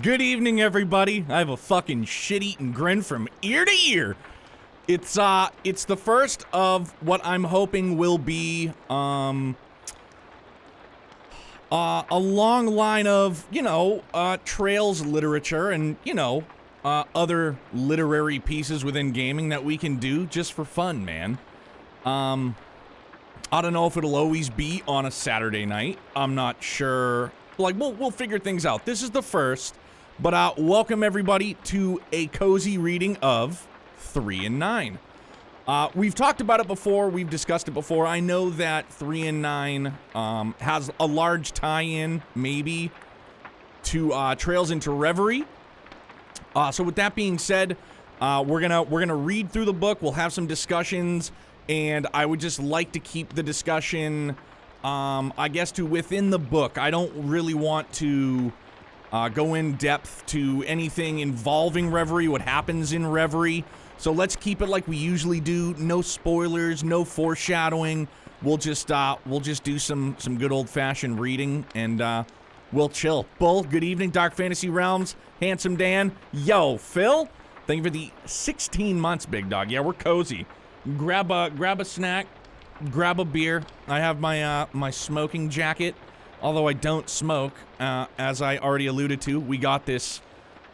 Good evening, everybody. I have a fucking shit-eating grin from ear to ear. It's the first of what I'm hoping will be, a long line of, Trails literature and, other literary pieces within gaming that we can do just for fun, man. I don't know if it'll always be on a Saturday night. I'm not sure. Like, we'll figure things out. This is the first, but welcome everybody to a cozy reading of 3 and 9. We've talked about it before. We've discussed it before. I know that 3 and 9 has a large tie-in, maybe, to Trails into Reverie. So with that being said, we're gonna read through the book. We'll have some discussions, and I would just like to keep the discussion, I guess, to within the book. I don't really want to go in depth to anything involving Reverie, what happens in Reverie. So let's keep it like we usually do. No spoilers, no foreshadowing. We'll just do some good old-fashioned reading, and we'll chill. Bull, good evening. Dark Fantasy Realms, Handsome Dan. Yo, Phil, thank you for the 16 months, big dog. Yeah, we're cozy. Grab a snack, grab a beer. I have my smoking jacket, although I don't smoke. As I already alluded to, we got this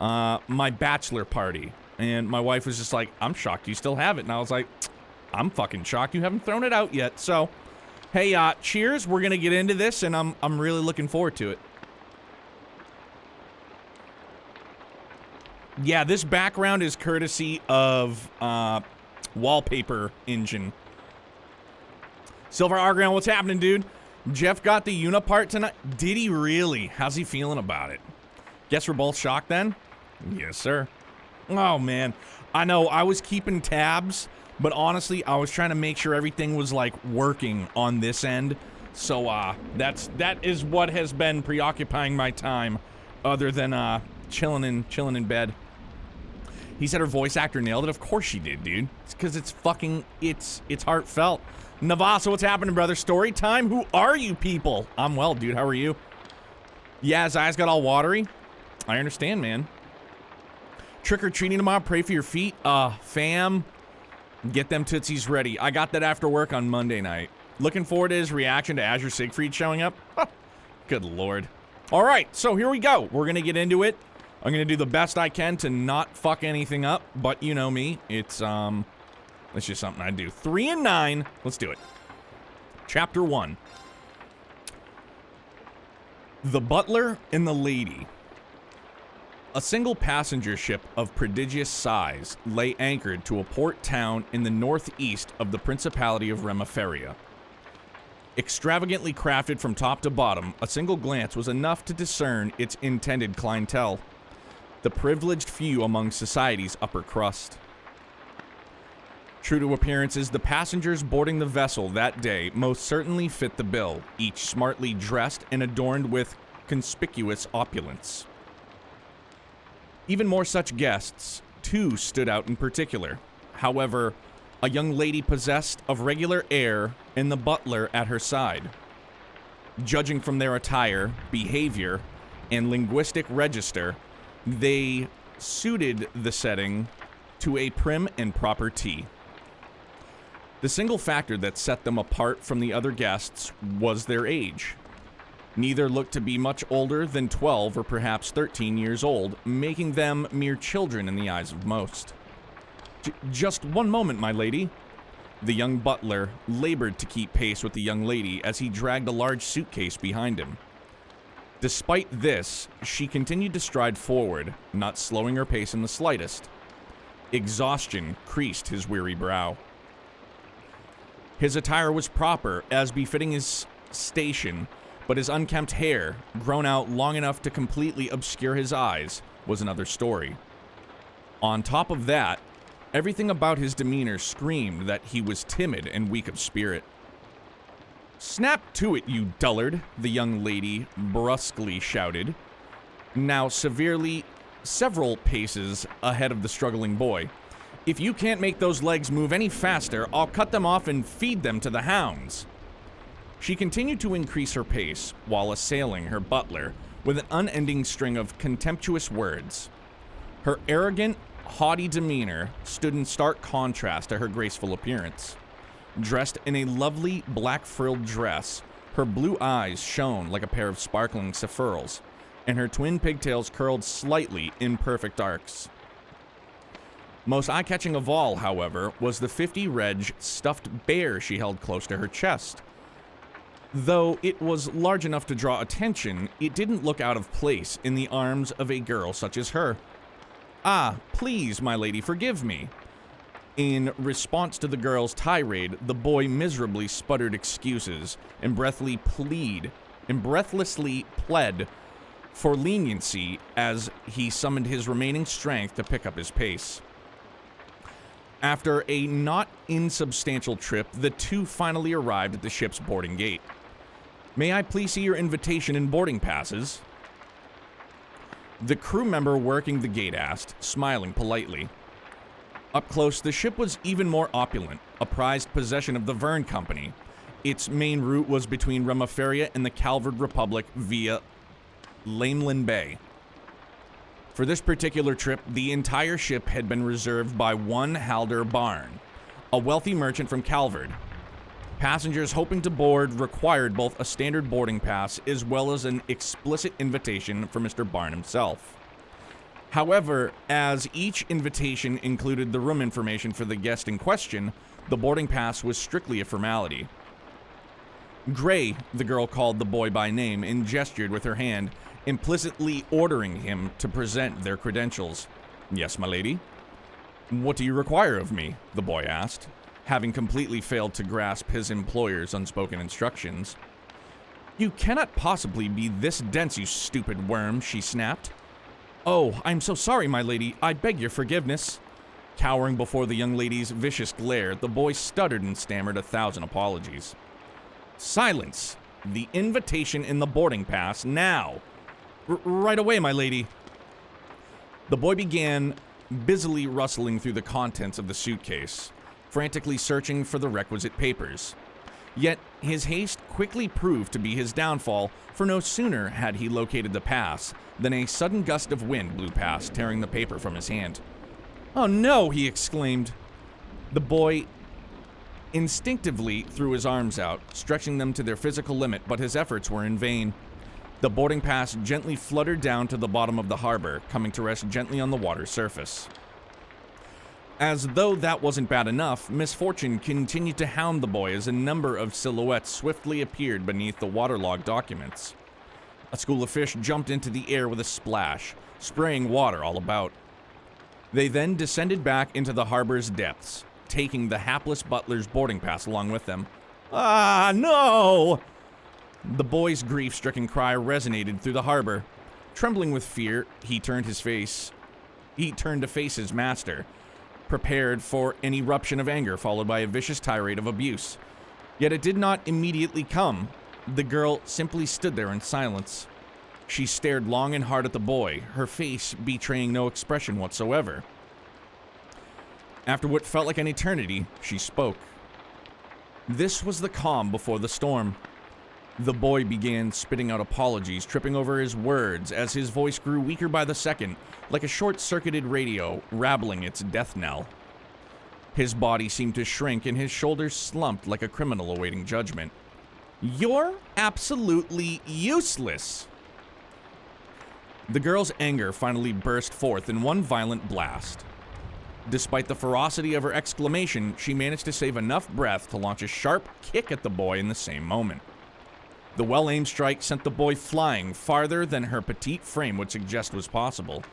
my bachelor party. And my wife was just like, I'm shocked you still have it. And I was like, I'm fucking shocked you haven't thrown it out yet. So, hey, cheers. We're going to get into this, and I'm really looking forward to it. Yeah, this background is courtesy of Wallpaper Engine. Silver Argon, what's happening, dude? Jeff got the Unipart tonight. Did he really? How's he feeling about it? Guess we're both shocked then? Yes, sir. Oh, man. I know, I was keeping tabs, but honestly, I was trying to make sure everything was, like, working on this end. So, that is what has been preoccupying my time, other than, chilling in bed. He said her voice actor nailed it. Of course she did, dude. It's because it's fucking, it's heartfelt. Navasa, what's happening, brother? Story time? Who are you people? I'm well, dude. How are you? Yeah, his eyes got all watery. I understand, man. Trick-or-treating tomorrow, pray for your feet. Fam, get them tootsies ready. I got that after work on Monday night. Looking forward to his reaction to Azure Siegfried showing up. Good lord. All right, so here we go. We're going to get into it. I'm going to do the best I can to not fuck anything up, but you know me. It's just something I do. 3 and 9. Let's do it. Chapter 1. The Butler and the Lady. A single passenger ship of prodigious size lay anchored to a port town in the northeast of the Principality of Remiferia. Extravagantly crafted from top to bottom, a single glance was enough to discern its intended clientele, the privileged few among society's upper crust. True to appearances, the passengers boarding the vessel that day most certainly fit the bill, each smartly dressed and adorned with conspicuous opulence. Even more such guests, two stood out in particular. However, a young lady possessed of regular air and the butler at her side. Judging from their attire, behavior, and linguistic register, they suited the setting to a prim and proper T. The single factor that set them apart from the other guests was their age. Neither looked to be much older than 12 or perhaps 13 years old, making them mere children in the eyes of most. Just one moment, my lady. The young butler labored to keep pace with the young lady as he dragged a large suitcase behind him. Despite this, she continued to stride forward, not slowing her pace in the slightest. Exhaustion creased his weary brow. His attire was proper, as befitting his station, but his unkempt hair, grown out long enough to completely obscure his eyes, was another story. On top of that, everything about his demeanor screamed that he was timid and weak of spirit. "Snap to it, you dullard," the young lady brusquely shouted, now several paces ahead of the struggling boy. "If you can't make those legs move any faster, I'll cut them off and feed them to the hounds." She continued to increase her pace while assailing her butler with an unending string of contemptuous words. Her arrogant, haughty demeanor stood in stark contrast to her graceful appearance. Dressed in a lovely black frilled dress, her blue eyes shone like a pair of sparkling sapphires, and her twin pigtails curled slightly in perfect arcs. Most eye-catching of all, however, was the 50 reg stuffed bear she held close to her chest. Though it was large enough to draw attention, it didn't look out of place in the arms of a girl such as her. "Ah, please, my lady, forgive me." In response to the girl's tirade, the boy miserably sputtered excuses and breathlessly pled for leniency as he summoned his remaining strength to pick up his pace. After a not insubstantial trip, the two finally arrived at the ship's boarding gate. "May I please see your invitation and boarding passes?" The crew member working the gate asked, smiling politely. Up close, the ship was even more opulent, a prized possession of the Verne Company. Its main route was between Remaferia and the Calvard Republic via Lamelin Bay. For this particular trip, the entire ship had been reserved by one Halder Barn, a wealthy merchant from Calvard. Passengers hoping to board required both a standard boarding pass as well as an explicit invitation from Mr. Barn himself. However, as each invitation included the room information for the guest in question, the boarding pass was strictly a formality. Gray, the girl called the boy by name and gestured with her hand, implicitly ordering him to present their credentials. "Yes, my lady." "What do you require of me?" the boy asked, having completely failed to grasp his employer's unspoken instructions. "You cannot possibly be this dense, you stupid worm," she snapped. "Oh, I'm so sorry, my lady. I beg your forgiveness." Cowering before the young lady's vicious glare, the boy stuttered and stammered 1,000 apologies. "Silence! The invitation in the boarding pass, now!" Right away, my lady." The boy began busily rustling through the contents of the suitcase, frantically searching for the requisite papers. Yet his haste quickly proved to be his downfall, for no sooner had he located the pass than a sudden gust of wind blew past, tearing the paper from his hand. "Oh no!" he exclaimed. The boy instinctively threw his arms out, stretching them to their physical limit, but his efforts were in vain. The boarding pass gently fluttered down to the bottom of the harbor, coming to rest gently on the water's surface. As though that wasn't bad enough, misfortune continued to hound the boy as a number of silhouettes swiftly appeared beneath the waterlogged documents. A school of fish jumped into the air with a splash, spraying water all about. They then descended back into the harbor's depths, taking the hapless butler's boarding pass along with them. "Ah, no!" The boy's grief-stricken cry resonated through the harbor. Trembling with fear, he turned to face his master, prepared for an eruption of anger followed by a vicious tirade of abuse. Yet it did not immediately come. The girl simply stood there in silence. She stared long and hard at the boy, her face betraying no expression whatsoever. After what felt like an eternity, she spoke. This was the calm before the storm. The boy began spitting out apologies, tripping over his words as his voice grew weaker by the second, like a short-circuited radio rattling its death knell. His body seemed to shrink and his shoulders slumped like a criminal awaiting judgment. "You're absolutely useless!" The girl's anger finally burst forth in one violent blast. Despite the ferocity of her exclamation, she managed to save enough breath to launch a sharp kick at the boy in the same moment. The well-aimed strike sent the boy flying farther than her petite frame would suggest was possible.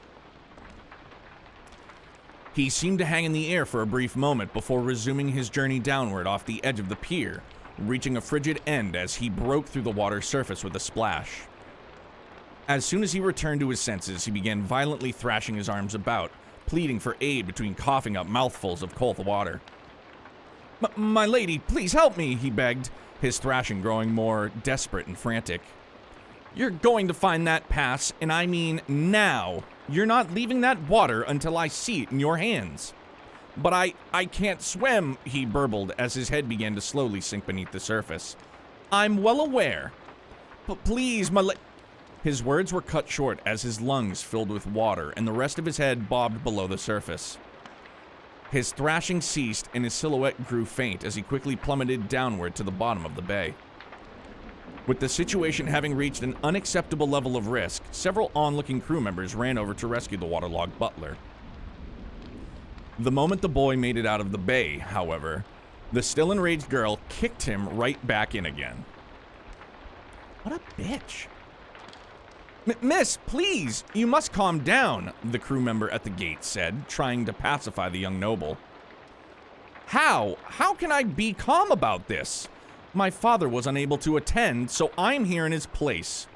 He seemed to hang in the air for a brief moment before resuming his journey downward off the edge of the pier, reaching a frigid end as he broke through the water's surface with a splash. As soon as he returned to his senses, he began violently thrashing his arms about, pleading for aid between coughing up mouthfuls of cold water. My lady, please help me," he begged, his thrashing growing more desperate and frantic. "You're going to find that pass, and I mean now. You're not leaving that water until I see it in your hands." "But I can't swim," he burbled as his head began to slowly sink beneath the surface. "I'm well aware. But please, His words were cut short as his lungs filled with water and the rest of his head bobbed below the surface. His thrashing ceased and his silhouette grew faint as he quickly plummeted downward to the bottom of the bay. With the situation having reached an unacceptable level of risk, several onlooking crew members ran over to rescue the waterlogged Butler. The moment the boy made it out of the bay, however, the still enraged girl kicked him right back in again. What a bitch. Miss, please, you must calm down, the crew member at the gate said, trying to pacify the young noble. How? How can I be calm about this? My father was unable to attend, so I'm here in his place.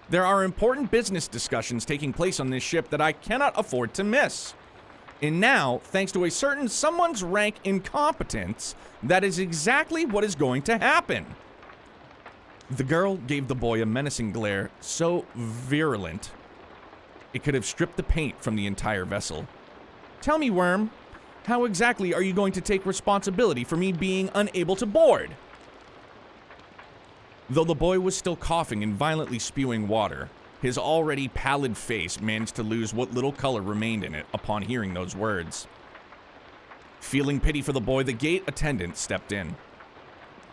There are important business discussions taking place on this ship that I cannot afford to miss. And now, thanks to a certain someone's rank incompetence, that is exactly what is going to happen. The girl gave the boy a menacing glare so virulent it could have stripped the paint from the entire vessel. Tell me, Worm, how exactly are you going to take responsibility for me being unable to board? Though the boy was still coughing and violently spewing water, his already pallid face managed to lose what little color remained in it upon hearing those words. Feeling pity for the boy, the gate attendant stepped in.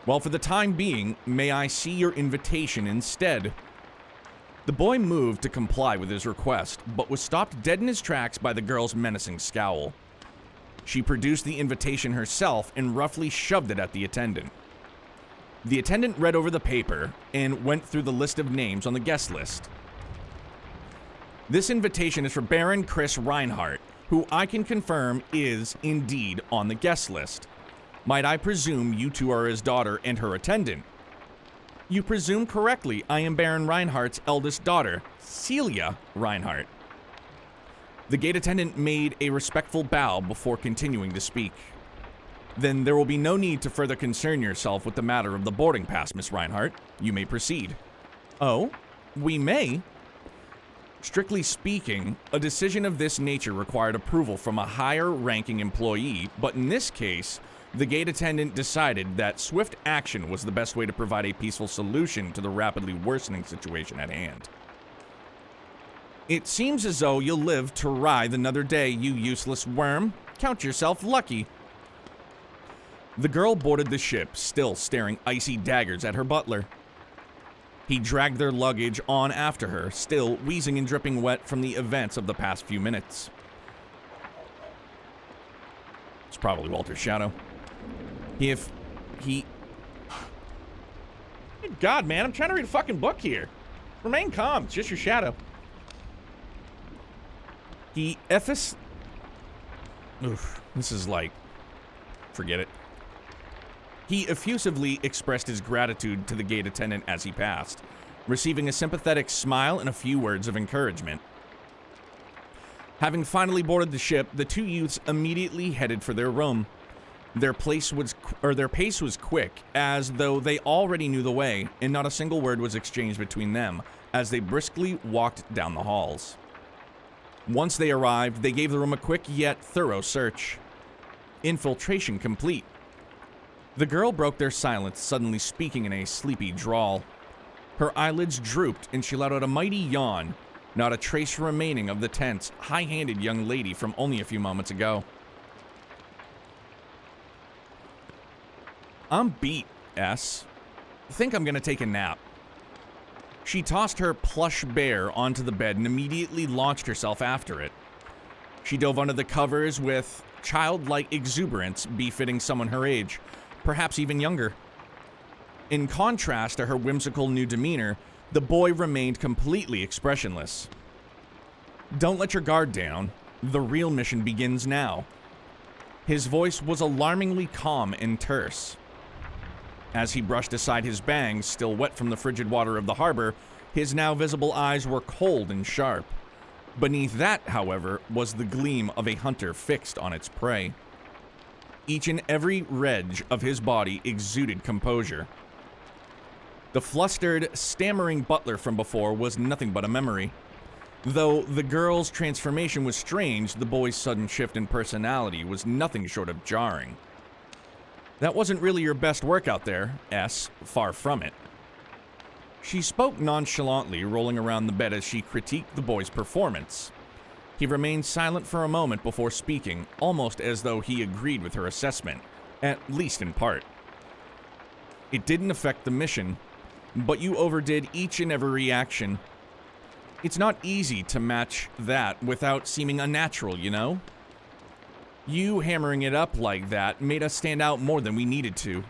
Well, for the time being, may I see your invitation instead? The boy moved to comply with his request, but was stopped dead in his tracks by the girl's menacing scowl. She produced the invitation herself and roughly shoved it at the attendant. The attendant read over the paper and went through the list of names on the guest list. This invitation is for Baron Chris Reinhardt, who I can confirm is indeed on the guest list. Might I presume you two are his daughter and her attendant? You presume correctly. I am Baron Reinhardt's eldest daughter, Celia Reinhardt. The gate attendant made a respectful bow before continuing to speak. Then there will be no need to further concern yourself with the matter of the boarding pass, Miss Reinhardt. You may proceed. Oh, we may? Strictly speaking, a decision of this nature required approval from a higher-ranking employee, but in this case, the gate attendant decided that swift action was the best way to provide a peaceful solution to the rapidly worsening situation at hand. It seems as though you'll live to writhe another day, you useless worm. Count yourself lucky. The girl boarded the ship, still staring icy daggers at her butler. He dragged their luggage on after her, still wheezing and dripping wet from the events of the past few minutes. It's probably Walter's shadow. Good God, man, I'm trying to read a fucking book here. Remain calm, it's just your shadow. This is like, forget it. He effusively expressed his gratitude to the gate attendant as he passed, receiving a sympathetic smile and a few words of encouragement. Having finally boarded the ship, the two youths immediately headed for their room. Their pace was quick, as though they already knew the way, and not a single word was exchanged between them as they briskly walked down the halls. Once they arrived, they gave the room a quick yet thorough search. Infiltration complete. The girl broke their silence, suddenly speaking in a sleepy drawl. Her eyelids drooped, and she let out a mighty yawn, not a trace remaining of the tense, high-handed young lady from only a few moments ago. I'm beat, S. Think I'm gonna take a nap. She tossed her plush bear onto the bed and immediately launched herself after it. She dove under the covers with childlike exuberance befitting someone her age, perhaps even younger. In contrast to her whimsical new demeanor, the boy remained completely expressionless. Don't let your guard down. The real mission begins now. His voice was alarmingly calm and terse. As he brushed aside his bangs, still wet from the frigid water of the harbor, his now visible eyes were cold and sharp. Beneath that, however, was the gleam of a hunter fixed on its prey. Each and every reg of his body exuded composure. The flustered, stammering butler from before was nothing but a memory. Though the girl's transformation was strange, the boy's sudden shift in personality was nothing short of jarring. That wasn't really your best work out there, S. Far from it. She spoke nonchalantly, rolling around the bed as she critiqued the boy's performance. He remained silent for a moment before speaking, almost as though he agreed with her assessment, at least in part. It didn't affect the mission, but you overdid each and every reaction. It's not easy to match that without seeming unnatural, you know? You hammering it up like that made us stand out more than we needed to.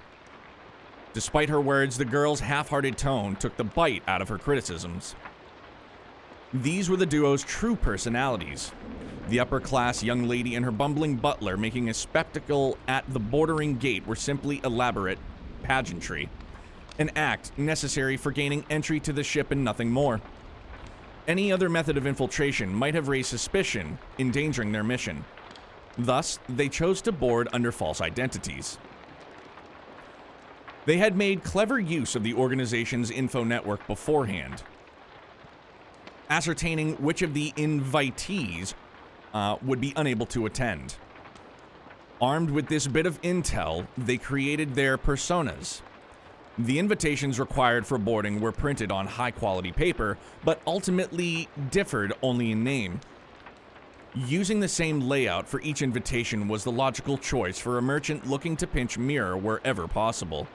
Despite her words, the girl's half-hearted tone took the bite out of her criticisms. These were the duo's true personalities. The upper-class young lady and her bumbling butler making a spectacle at the bordering gate were simply elaborate pageantry, an act necessary for gaining entry to the ship and nothing more. Any other method of infiltration might have raised suspicion, endangering their mission. Thus, they chose to board under false identities. They had made clever use of the organization's info network beforehand, ascertaining which of the invitees would be unable to attend. Armed with this bit of intel, they created their personas. The invitations required for boarding were printed on high-quality paper, but ultimately differed only in name. Using the same layout for each invitation was the logical choice for a merchant looking to pinch mirror wherever possible.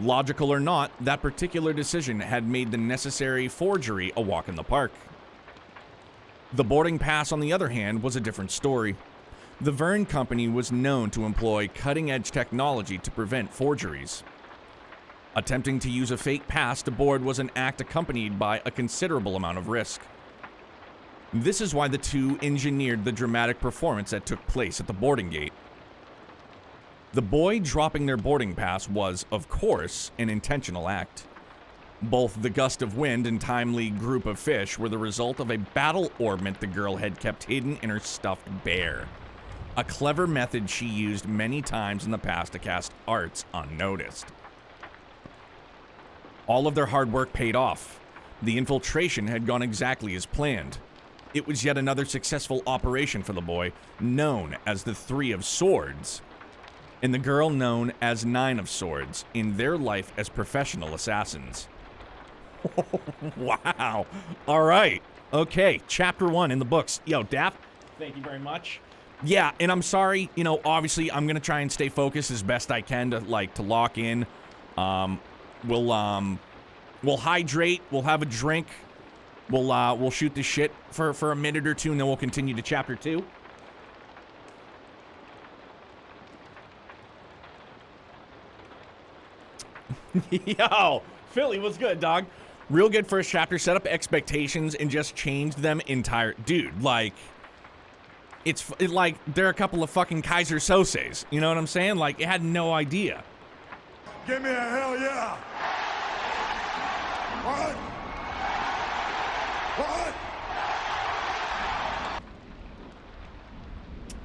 Logical or not, that particular decision had made the necessary forgery a walk in the park. The boarding pass, on the other hand, was a different story. The Verne Company was known to employ cutting-edge technology to prevent forgeries. Attempting to use a fake pass to board was an act accompanied by a considerable amount of risk. This is why the two engineered the dramatic performance that took place at the boarding gate. The boy dropping their boarding pass was, of course, an intentional act. Both the gust of wind and timely group of fish were the result of a battle ornament the girl had kept hidden in her stuffed bear. A clever method she used many times in the past to cast arts unnoticed. All of their hard work paid off. The infiltration had gone exactly as planned. It was yet another successful operation for the boy, known as the Three of Swords, and the girl known as Nine of Swords, in their life as professional assassins. Wow. All right. Okay, chapter 1 in the books. Yo, Daft, thank you very much. Yeah, and I'm sorry, you know, obviously I'm going to try and stay focused as best I can to lock in. We'll hydrate, we'll have a drink. We'll shoot the shit for a minute or two, and then we'll continue to chapter 2. Yo, Philly, what's good, dog? Real good first chapter. Set up expectations and just changed them entire. Dude, like, it's like they're a couple of fucking Kaiser Soses. You know what I'm saying? Like, it had no idea. Give me a hell yeah! What? What?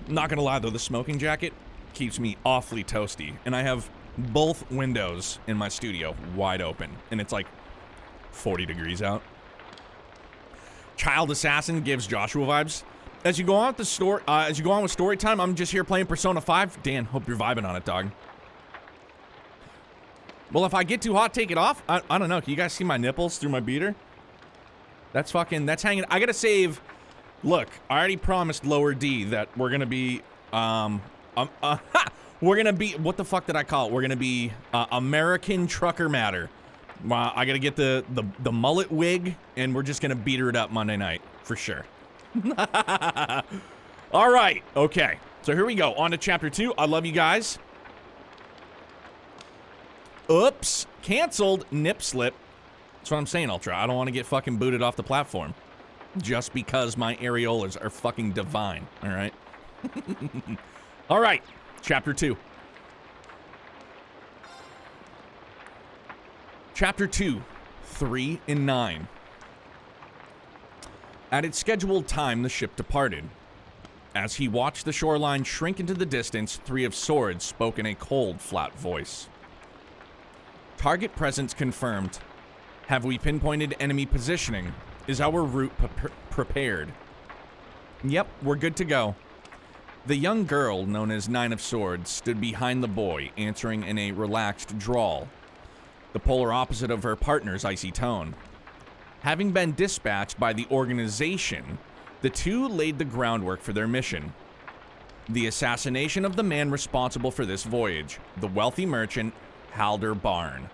Not gonna lie though, the smoking jacket keeps me awfully toasty, and I have both windows in my studio wide open, and it's like 40 degrees out. Child Assassin gives Joshua vibes. As you go on with story time, I'm just here playing Persona 5. Dan, hope you're vibing on it, dog. Well, if I get too hot, take it off. I don't know. Can you guys see my nipples through my beater? That's hanging. I gotta save. Look, I already promised Lower D that we're gonna be, we're gonna be, what the fuck did I call it? We're gonna be, American Trucker Matter. I gotta get the mullet wig, and we're just gonna beat her up Monday night, for sure. All right, okay. So here we go, on to chapter 2. I love you guys. Oops, canceled, nip slip. That's what I'm saying, Ultra. I don't want to get fucking booted off the platform just because my areolas are fucking divine, all right? All right, chapter 2. Chapter 2, 3 and 9. At its scheduled time, the ship departed. As he watched the shoreline shrink into the distance, Three of Swords spoke in a cold, flat voice. Target presence confirmed. Have we pinpointed enemy positioning? Is our route prepared? Yep, we're good to go. The young girl, known as Nine of Swords, stood behind the boy, answering in a relaxed drawl. the polar opposite of her partner's icy tone. Having been dispatched by the organization, the two laid the groundwork for their mission: the assassination of the man responsible for this voyage, the wealthy merchant Halder Barn.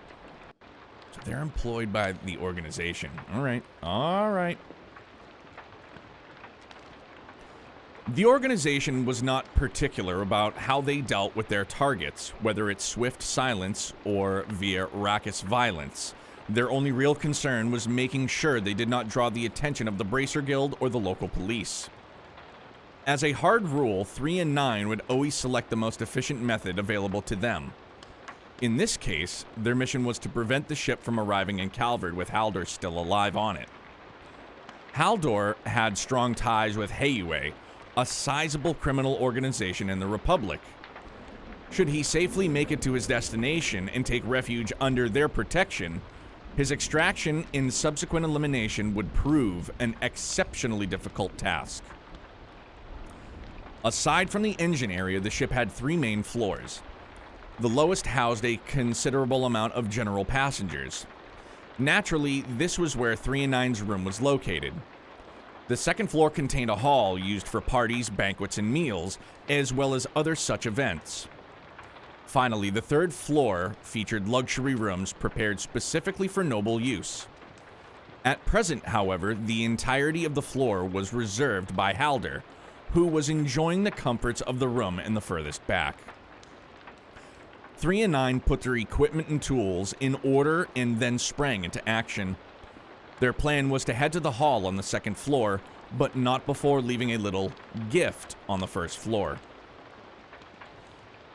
So they're employed by the organization. All right. The organization was not particular about how they dealt with their targets, whether it's swift silence or via raucous violence. Their only real concern was making sure they did not draw the attention of the Bracer Guild or the local police. As a hard rule, 3 and 9 would always select the most efficient method available to them. In this case, their mission was to prevent the ship from arriving in Calvert with Haldor still alive on it. Haldor had strong ties with Heiue, a sizable criminal organization in the Republic. Should he safely make it to his destination and take refuge under their protection, his extraction and subsequent elimination would prove an exceptionally difficult task. Aside from the engine area, the ship had 3 main floors. The lowest housed a considerable amount of general passengers. Naturally, this was where 3 and 9's room was located. The second floor contained a hall used for parties, banquets, and meals, as well as other such events. Finally, the third floor featured luxury rooms prepared specifically for noble use. At present, however, the entirety of the floor was reserved by Halder, who was enjoying the comforts of the room in the furthest back. 3 and 9 put their equipment and tools in order and then sprang into action. Their plan was to head to the hall on the second floor, but not before leaving a little gift on the first floor.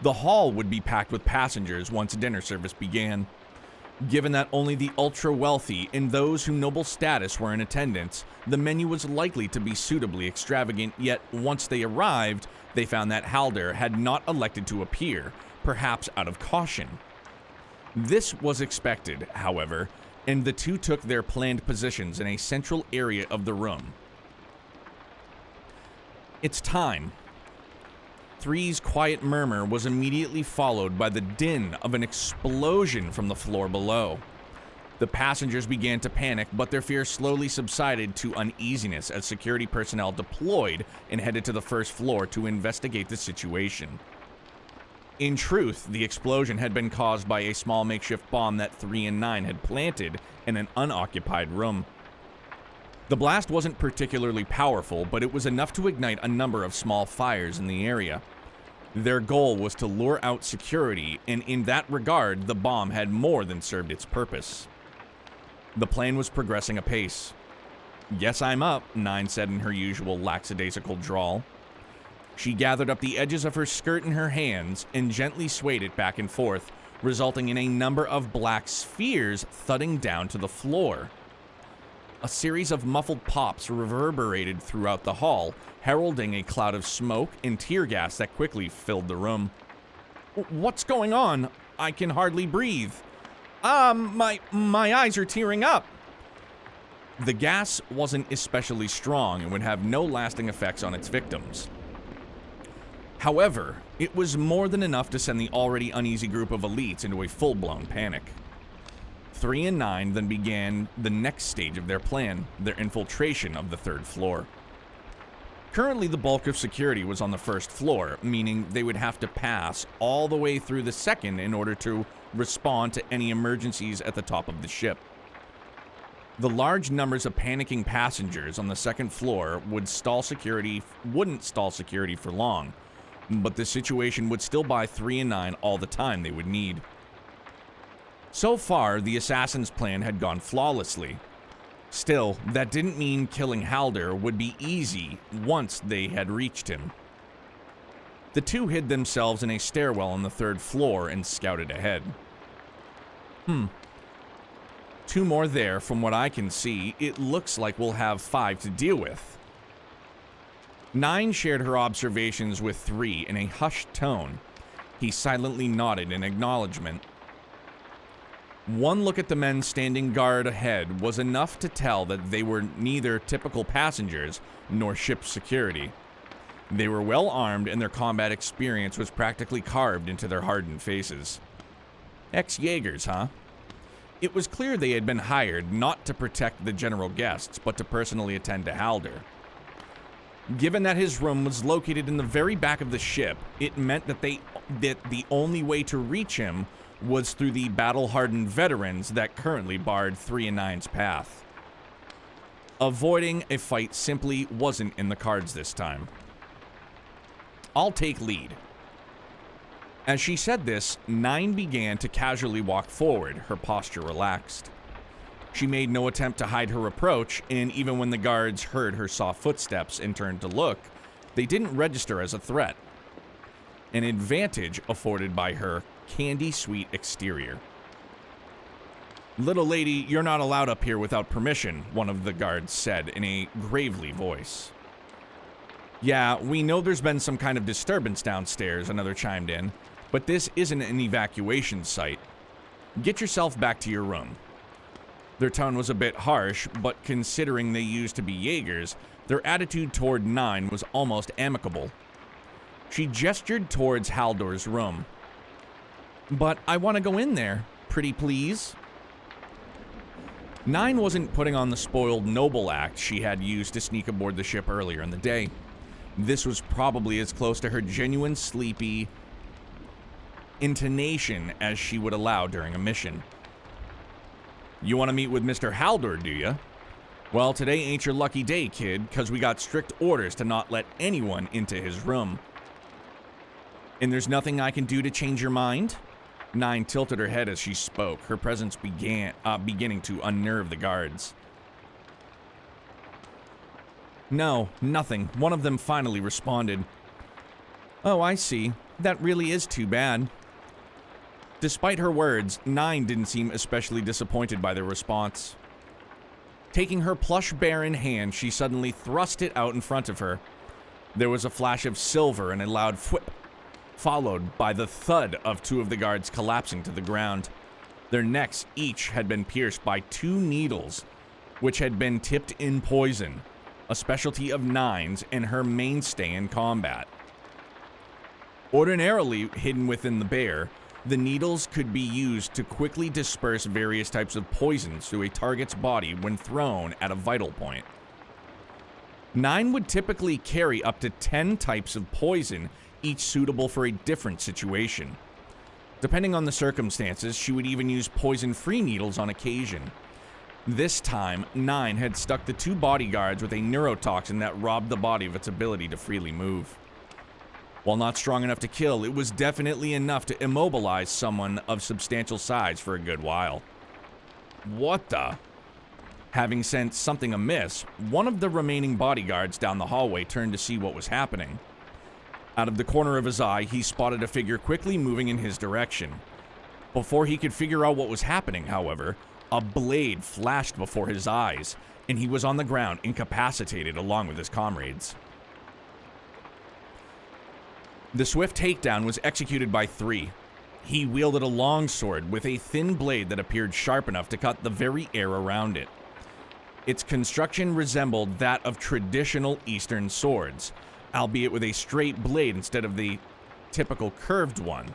The hall would be packed with passengers once dinner service began. Given that only the ultra-wealthy and those whose noble status were in attendance, the menu was likely to be suitably extravagant, yet once they arrived, they found that Halder had not elected to appear, perhaps out of caution. This was expected, however, and the two took their planned positions in a central area of the room. It's time. 3's quiet murmur was immediately followed by the din of an explosion from the floor below. The passengers began to panic, but their fear slowly subsided to uneasiness as security personnel deployed and headed to the first floor to investigate the situation. In truth, the explosion had been caused by a small makeshift bomb that 3 and 9 had planted in an unoccupied room. The blast wasn't particularly powerful, but it was enough to ignite a number of small fires in the area. Their goal was to lure out security, and in that regard, the bomb had more than served its purpose. The plan was progressing apace. "Yes, I'm up," 9 said in her usual lackadaisical drawl. She gathered up the edges of her skirt in her hands and gently swayed it back and forth, resulting in a number of black spheres thudding down to the floor. A series of muffled pops reverberated throughout the hall, heralding a cloud of smoke and tear gas that quickly filled the room. "What's going on? I can hardly breathe. My eyes are tearing up." The gas wasn't especially strong and would have no lasting effects on its victims. However, it was more than enough to send the already uneasy group of elites into a full-blown panic. 3 and 9 then began the next stage of their plan, their infiltration of the third floor. Currently, the bulk of security was on the first floor, meaning they would have to pass all the way through the second in order to respond to any emergencies at the top of the ship. The large numbers of panicking passengers on the second floor wouldn't stall security for long, but the situation would still buy 3 and 9 all the time they would need. So far, the assassin's plan had gone flawlessly. Still, that didn't mean killing Halder would be easy once they had reached him. The two hid themselves in a stairwell on the third floor and scouted ahead. 2 more there. From what I can see, it looks like we'll have 5 to deal with. 9 shared her observations with 3 in a hushed tone. He silently nodded in acknowledgement. One look at the men standing guard ahead was enough to tell that they were neither typical passengers nor ship security. They were well armed and their combat experience was practically carved into their hardened faces. Ex-Jaegers, huh? It was clear they had been hired not to protect the general guests, but to personally attend to Halder. Given that his room was located in the very back of the ship, it meant that the only way to reach him was through the battle-hardened veterans that currently barred 3 and 9's path. Avoiding a fight simply wasn't in the cards this time. "I'll take lead." As she said this, 9 began to casually walk forward, her posture relaxed. She made no attempt to hide her approach, and even when the guards heard her soft footsteps and turned to look, they didn't register as a threat. An advantage afforded by her candy-sweet exterior. "Little lady, you're not allowed up here without permission," one of the guards said in a gravely voice. "Yeah, we know there's been some kind of disturbance downstairs," another chimed in, "but this isn't an evacuation site. Get yourself back to your room." Their tone was a bit harsh, but considering they used to be Jaegers, their attitude toward 9 was almost amicable. She gestured towards Haldor's room. "But I want to go in there, pretty please." 9 wasn't putting on the spoiled noble act she had used to sneak aboard the ship earlier in the day. This was probably as close to her genuine sleepy intonation as she would allow during a mission. "You want to meet with Mr. Haldor, do you? Well, today ain't your lucky day, kid, because we got strict orders to not let anyone into his room." "And there's nothing I can do to change your mind?" 9 tilted her head as she spoke, her presence beginning to unnerve the guards. "No, nothing," one of them finally responded. "Oh, I see. That really is too bad." Despite her words, 9 didn't seem especially disappointed by their response. Taking her plush bear in hand, she suddenly thrust it out in front of her. There was a flash of silver and a loud whip, followed by the thud of 2 of the guards collapsing to the ground. Their necks each had been pierced by 2 needles, which had been tipped in poison, a specialty of 9's and her mainstay in combat. Ordinarily hidden within the bear, the needles could be used to quickly disperse various types of poisons through a target's body when thrown at a vital point. 9 would typically carry up to 10 types of poison, each suitable for a different situation. Depending on the circumstances, she would even use poison-free needles on occasion. This time, 9 had stuck the 2 bodyguards with a neurotoxin that robbed the body of its ability to freely move. While not strong enough to kill, it was definitely enough to immobilize someone of substantial size for a good while. What the? Having sensed something amiss, one of the remaining bodyguards down the hallway turned to see what was happening. Out of the corner of his eye, he spotted a figure quickly moving in his direction. Before he could figure out what was happening, however, a blade flashed before his eyes, and he was on the ground, incapacitated along with his comrades. The swift takedown was executed by 3. He wielded a longsword with a thin blade that appeared sharp enough to cut the very air around it. Its construction resembled that of traditional Eastern swords, albeit with a straight blade instead of the typical curved one.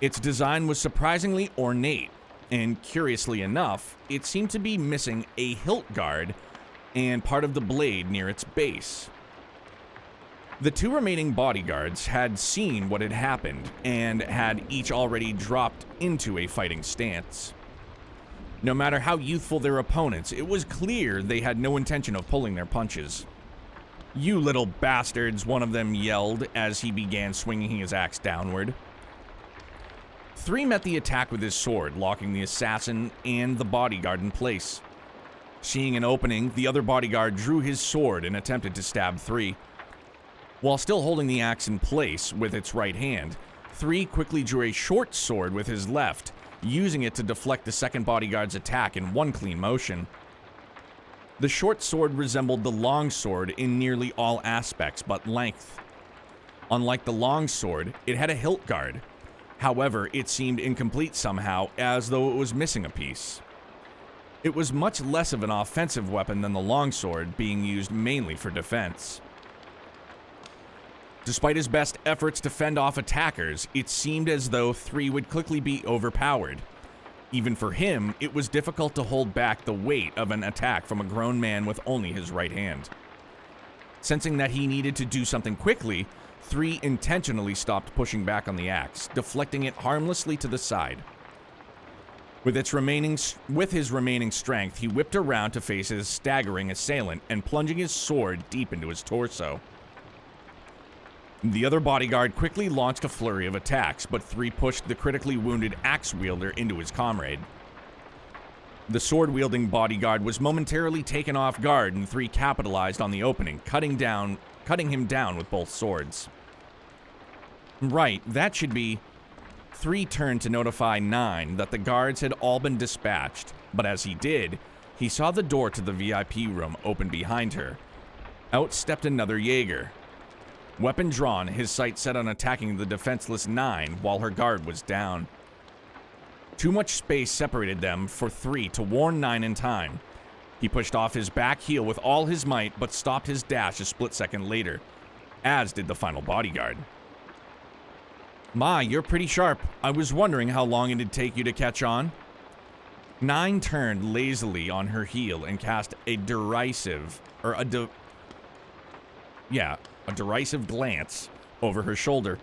Its design was surprisingly ornate, and curiously enough, it seemed to be missing a hilt guard and part of the blade near its base. The 2 remaining bodyguards had seen what had happened and had each already dropped into a fighting stance. No matter how youthful their opponents, it was clear they had no intention of pulling their punches. "You little bastards," one of them yelled as he began swinging his axe downward. 3 met the attack with his sword, locking the assassin and the bodyguard in place. Seeing an opening, the other bodyguard drew his sword and attempted to stab 3. While still holding the axe in place with its right hand, 3 quickly drew a short sword with his left, using it to deflect the second bodyguard's attack in one clean motion. The short sword resembled the long sword in nearly all aspects but length. Unlike the long sword, it had a hilt guard. However, it seemed incomplete somehow, as though it was missing a piece. It was much less of an offensive weapon than the longsword, being used mainly for defense. Despite his best efforts to fend off attackers, it seemed as though 3 would quickly be overpowered. Even for him, it was difficult to hold back the weight of an attack from a grown man with only his right hand. Sensing that he needed to do something quickly, 3 intentionally stopped pushing back on the axe, deflecting it harmlessly to the side. With his remaining strength, he whipped around to face his staggering assailant and plunging his sword deep into his torso. The other bodyguard quickly launched a flurry of attacks, but 3 pushed the critically wounded axe wielder into his comrade. The sword-wielding bodyguard was momentarily taken off guard, and 3 capitalized on the opening, cutting him down with both swords. Right, that should be... 3 turned to notify 9 that the guards had all been dispatched, but as he did, he saw the door to the VIP room open behind her. Out stepped another Jaeger. Weapon drawn, his sight set on attacking the defenseless 9 while her guard was down. Too much space separated them for 3 to warn 9 in time. He pushed off his back heel with all his might, but stopped his dash a split second later, as did the final bodyguard. "My, you're pretty sharp. I was wondering how long it'd take you to catch on." 9 turned lazily on her heel and cast a derisive glance over her shoulder.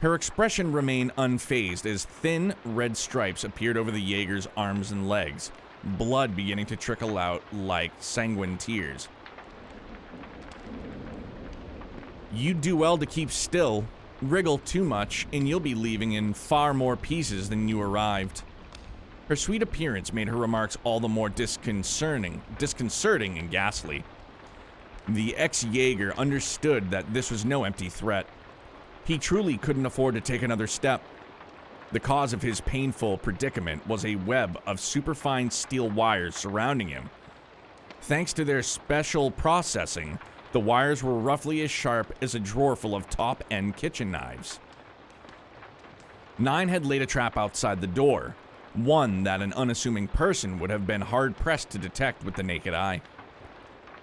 Her expression remained unfazed as thin red stripes appeared over the Jaeger's arms and legs, blood beginning to trickle out like sanguine tears. "You'd do well to keep still. Wriggle too much, and you'll be leaving in far more pieces than you arrived." Her sweet appearance made her remarks all the more disconcerting and ghastly. The ex-Jaeger understood that this was no empty threat. He truly couldn't afford to take another step. The cause of his painful predicament was a web of superfine steel wires surrounding him. Thanks to their special processing, the wires were roughly as sharp as a drawer full of top-end kitchen knives. 9 had laid a trap outside the door, one that an unassuming person would have been hard-pressed to detect with the naked eye.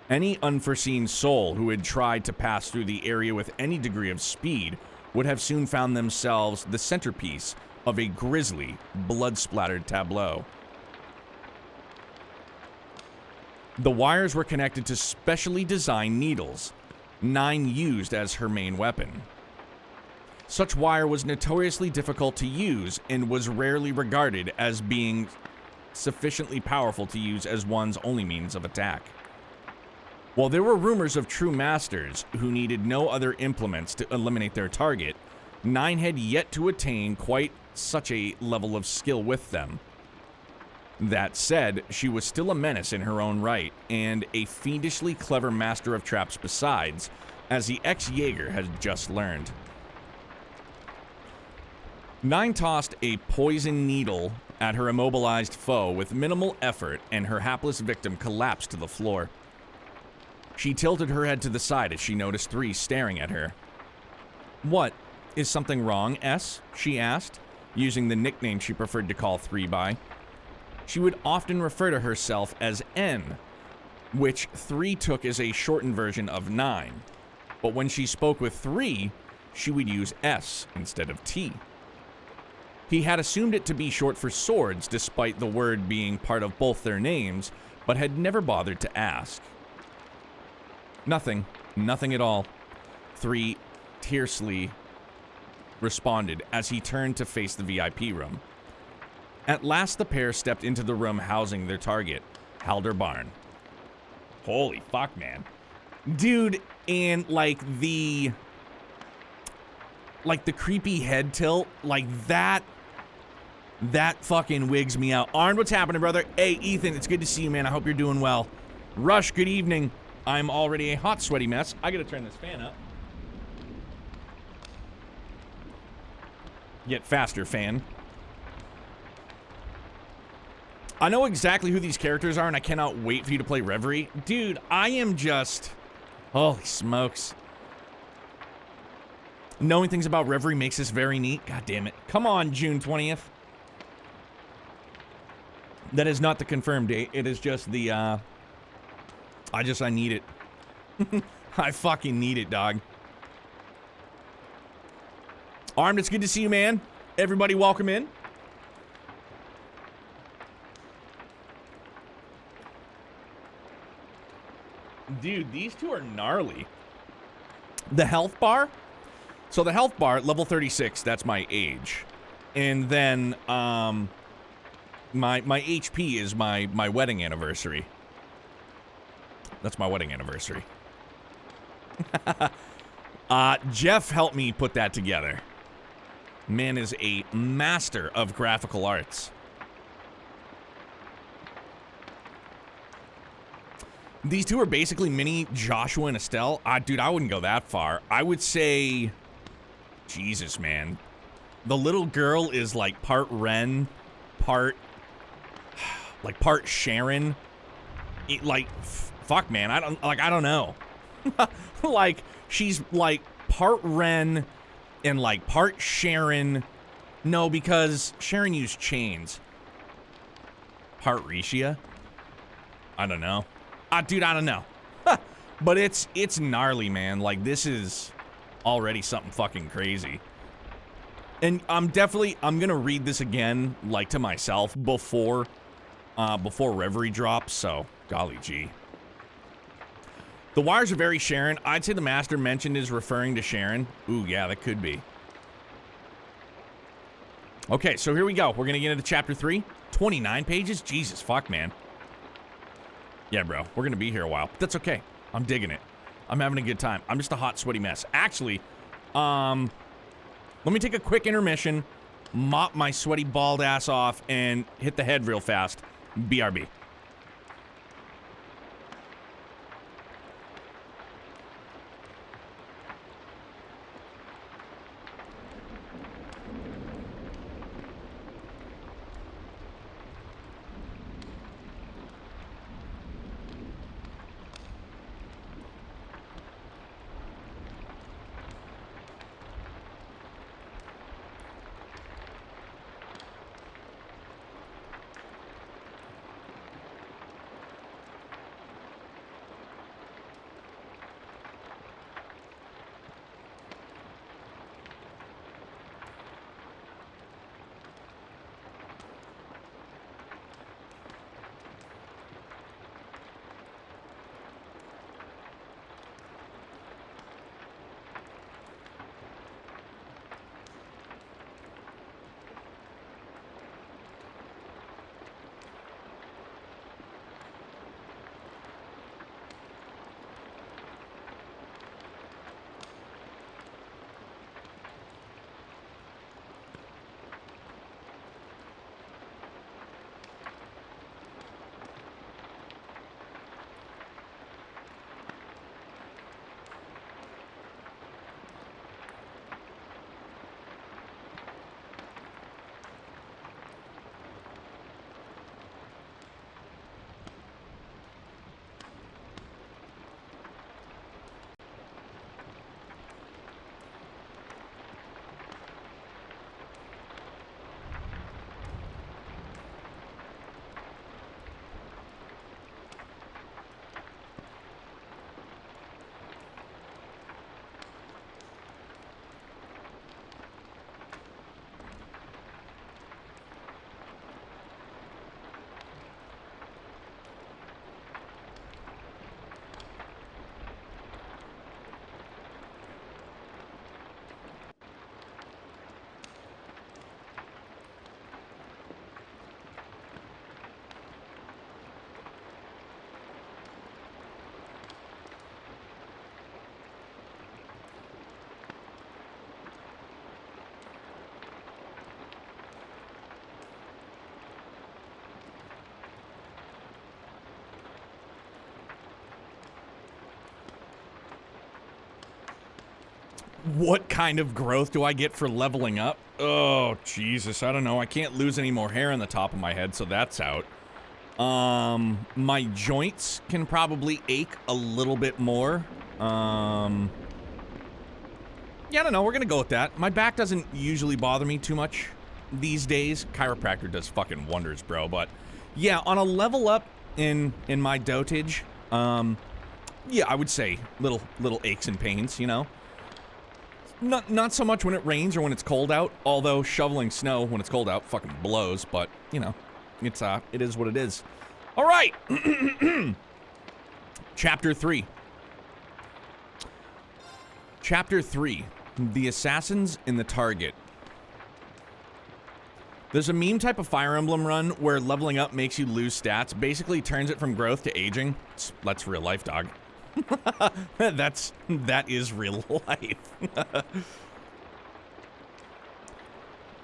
Any unforeseen soul who had tried to pass through the area with any degree of speed would have soon found themselves the centerpiece of a grisly, blood-splattered tableau. The wires were connected to specially designed needles, 9 used as her main weapon. Such wire was notoriously difficult to use and was rarely regarded as being sufficiently powerful to use as one's only means of attack. While there were rumors of true masters who needed no other implements to eliminate their target, 9 had yet to attain quite such a level of skill with them. That said, she was still a menace in her own right, and a fiendishly clever master of traps besides, as the ex-Jaeger had just learned. 9 tossed a poison needle at her immobilized foe with minimal effort, and her hapless victim collapsed to the floor. She tilted her head to the side as she noticed 3 staring at her. "What? Is something wrong, S?" she asked, using the nickname she preferred to call 3 by. She would often refer to herself as N, which 3 took as a shortened version of 9. But when she spoke with 3, she would use S instead of T. He had assumed it to be short for swords, despite the word being part of both their names, but had never bothered to ask. Nothing at all," 3 tersely responded as he turned to face the VIP room. At last the pair stepped into the room housing their target, Halder Barn. Holy fuck, man. Dude, and like the creepy head tilt, like that fucking wigs me out. Arn, what's happening, brother? Hey, Ethan, it's good to see you, man. I hope you're doing well. Rush, good evening. I'm already a hot, sweaty mess. I gotta turn this fan up. Get faster, fan. I know exactly who these characters are, and I cannot wait for you to play Reverie. Dude, I am just... Holy smokes. Knowing things about Reverie makes this very neat. God damn it. Come on, June 20th. That is not the confirmed date. It is just the, I need it. I fucking need it, dog. Armed, it's good to see you, man. Everybody welcome in. Dude, these two are gnarly. The health bar. So the health bar, level 36, that's my age. And then my HP is my wedding anniversary. That's my wedding anniversary. Jeff helped me put that together. Man is a master of graphical arts. These two are basically mini Joshua and Estelle. Dude, I wouldn't go that far. I would say, Jesus, man. The little girl is like part Ren, part Sharon. Fuck, man. I don't know. Like, she's like part Ren and like part Sharon. No, because Sharon used chains. Part Risha? I don't know. Dude, I don't know. But it's gnarly, man. Like, this is already something fucking crazy. And I'm gonna read this again, like, to myself before Reverie drops, so golly gee. The wires are very Sharon. I'd say the master mentioned is referring to Sharon. Ooh, yeah, that could be. Okay, so here we go. We're gonna get into chapter 3. 29 pages? Jesus, fuck, man. Yeah, bro, we're gonna be here a while. But that's okay. I'm digging it. I'm having a good time. I'm just a hot, sweaty mess. Actually, let me take a quick intermission, mop my sweaty bald ass off, and hit the head real fast. BRB. What kind of growth do I get for leveling up? Oh, Jesus, I don't know. I can't lose any more hair on the top of my head, so that's out. My joints can probably ache a little bit more. Yeah, I don't know. We're gonna go with that. My back doesn't usually bother me too much these days. Chiropractor does fucking wonders, bro. But yeah, on a level up in my dotage, yeah, I would say little aches and pains, you know. Not so much when it rains or when it's cold out, although shoveling snow when it's cold out fucking blows, but, you know, it is what it is. All right. Chapter 3. Chapter 3. The Assassins in the Target. There's a meme type of Fire Emblem run where leveling up makes you lose stats, basically turns it from growth to aging. That's real life, dog. That is real life.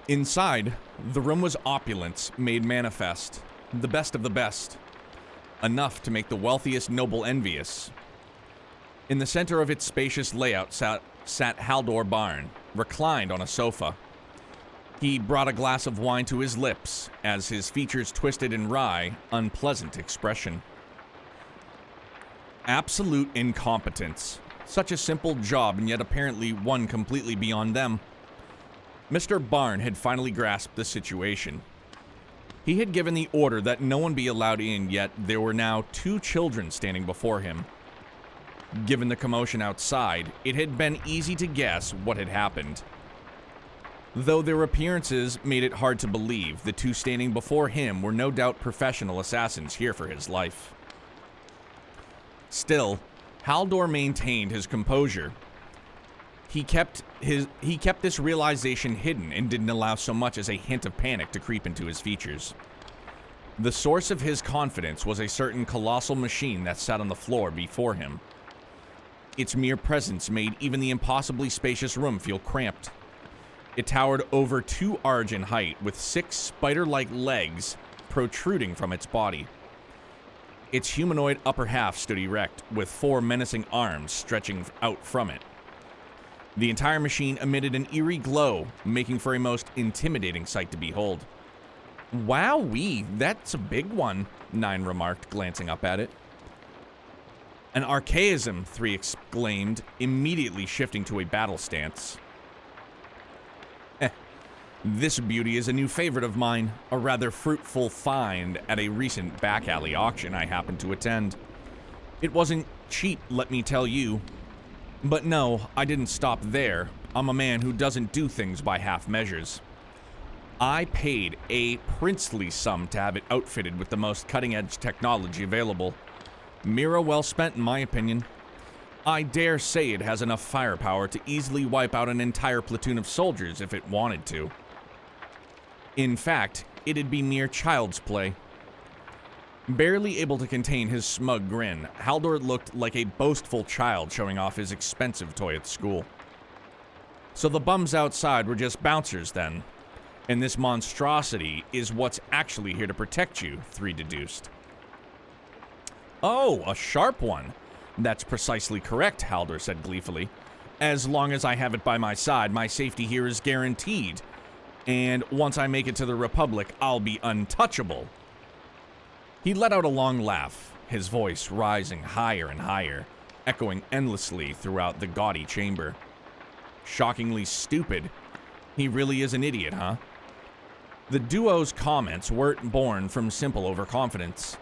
Inside, the room was opulence made manifest, the best of the best, enough to make the wealthiest noble envious. In the center of its spacious layout sat Haldor Barn, reclined on a sofa. He brought a glass of wine to his lips as his features twisted in wry, unpleasant expression. Absolute incompetence. Such a simple job, and yet apparently one completely beyond them. Mr. Barn had finally grasped the situation. He had given the order that no one be allowed in, yet there were now 2 children standing before him. Given the commotion outside, it had been easy to guess what had happened. Though their appearances made it hard to believe, the 2 standing before him were no doubt professional assassins here for his life. Still, Haldor maintained his composure. He kept this realization hidden and didn't allow so much as a hint of panic to creep into his features. The source of his confidence was a certain colossal machine that sat on the floor before him. Its mere presence made even the impossibly spacious room feel cramped. It towered over 2 arge in height, with 6 spider-like legs protruding from its body. Its humanoid upper half stood erect, with 4 menacing arms stretching out from it. The entire machine emitted an eerie glow, making for a most intimidating sight to behold. "Wowee, that's a big one," Nine remarked, glancing up at it. "An archaism," 3 exclaimed, immediately shifting to a battle stance. This beauty is a new favorite of mine, a rather fruitful find at a recent back alley auction I happened to attend. It wasn't cheap, let me tell you. But no, I didn't stop there. I'm a man who doesn't do things by half measures. I paid a princely sum to have it outfitted with the most cutting-edge technology available. Mira well spent, in my opinion. I dare say it has enough firepower to easily wipe out an entire platoon of soldiers if it wanted to. In fact, it'd be mere child's play. Barely able to contain his smug grin, Haldor looked like a boastful child showing off his expensive toy at school. So the bums outside were just bouncers then, and this monstrosity is what's actually here to protect you, 3 deduced. Oh, a sharp one. That's precisely correct, Haldor said gleefully. As long as I have it by my side, my safety here is guaranteed. And once I make it to the Republic, I'll be untouchable. He let out a long laugh, his voice rising higher and higher, echoing endlessly throughout the gaudy chamber. Shockingly stupid. He really is an idiot, huh? The duo's comments weren't born from simple overconfidence.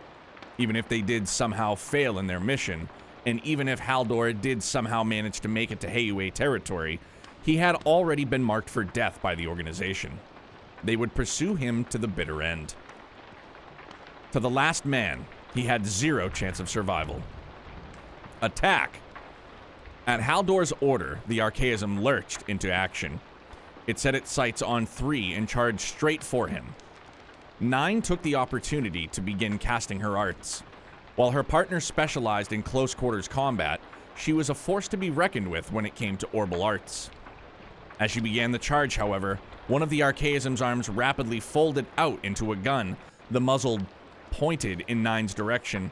Even if they did somehow fail in their mission, and even if Haldor did somehow manage to make it to Heiyue territory, he had already been marked for death by the organization. They would pursue him to the bitter end. To the last man, he had 0 chance of survival. Attack! At Haldor's order, the archaism lurched into action. It set its sights on 3 and charged straight for him. 9 took the opportunity to begin casting her arts. While her partner specialized in close quarters combat, she was a force to be reckoned with when it came to orbital arts. As she began the charge, however, one of the archaism's arms rapidly folded out into a gun, the muzzle pointed in 9's direction.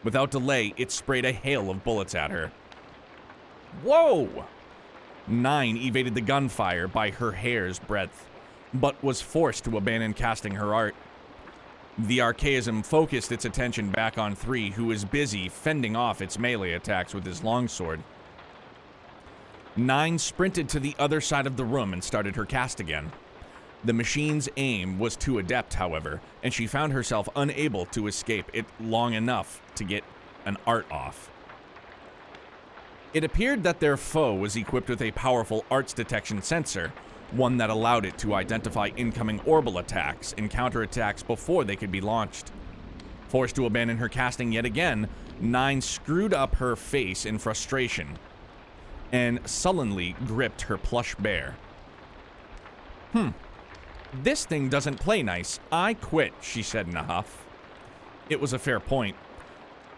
Without delay, it sprayed a hail of bullets at her. Whoa! 9 evaded the gunfire by her hair's breadth, but was forced to abandon casting her art. The archaism focused its attention back on 3, who was busy fending off its melee attacks with his longsword. 9 sprinted to the other side of the room and started her cast again. The machine's aim was too adept, however, and she found herself unable to escape it long enough to get an art off. It appeared that their foe was equipped with a powerful arts detection sensor, one that allowed it to identify incoming orbital attacks and counterattacks before they could be launched. Forced to abandon her casting yet again, 9 screwed up her face in frustration and sullenly gripped her plush bear. This thing doesn't play nice. I quit, she said in a huff. It was a fair point.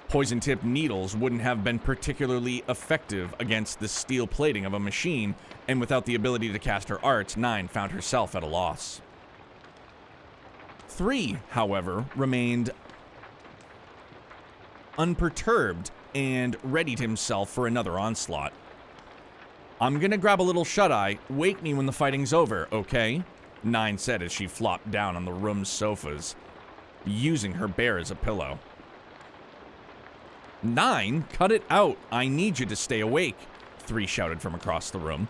Poison-tipped needles wouldn't have been particularly effective against the steel plating of a machine, and without the ability to cast her arts, 9 found herself at a loss. 3, however, remained unperturbed and readied himself for another onslaught. I'm gonna grab a little shut-eye. Wake me when the fighting's over, okay? 9 said as she flopped down on the room's sofas, using her bear as a pillow. 9, cut it out. I need you to stay awake, 3 shouted from across the room.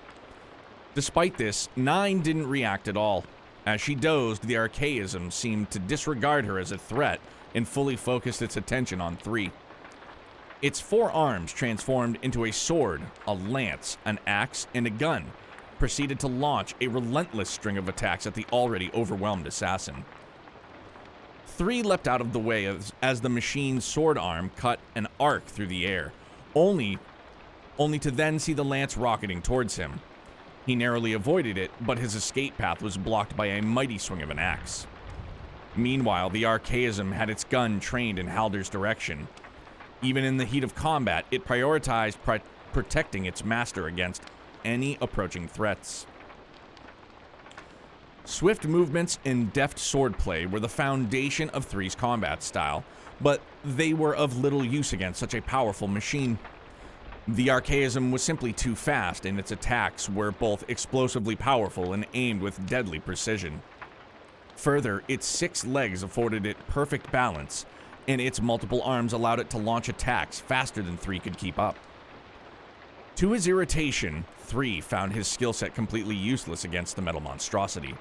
Despite this, 9 didn't react at all. As she dozed, the archaism seemed to disregard her as a threat and fully focused its attention on 3. Its 4 arms transformed into a sword, a lance, an axe, and a gun, proceeded to launch a relentless string of attacks at the already overwhelmed assassin. 3 leapt out of the way as the machine's sword arm cut an arc through the air, only to then see the lance rocketing towards him. He narrowly avoided it, but his escape path was blocked by a mighty swing of an axe. Meanwhile, the archaism had its gun trained in Halder's direction. Even in the heat of combat, it prioritized protecting its master against any approaching threats. Swift movements and deft swordplay were the foundation of 3's combat style, but they were of little use against such a powerful machine. The archaism was simply too fast, and its attacks were both explosively powerful and aimed with deadly precision. Further, its 6 legs afforded it perfect balance, and its multiple arms allowed it to launch attacks faster than 3 could keep up. To his irritation, 3 found his skill set completely useless against the metal monstrosity.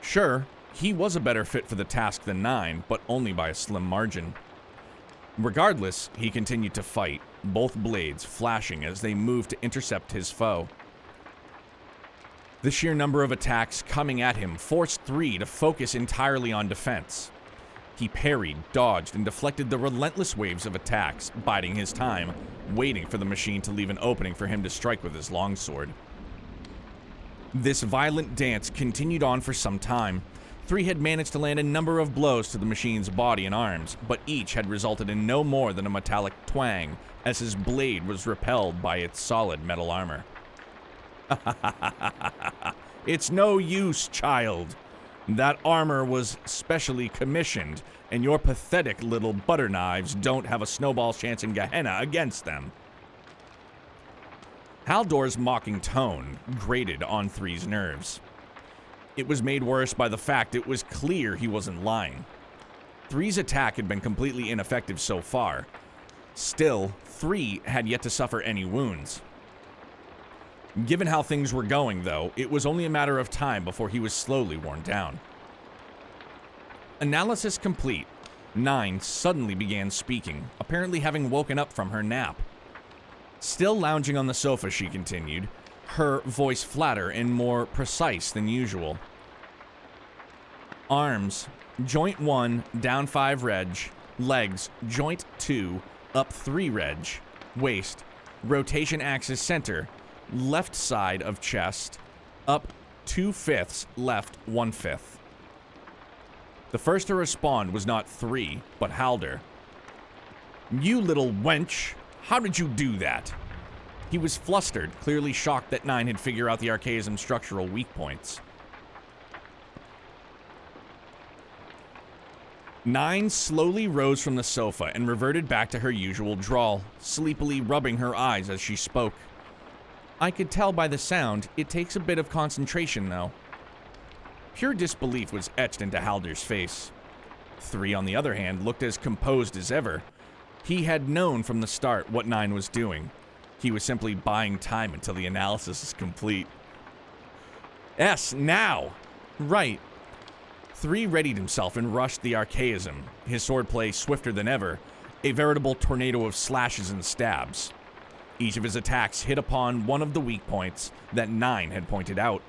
Sure, he was a better fit for the task than 9, but only by a slim margin. Regardless, he continued to fight, both blades flashing as they moved to intercept his foe. The sheer number of attacks coming at him forced 3 to focus entirely on defense. He parried, dodged, and deflected the relentless waves of attacks, biding his time, waiting for the machine to leave an opening for him to strike with his longsword. This violent dance continued on for some time. 3 had managed to land a number of blows to the machine's body and arms, but each had resulted in no more than a metallic twang as his blade was repelled by its solid metal armor. It's no use, child. That armor was specially commissioned, and your pathetic little butter knives don't have a snowball's chance in Gehenna against them. Haldor's mocking tone grated on 3's nerves. It was made worse by the fact it was clear he wasn't lying. 3's attack had been completely ineffective so far. Still, 3 had yet to suffer any wounds. Given how things were going, though, it was only a matter of time before he was slowly worn down. Analysis complete, 9 suddenly began speaking, apparently having woken up from her nap. Still lounging on the sofa, she continued, her voice flatter and more precise than usual. Arms, joint 1, down 5 reg. Legs, joint 2, up 3 reg. Waist, rotation axis center, left side of chest, up 2/5, left 1/5. The first to respond was not 3, but Halder. You little wench, how did you do that? He was flustered, clearly shocked that 9 had figured out the archaism's structural weak points. 9 slowly rose from the sofa and reverted back to her usual drawl, sleepily rubbing her eyes as she spoke. I could tell by the sound, it takes a bit of concentration, though. Pure disbelief was etched into Halder's face. 3, on the other hand, looked as composed as ever. He had known from the start what 9 was doing. He was simply buying time until the analysis is complete. Yes, now! Right. 3 readied himself and rushed the archaism, his swordplay swifter than ever, a veritable tornado of slashes and stabs. Each of his attacks hit upon one of the weak points that 9 had pointed out.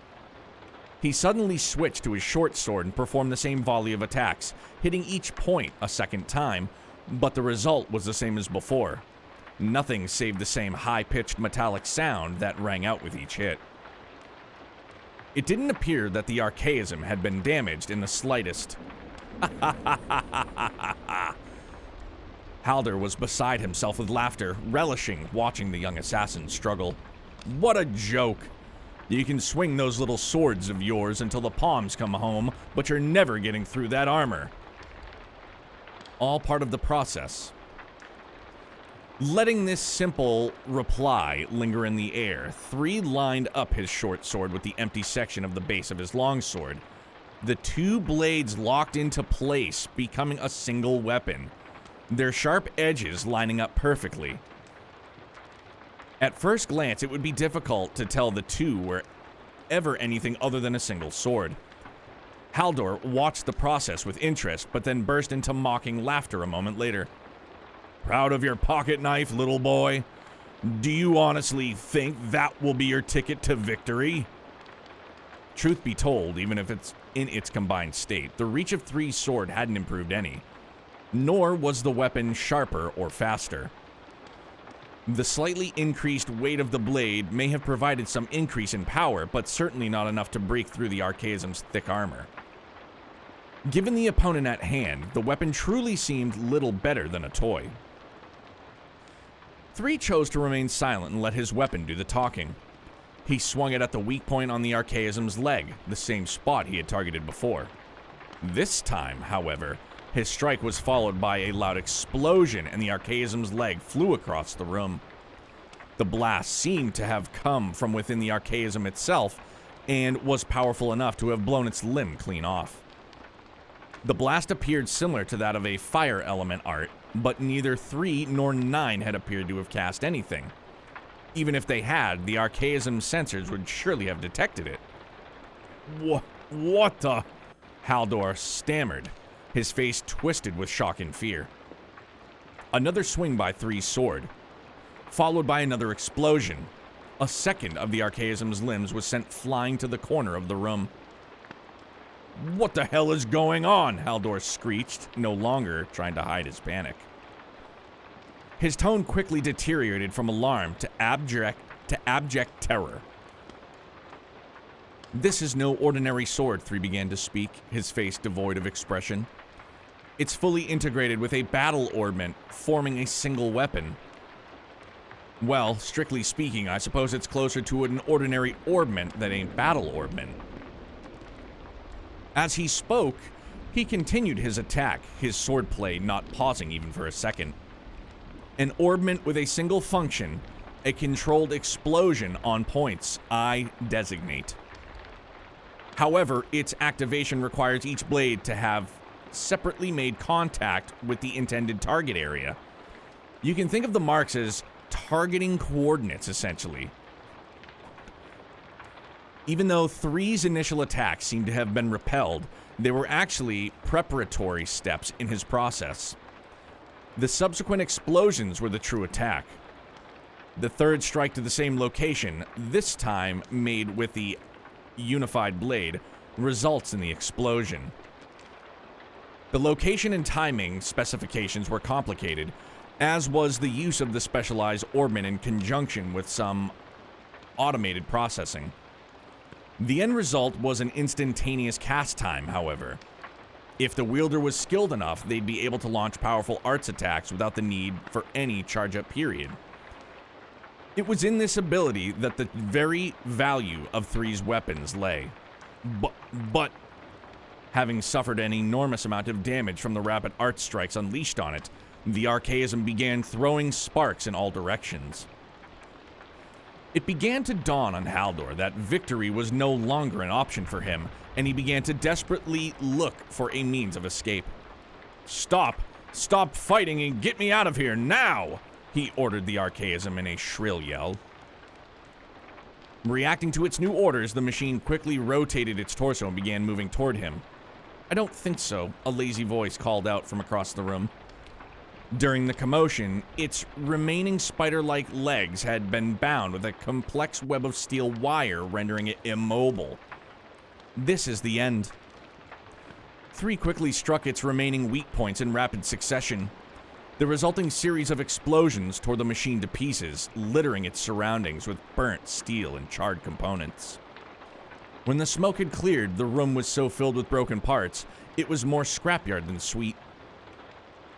He suddenly switched to his short sword and performed the same volley of attacks, hitting each point a second time, but the result was the same as before. Nothing save the same high-pitched metallic sound that rang out with each hit. It didn't appear that the archaism had been damaged in the slightest. Halder was beside himself with laughter, relishing watching the young assassin struggle. What a joke! You can swing those little swords of yours until the palms come home, but you're never getting through that armor. All part of the process. Letting this simple reply linger in the air, 3 lined up his short sword with the empty section of the base of his long sword. The 2 blades locked into place, becoming a single weapon, their sharp edges lining up perfectly. At first glance, it would be difficult to tell the 2 were ever anything other than a single sword. Haldor watched the process with interest, but then burst into mocking laughter a moment later. Proud of your pocket knife, little boy? Do you honestly think that will be your ticket to victory? Truth be told, even if it's in its combined state, the reach of 3's sword hadn't improved any, nor was the weapon sharper or faster. The slightly increased weight of the blade may have provided some increase in power, but certainly not enough to break through the archaism's thick armor. Given the opponent at hand, the weapon truly seemed little better than a toy. 3 chose to remain silent and let his weapon do the talking. He swung it at the weak point on the archaism's leg, the same spot he had targeted before. This time, however, his strike was followed by a loud explosion, and the archaism's leg flew across the room. The blast seemed to have come from within the archaism itself, and was powerful enough to have blown its limb clean off. The blast appeared similar to that of a fire element art, but neither 3 nor 9 had appeared to have cast anything. Even if they had, the archaism sensors would surely have detected it. What the? Haldor stammered, his face twisted with shock and fear. Another swing by 3's sword, followed by another explosion. A second of the archaism's limbs was sent flying to the corner of the room. What the hell is going on? Haldor screeched, no longer trying to hide his panic. His tone quickly deteriorated from alarm to abject terror. This is no ordinary sword, 3 began to speak, his face devoid of expression. It's fully integrated with a battle orbment, forming a single weapon. Well, strictly speaking, I suppose it's closer to an ordinary orbment than a battle orbment. As he spoke, he continued his attack, his swordplay not pausing even for a second. An orbment with a single function, a controlled explosion on points I designate. However, its activation requires each blade to have separately made contact with the intended target area. You can think of the marks as targeting coordinates, essentially. Even though 3's initial attacks seemed to have been repelled, they were actually preparatory steps in his process. The subsequent explosions were the true attack. The 3rd strike to the same location, this time made with the unified blade, results in the explosion. The location and timing specifications were complicated, as was the use of the specialized orbment in conjunction with some automated processing. The end result was an instantaneous cast time, however. If the wielder was skilled enough, they'd be able to launch powerful arts attacks without the need for any charge-up period. It was in this ability that the very value of 3's weapons lay. But having suffered an enormous amount of damage from the rapid art strikes unleashed on it, the archaism began throwing sparks in all directions. It began to dawn on Haldor that victory was no longer an option for him, and he began to desperately look for a means of escape. Stop fighting and get me out of here now! He ordered the archaism in a shrill yell. Reacting to its new orders, the machine quickly rotated its torso and began moving toward him. I don't think so, a lazy voice called out from across the room. During the commotion, its remaining spider-like legs had been bound with a complex web of steel wire, rendering it immobile. This is the end. 3 quickly struck its remaining weak points in rapid succession. The resulting series of explosions tore the machine to pieces, littering its surroundings with burnt steel and charred components. When the smoke had cleared, the room was so filled with broken parts, it was more scrapyard than sweet.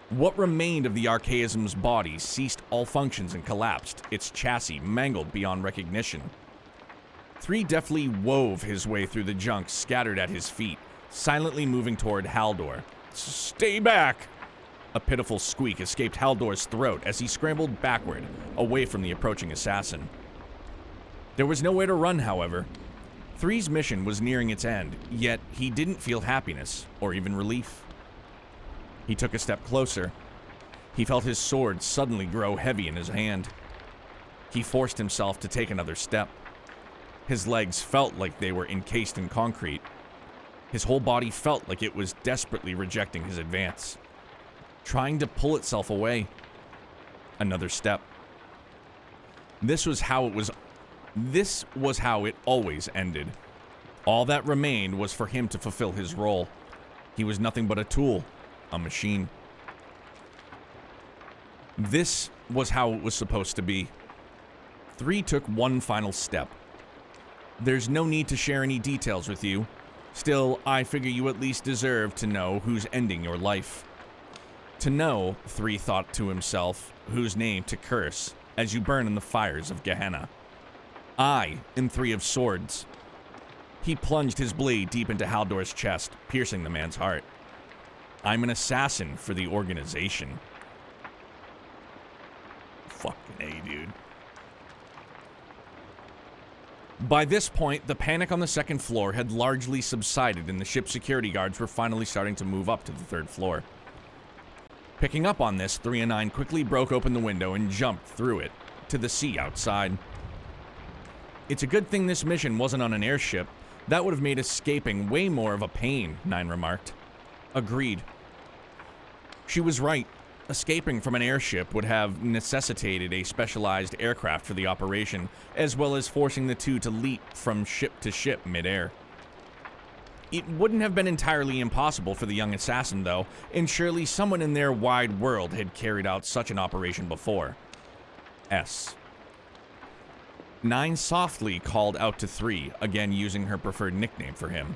What remained of the Archaism's body ceased all functions and collapsed, its chassis mangled beyond recognition. 3 deftly wove his way through the junk scattered at his feet, silently moving toward Haldor. "Stay back!" A pitiful squeak escaped Haldor's throat as he scrambled backward, away from the approaching assassin. There was nowhere to run, however. 3's mission was nearing its end, yet he didn't feel happiness, or even relief. He took a step closer. He felt his sword suddenly grow heavy in his hand. He forced himself to take another step. His legs felt like they were encased in concrete. His whole body felt like it was desperately rejecting his advance, trying to pull itself away. Another step. This was how it always ended. All that remained was for him to fulfill his role. He was nothing but a tool, a machine. This was how it was supposed to be. 3 took one final step. There's no need to share any details with you. Still, I figure you at least deserve to know who's ending your life. To know, 3 thought to himself, whose name to curse as you burn in the fires of Gehenna. I am 3 of swords. He plunged his blade deep into Haldor's chest, piercing the man's heart. I'm an assassin for the organization. Fucking A, dude. By this point, the panic on the second floor had largely subsided and the ship's security guards were finally starting to move up to the 3rd floor. Picking up on this, 3 and 9 quickly broke open the window and jumped through it to the sea outside. It's a good thing this mission wasn't on an airship. That would have made escaping way more of a pain, 9 remarked. Agreed. She was right. Escaping from an airship would have necessitated a specialized aircraft for the operation, as well as forcing the 2 to leap from ship to ship midair. It wouldn't have been entirely impossible for the young assassin, though, and surely someone in their wide world had carried out such an operation before. 9 softly called out to 3, again using her preferred nickname for him.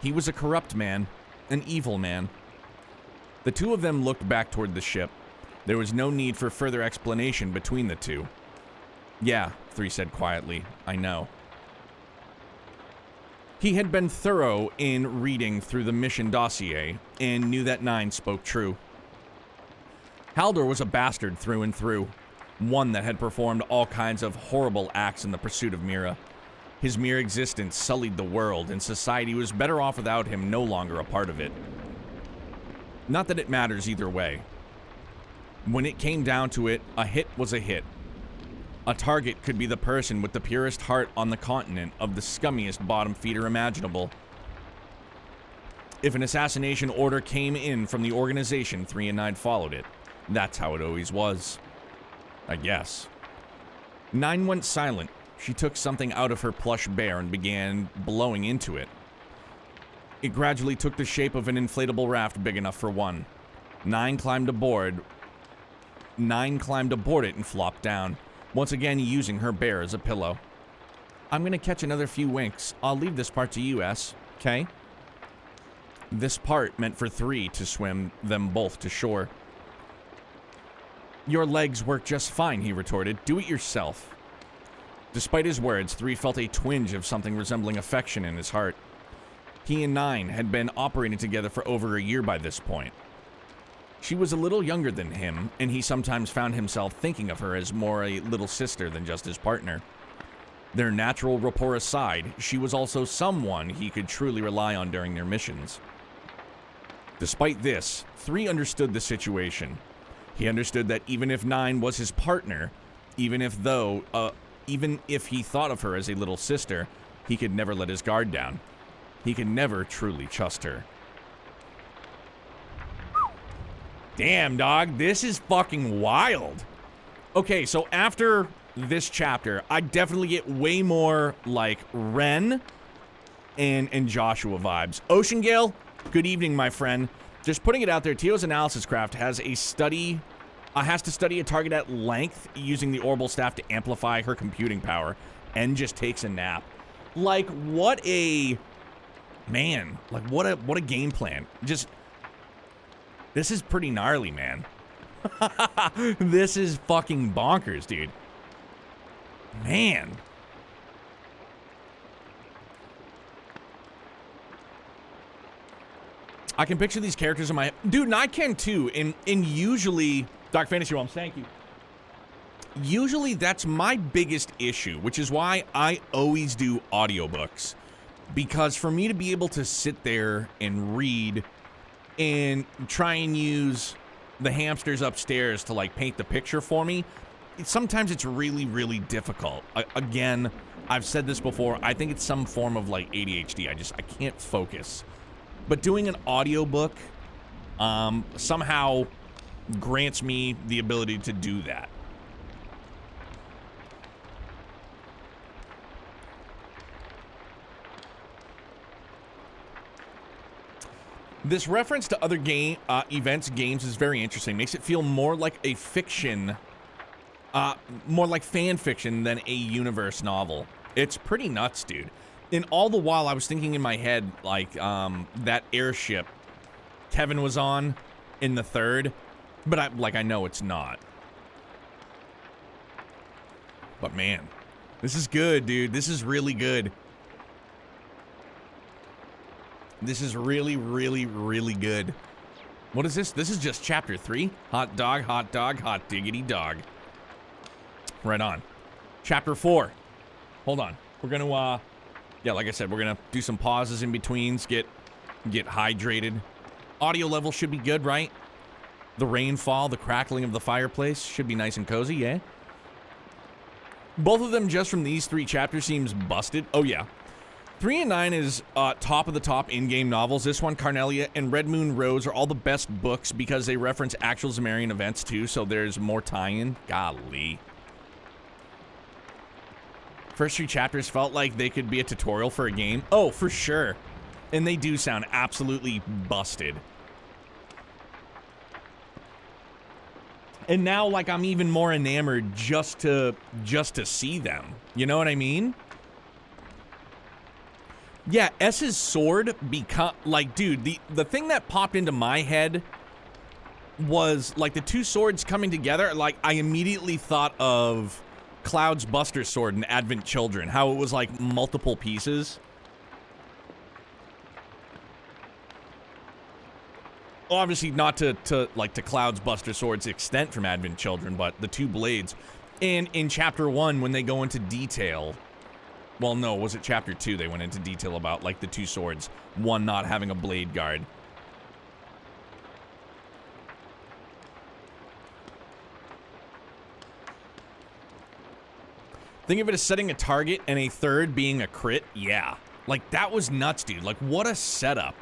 He was a corrupt man, an evil man. The 2 of them looked back toward the ship. There was no need for further explanation between the 2. Yeah, 3 said quietly, I know. He had been thorough in reading through the mission dossier and knew that 9 spoke true. Haldor was a bastard through and through, one that had performed all kinds of horrible acts in the pursuit of Mira. His mere existence sullied the world, and society was better off without him no longer a part of it. Not that it matters either way. When it came down to it, a hit was a hit. A target could be the person with the purest heart on the continent of the scummiest bottom feeder imaginable. If an assassination order came in from the organization, 3 and 9 followed it. That's how it always was. I guess. 9 went silent. She took something out of her plush bear and began blowing into it. It gradually took the shape of an inflatable raft big enough for 1. 9 climbed aboard. 9 climbed aboard it and flopped down, once again using her bear as a pillow. I'm gonna catch another few winks. I'll leave this part to you, S. Okay? This part meant for 3 to swim them both to shore. Your legs work just fine, he retorted. Do it yourself. Despite his words, 3 felt a twinge of something resembling affection in his heart. He and 9 had been operating together for over a year by this point. She was a little younger than him, and he sometimes found himself thinking of her as more a little sister than just his partner. Their natural rapport aside, she was also someone he could truly rely on during their missions. Despite this, 3 understood the situation. He understood that even if 9 was his partner, even if he thought of her as a little sister, he could never let his guard down. He could never truly trust her. Damn, dog, this is fucking wild. Okay, so after this chapter, I definitely get way more like Ren and Joshua vibes. Ocean Gale, good evening, my friend. Just putting it out there, Tio's analysis craft has to study a target at length using the orbital staff to amplify her computing power, and just takes a nap. Like, what a man. Like, what a game plan. Just, this is pretty gnarly, man. This is fucking bonkers, dude. Man. I can picture these characters in my... Dude, and I can too. And usually... Dark Fantasy Realms, thank you. Usually that's my biggest issue, which is why I always do audiobooks. Because for me to be able to sit there and read and try and use the hamsters upstairs to, like, paint the picture for me, sometimes it's really, really difficult. Again, I've said this before, I think it's some form of, like, ADHD. I can't focus. But doing an audiobook somehow grants me the ability to do that. This reference to other games is very interesting. Makes it feel more like a fiction, more like fan fiction than a universe novel. It's pretty nuts, dude. And all the while, I was thinking in my head, like, that airship Kevin was on in the third, but I know it's not. But man, this is good, dude. This is really good. This is really, really, really good. What is this? This is just chapter 3. Hot dog, hot diggity dog. Right on. Chapter 4. Hold on. We're gonna, yeah, like I said, we're gonna do some pauses in betweens, get hydrated. Audio level should be good, right? The rainfall, the crackling of the fireplace should be nice and cozy, yeah? Both of them just from these 3 chapters seems busted. Oh, yeah. 3 and 9 is top of the top in-game novels. This one, Carnelia, and Red Moon Rose are all the best books because they reference actual Zemarian events too, so there's more tie-in. Golly. First 3 chapters felt like they could be a tutorial for a game. Oh, for sure. And they do sound absolutely busted. And now, like, I'm even more enamored just to see them. You know what I mean? Yeah, S's sword become, like, dude, the thing that popped into my head was, like, the 2 swords coming together. Like, I immediately thought of Cloud's Buster Sword in Advent Children, how it was, like, multiple pieces. Obviously not to Cloud's Buster Sword's extent from Advent Children, but the 2 blades. And in chapter 1, when they go into detail, well, no, was it chapter 2 they went into detail about, like, the 2 swords, one not having a blade guard. Think of it as setting a target and a third being a crit? Yeah. Like, that was nuts, dude. Like, what a setup.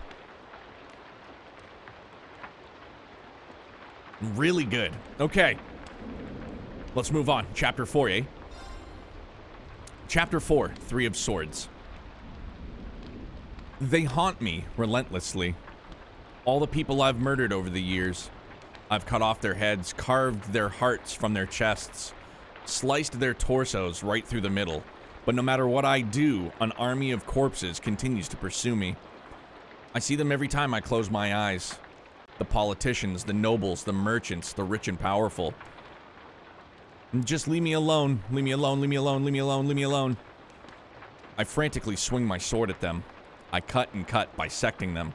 Really good. Okay. Let's move on. Chapter 4, eh? Chapter 4, 3 of Swords. They haunt me relentlessly. All the people I've murdered over the years. I've cut off their heads, carved their hearts from their chests, sliced their torsos right through the middle. But no matter what I do, an army of corpses continues to pursue me. I see them every time I close my eyes. The politicians, the nobles, the merchants, the rich and powerful. Just leave me alone. Leave me alone, leave me alone, leave me alone, leave me alone. I frantically swing my sword at them. I cut and cut, bisecting them,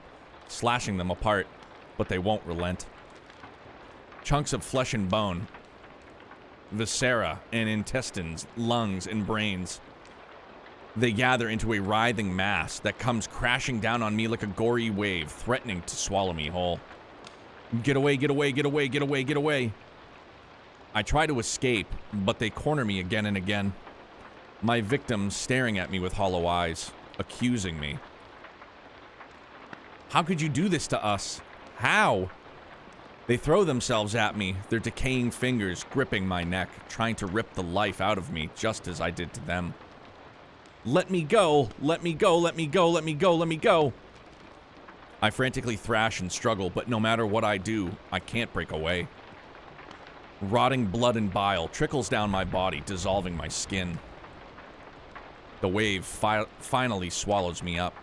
slashing them apart, but they won't relent. Chunks of flesh and bone, viscera and intestines, lungs and brains. They gather into a writhing mass that comes crashing down on me like a gory wave, threatening to swallow me whole. Get away, get away, get away, get away, get away. I try to escape, but they corner me again and again. My victims staring at me with hollow eyes, accusing me. How could you do this to us? How? They throw themselves at me, their decaying fingers gripping my neck, trying to rip the life out of me just as I did to them. Let me go, let me go, let me go, let me go, let me go. I frantically thrash and struggle, but no matter what I do, I can't break away. Rotting blood and bile trickles down my body, dissolving my skin. The wave finally swallows me up.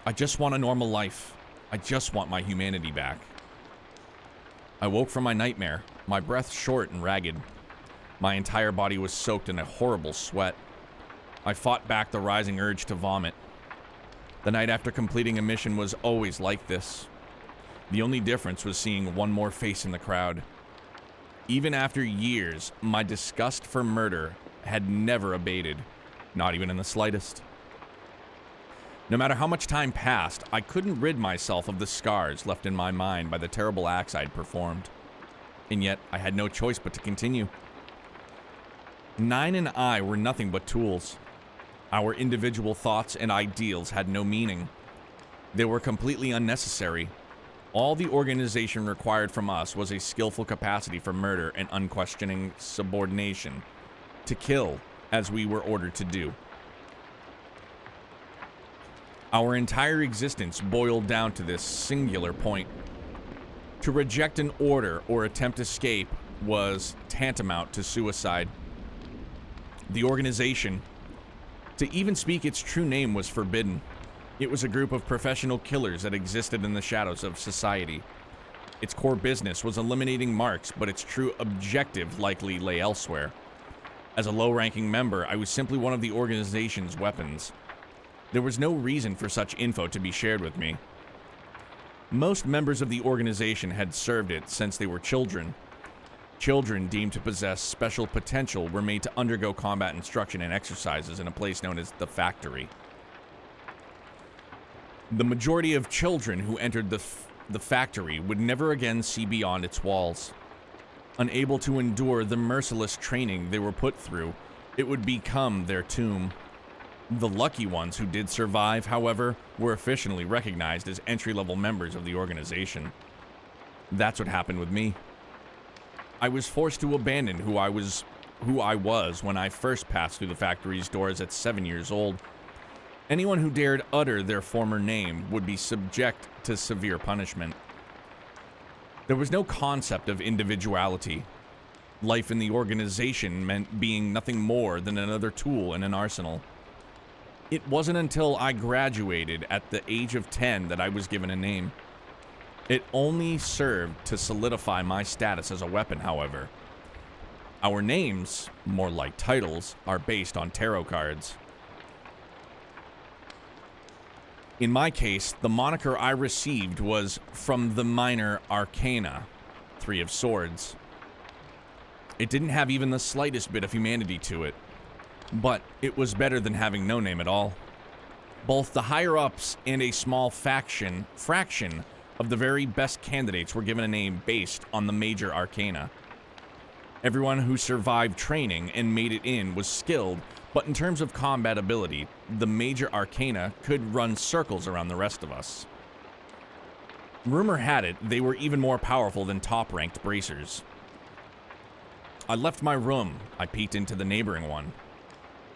I just want a normal life. I just want my humanity back. I woke from my nightmare, my breath short and ragged. My entire body was soaked in a horrible sweat. I fought back the rising urge to vomit. The night after completing a mission was always like this. The only difference was seeing one more face in the crowd. Even after years, my disgust for murder had never abated, not even in the slightest. No matter how much time passed, I couldn't rid myself of the scars left in my mind by the terrible acts I'd performed. And yet, I had no choice but to continue. 9 and I were nothing but tools. Our individual thoughts and ideals had no meaning. They were completely unnecessary. All the organization required from us was a skillful capacity for murder and unquestioning subordination. To kill, as we were ordered to do. Our entire existence boiled down to this singular point. To reject an order or attempt escape was tantamount to suicide. The organization, to even speak its true name, was forbidden. It was a group of professional killers that existed in the shadows of society. Its core business was eliminating marks, but its true objective likely lay elsewhere. As a low-ranking member, I was simply one of the organization's weapons. There was no reason for such info to be shared with me. Most members of the organization had served it since they were children. Children deemed to possess special potential were made to undergo combat instruction and exercises in a place known as the factory. The majority of children who entered the factory would never again see beyond its walls. Unable to endure the merciless training they were put through, it would become their tomb. The lucky ones who did survive, however, were officially recognized as entry-level members of the organization. That's what happened with me. I was forced to abandon who I was when I first passed through the factory's doors at 7 years old. Anyone who dared utter their former name would be subject to severe punishment. There was no concept of individuality. Life in the organization meant being nothing more than another tool in an arsenal. It wasn't until I graduated at the age of 10 that I was given a name. It only served to solidify my status as a weapon, however. Our names, more like titles, are based on tarot cards. In my case, the moniker I received was from the minor arcana, 3 of Swords. It didn't have even the slightest bit of humanity to it, but it was better than having no name at all. Both the higher-ups and a small fraction of the very best candidates were given a name based on the major arcana. Everyone who survived training and made it in was skilled, but in terms of combat ability, the major arcana could run circles around the rest of us. Rumor had it they were even more powerful than top-ranked bracers. I left my room. I peeked into the neighboring one.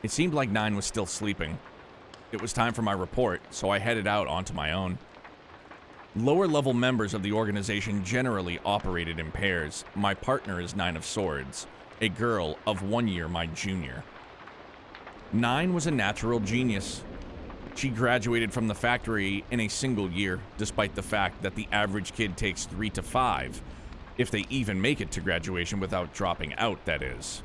It seemed like 9 was still sleeping. It was time for my report, so I headed out onto my own. Lower-level members of the organization generally operated in pairs. My partner is 9 of Swords, a girl of 1 year my junior. 9 was a natural genius. She graduated from the factory in a single year, despite the fact that the average kid takes 3 to 5, if they even make it to graduation without dropping out, that is.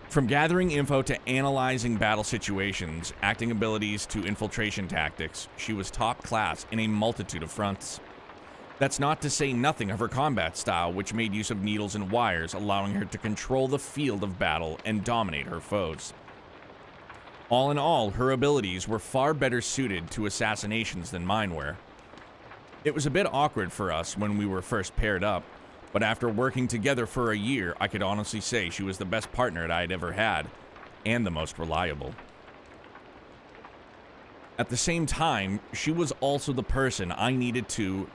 From gathering info to analyzing battle situations, acting abilities to infiltration tactics, she was top class in a multitude of fronts. That's not to say nothing of her combat style, which made use of needles and wires, allowing her to control the field of battle and dominate her foes. All in all, her abilities were far better suited to assassinations than mine were. It was a bit awkward for us when we were first paired up, but after working together for a year, I could honestly say she was the best partner that I had ever had, and the most reliable. At the same time, she was also the person I needed to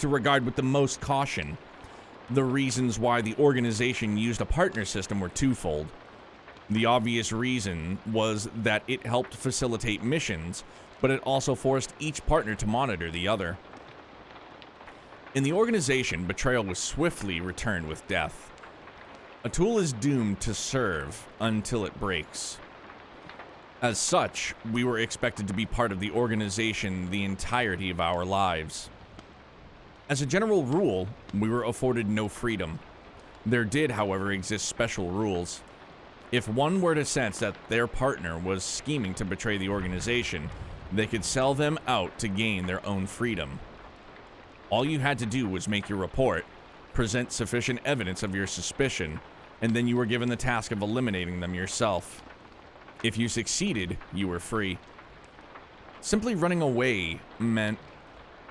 regard with the most caution. The reasons why the organization used a partner system were twofold. The obvious reason was that it helped facilitate missions, but it also forced each partner to monitor the other. In the organization, Betrayal was swiftly returned with death. A tool is doomed to serve until it breaks. As such, we were expected to be part of the organization the entirety of our lives. As a general rule, we were afforded no freedom. There did, however, exist special rules. If one were to sense that their partner was scheming to betray the organization, they could sell them out to gain their own freedom. All you had to do was make your report, present sufficient evidence of your suspicion, and then you were given the task of eliminating them yourself. If you succeeded, you were free. Simply running away meant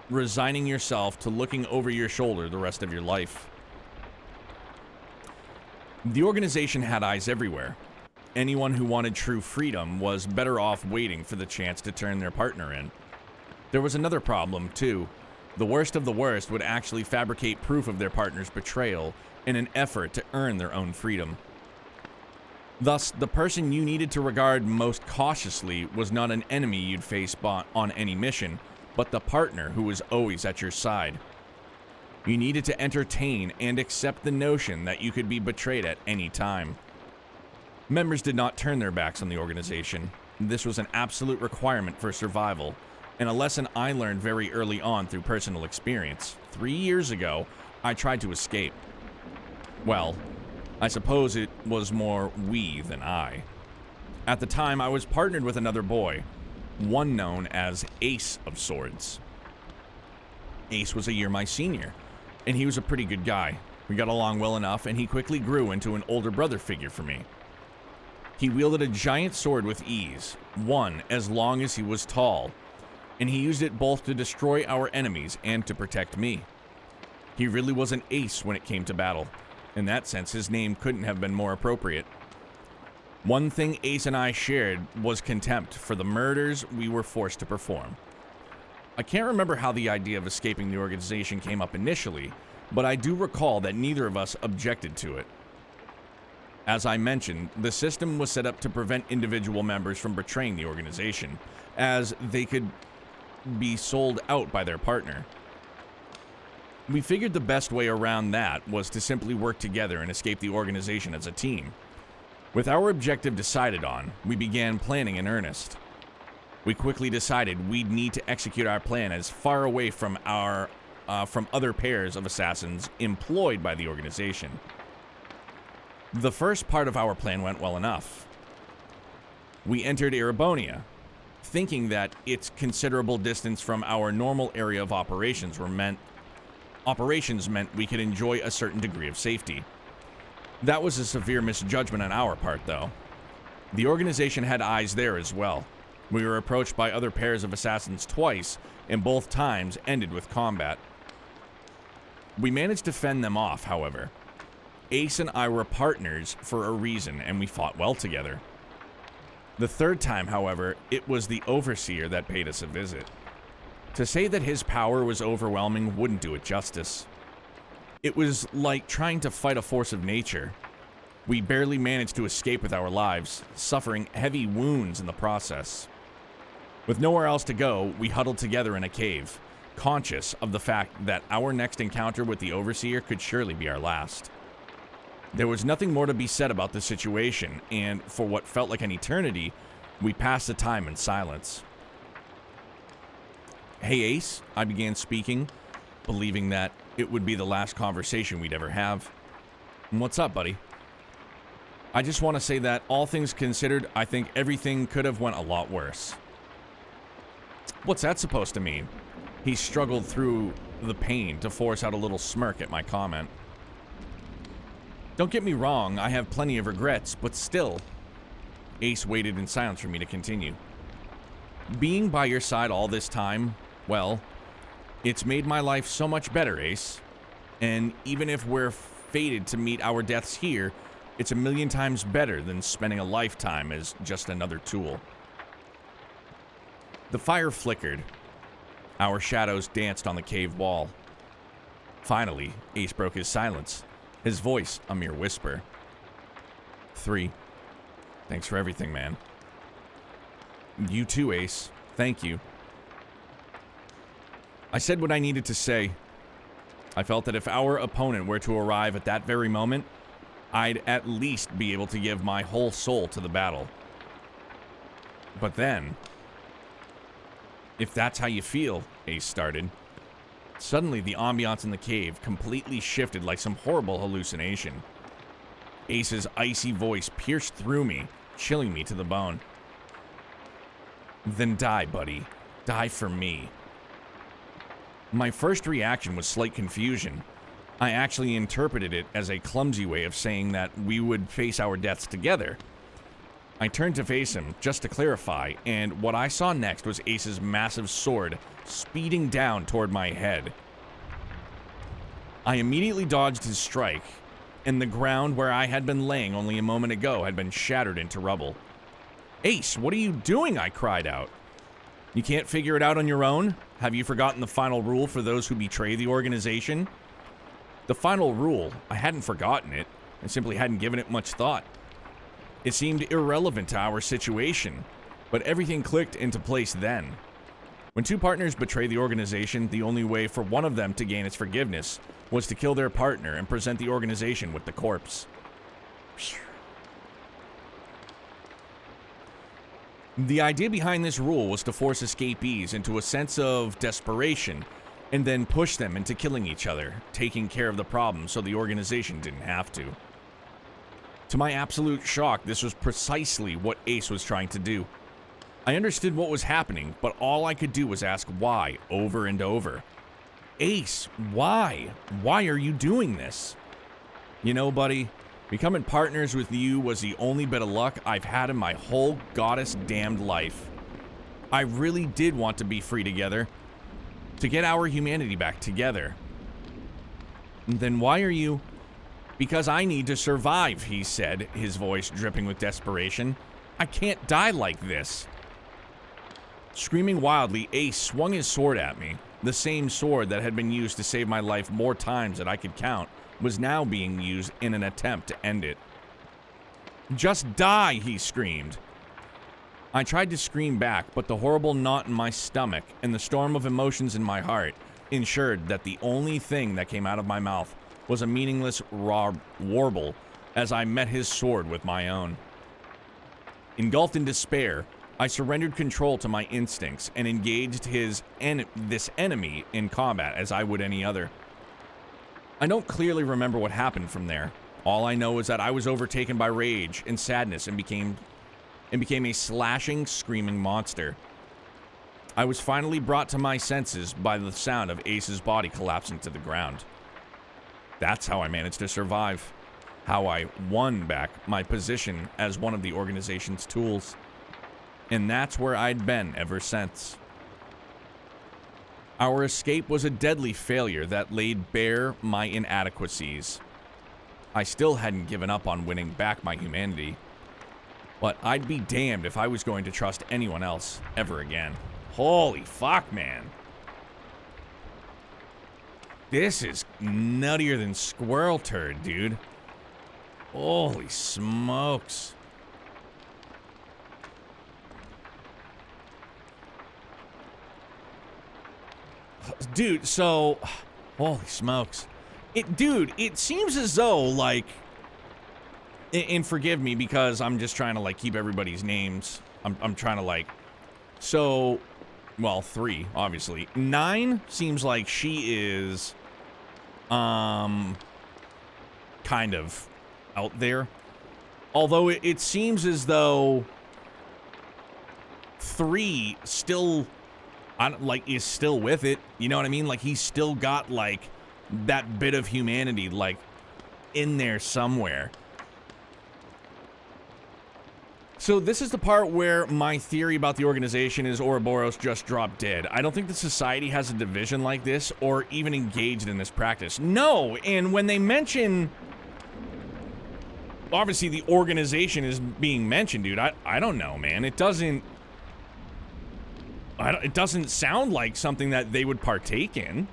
resigning yourself to looking over your shoulder the rest of your life. The organization had eyes everywhere. Anyone who wanted true freedom was better off waiting for the chance to turn their partner in. There was another problem, too. The worst of the worst would actually fabricate proof of their partner's betrayal in an effort to earn their own freedom. Thus, the person you needed to regard most cautiously was not an enemy you'd face on any mission, but the partner who was always at your side. You needed to entertain and accept the notion that you could be betrayed at any time. Members did not turn their backs on the organization. This was an absolute requirement for survival, and a lesson I learned very early on through personal experience. 3 years ago, I tried to escape. Well, I suppose it was more we than I. At the time, I was partnered with another boy, one known as Ace of Swords. Ace was a year my senior, and he was a pretty good guy. We got along well enough, and he quickly grew into an older brother figure for me. He wielded a giant sword with ease, one as long as he was tall, and he used it both to destroy our enemies and to protect me. He really was an ace when it came to battle. In that sense, his name couldn't have been more appropriate. One thing Ace and I shared was contempt for the murders we were forced to perform. I can't remember how the idea of escaping the organization came up initially, but I do recall that neither of us objected to it. As I mentioned, the system was set up to prevent individual members from betraying the organization, as they could be sold out by their partner. We figured the best way around that was to simply work together and escape the organization as a team. With our objective decided on, we began planning in earnest. We quickly decided we'd need to execute our plan as far away from other pairs of assassins employed by the organization. The first part of our plan went well enough. We entered Erebonia, thinking that its considerable distance from our normal area of operations meant we could enjoy a certain degree of safety. That was a severe misjudgment on our part, though. The organization had eyes there as well. We were approached by other pairs of assassins twice, and both times ended with combat. We managed to fend them off, however. Ace and I were partners for a reason, and we fought well together. The third time, however, it was the Overseer that paid us a visit. To say that his power was overwhelming wouldn't do it justice. It was like trying to fight a force of nature. We barely managed to escape with our lives, suffering heavy wounds in the process. With nowhere else to go, we huddled together in a cave, conscious of the fact that our next encounter with the Overseer could surely be our last. There was nothing more to be said about the situation, and for what felt like an eternity, we passed the time in silence. "Hey Ace," I began speaking, believing that it would be the last conversation we'd ever have. "What's up, buddy?" "I just want to say that, all things considered, I think everything could have went a lot worse." "What's that supposed to mean?" He struggled through the pain to force out a little smirk at my comment. "Don't get me wrong, I have plenty of regrets, but still." Ace waited in silence for me to continue. "Being by your side all this time, well, it's made my life so much better, Ace. And even if we're fated to meet our deaths here, it's a million times better than spending a lifetime as just another tool." The fire flickered. Our shadows danced on the cave wall. Finally, Ace broke his silence, his voice a mere whisper. 3, Thanks for everything, man. You too, Ace. Thank you. I said what I needed to say. I felt that if our opponent were to arrive at that very moment, I'd at least be able to give my whole soul to the battle. But then, if that's how you feel, Ace started, suddenly the ambiance in the cave completely shifted like some horrible hallucination. Ace's icy voice pierced through me, chilling me to the bone. Then die, buddy. Die for me. My first reaction was slight confusion. I actually interpreted it as a clumsy way of saying that we would face our deaths together. I turned to face him, just to clarify, and what I saw next was Ace's massive sword speeding down toward my head. I immediately dodged his strike, and the ground where I had been laying only a moment ago had been shattered into rubble. Ace, what are you doing? I cried out. You can't figure it out on your own? Have you forgotten the final rule for those who betray the organization? The final rule, I hadn't forgotten it. I simply hadn't given it much thought. It seemed irrelevant to our situation, but everything clicked into place then. When two partners betray the organization, the only way for one of them to gain its forgiveness was to kill their partner and present the organization with the corpse. The idea behind this rule was to force escapees into a sense of desperation and then push them into killing each other, taking care of the problem so the organization didn't have to. To my absolute shock, this was precisely what Ace was trying to do. I understood what was happening, but all I could do was ask why over and over. Ace, why? Why are you doing this? You know, buddy, becoming partners with you was the only bit of luck I've had in my whole goddess-damned life. I really did want to be free together, to get our humanity back together. Then why are you... Because I need to survive, he said, his voice dripping with desperation. I can't die like this. Screaming wildly, Ace swung his sword at me. The same sword that had been used to save my life more times than I could count was now being used in an attempt to end it. Just die, he screamed. I tried to scream back, but the horrible knot in my stomach and the storm of emotions in my heart ensured that the only thing that came out of my mouth was a meaningless warble as I met his sword with my own. Engulfed in despair, I surrendered control to my instincts and engaged this enemy in combat as I would any other. I don't clearly remember what happened from there. All I know is that I was overtaken by rage and sadness and became a slashing, screaming monster. I was finally brought to my senses by the sound of Ace's body collapsing to the ground. That's how I managed to survive. How I won back my position as one of the organization's tools. And that's where I'd been ever since. Our escape was a deadly failure that laid bare my inadequacies. I still hadn't given up on winning back my humanity. But I'd be damned if I was going to trust anyone else ever again. Holy fuck, man. This is nuttier than squirrel turd, dude. Holy smokes. Dude, so... Holy smokes. It seems as though, like... And forgive me because I'm just trying to, like, keep everybody's names. I'm trying to, like... So... Well, 3, obviously. 9 seems like she is... kind of out there. Although it seems as though... 3 still... is still with it. You know what I mean? Like, he's still got, like, that bit of humanity, like, in there somewhere. So this is the part where my theory about the organization is Ouroboros just dropped dead. I don't think the society has a division like this or even engaged in this practice. No, and when they mention... Obviously, the organization is being mentioned, dude. I don't know, man. It doesn't sound like something that they would partake in.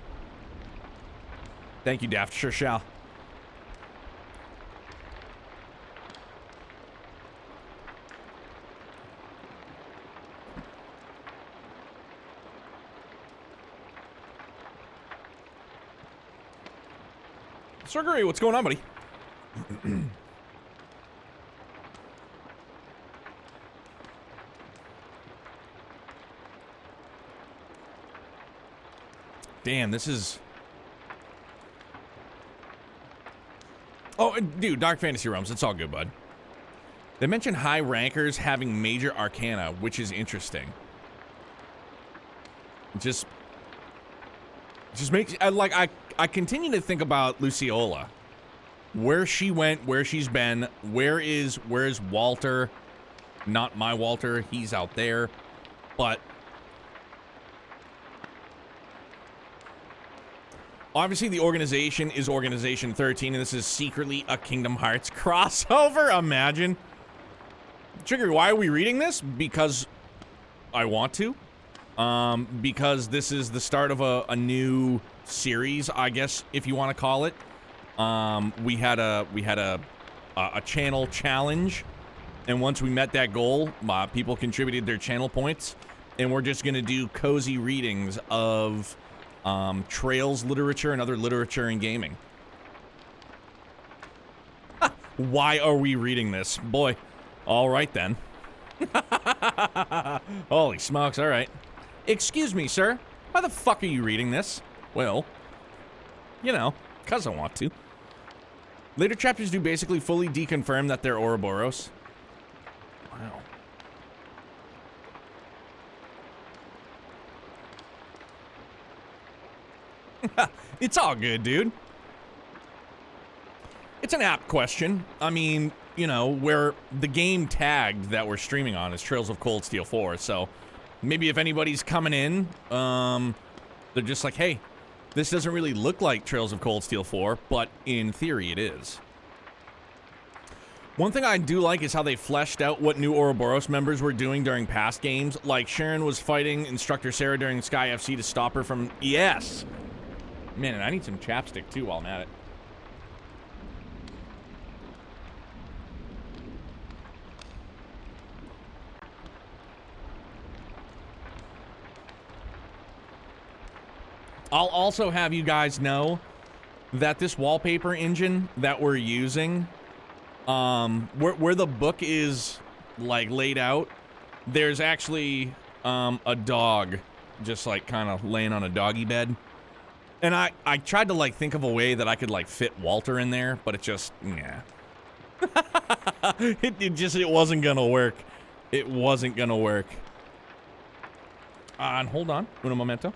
Thank you, Daft. Sure shall. Sorgery, what's going on, buddy? Damn, this is... Oh, dude, Dark Fantasy Realms, it's all good, bud. They mention high rankers having major arcana, which is interesting. Just makes... I continue to think about Luciola. Where she went, where she's been, where's Walter? Not my Walter, he's out there. But... obviously, the organization is Organization 13, and this is secretly a Kingdom Hearts crossover. Imagine. Trigger, why are we reading this? Because I want to. Because this is the start of a new series, I guess, if you want to call it. We had a channel challenge, and once we met that goal, people contributed their channel points, and we're just gonna do cozy readings of Trails literature and other literature in gaming. Why are we reading this? Boy. All right, then. Holy smokes, all right. Excuse me, sir. Why the fuck are you reading this? Well, you know, because I want to. Later chapters do basically fully deconfirm that they're Ouroboros. Wow. It's all good, dude. It's an app question. I mean, you know, where the game tagged that we're streaming on is Trails of Cold Steel 4, so maybe if anybody's coming in, they're just like, hey, this doesn't really look like Trails of Cold Steel 4, but in theory it is. One thing I do like is how they fleshed out what new Ouroboros members were doing during past games. Like Sharon was fighting Instructor Sarah during Sky FC to stop her from... Yes! Man, and I need some chapstick too while I'm at it. I'll also have you guys know that this wallpaper engine that we're using, where the book is like laid out, there's actually a dog just like kind of laying on a doggy bed. And I tried to like think of a way that I could like fit Walter in there, but it just, yeah. it wasn't gonna work. It wasn't gonna work. And hold on, uno momento.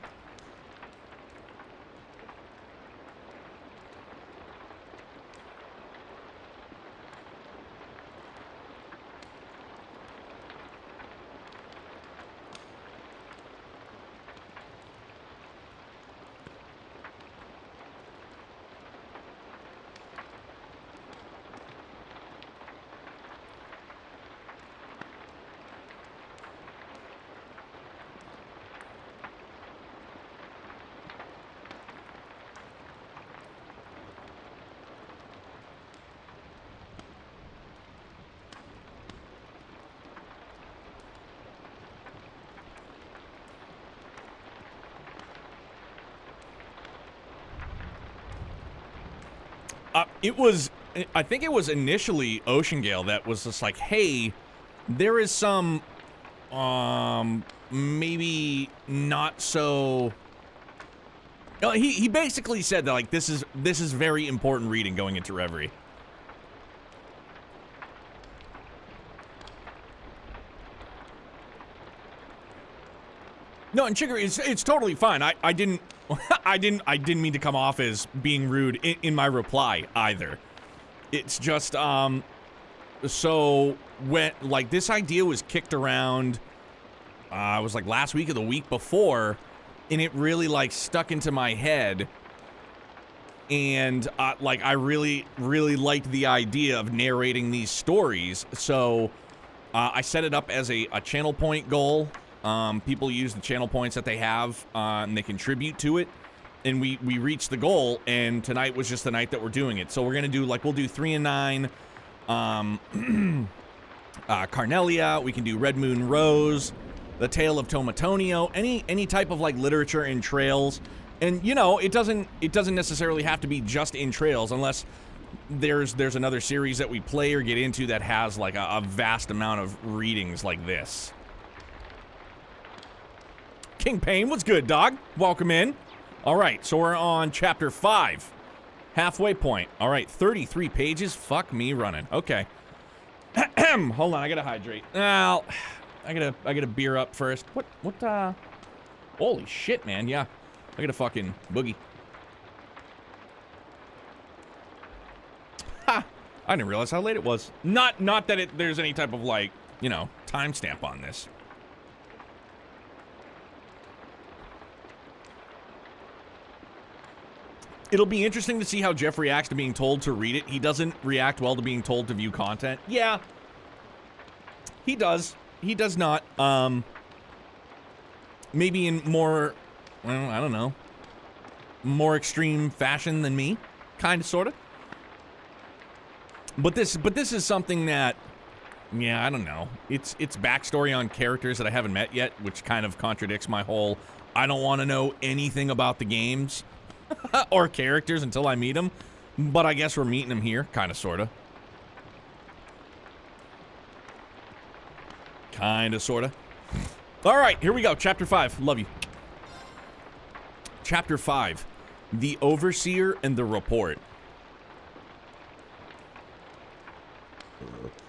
I think it was initially Ocean Gale that was just like, hey, there is some, maybe not so... He basically said that, like, this is very important reading going into Reverie. No, and Chigger, it's totally fine. I didn't mean to come off as being rude in my reply either. It's just so when like this idea was kicked around, it was like last week or the week before, and it really like stuck into my head. And like I really liked the idea of narrating these stories, so I set it up as a channel point goal. People use the channel points that they have, and they contribute to it. And we reached the goal, and tonight was just the night that we're doing it. So we're gonna do, like, we'll do 3 and 9, Carnelia, we can do Red Moon Rose, The Tale of Tomatonio, any type of, like, literature and trails. And, you know, it doesn't necessarily have to be just in Trails unless there's another series that we play or get into that has, like, a vast amount of readings like this. King Payne, what's good, dog? Welcome in. All right, so we're on chapter 5. Halfway point. All right, 33 pages. Fuck me running. Okay. Hold on, I gotta hydrate. Well, I gotta beer up first. What, holy shit, man, yeah. I gotta fucking boogie. Ha! I didn't realize how late it was. Not that there's any type of, like, you know, timestamp on this. It'll be interesting to see how Jeff reacts to being told to read it. He doesn't react well to being told to view content. Yeah. He does. He does not. Maybe in more, well, I don't know, more extreme fashion than me. Kind of, sort of. But this is something that, yeah, I don't know. It's backstory on characters that I haven't met yet, which kind of contradicts my whole, I don't want to know anything about the games or characters until I meet them. But I guess we're meeting them here, kind of, sort of. Kind of, sort of. All right, here we go. Chapter 5. Love you. Chapter 5. The Overseer and the Report.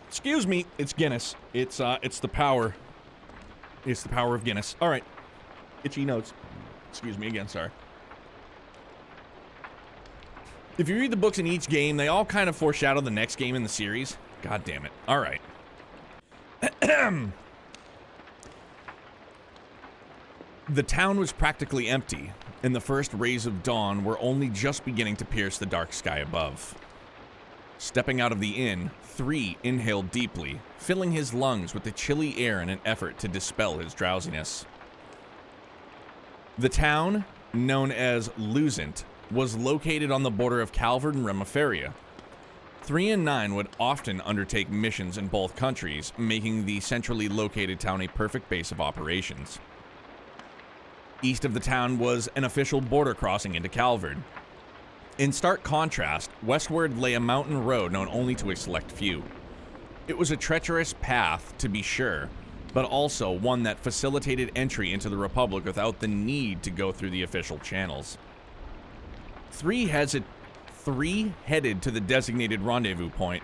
Excuse me, it's Guinness. It's the power. It's the power of Guinness. All right. Itchy nose. Excuse me again, sorry. If you read the books in each game, they all kind of foreshadow the next game in the series. God damn it. All right. The town was practically empty, and the first rays of dawn were only just beginning to pierce the dark sky above. Stepping out of the inn, 3 inhaled deeply, filling his lungs with the chilly air in an effort to dispel his drowsiness. The town, known as Luzent, was located on the border of Calvard and Remiferia. 3 and 9 would often undertake missions in both countries, making the centrally located town a perfect base of operations. East of the town was an official border crossing into Calvard. In stark contrast, westward lay a mountain road known only to a select few. It was a treacherous path, to be sure, but also one that facilitated entry into the Republic without the need to go through the official channels. 3 headed to the designated rendezvous point,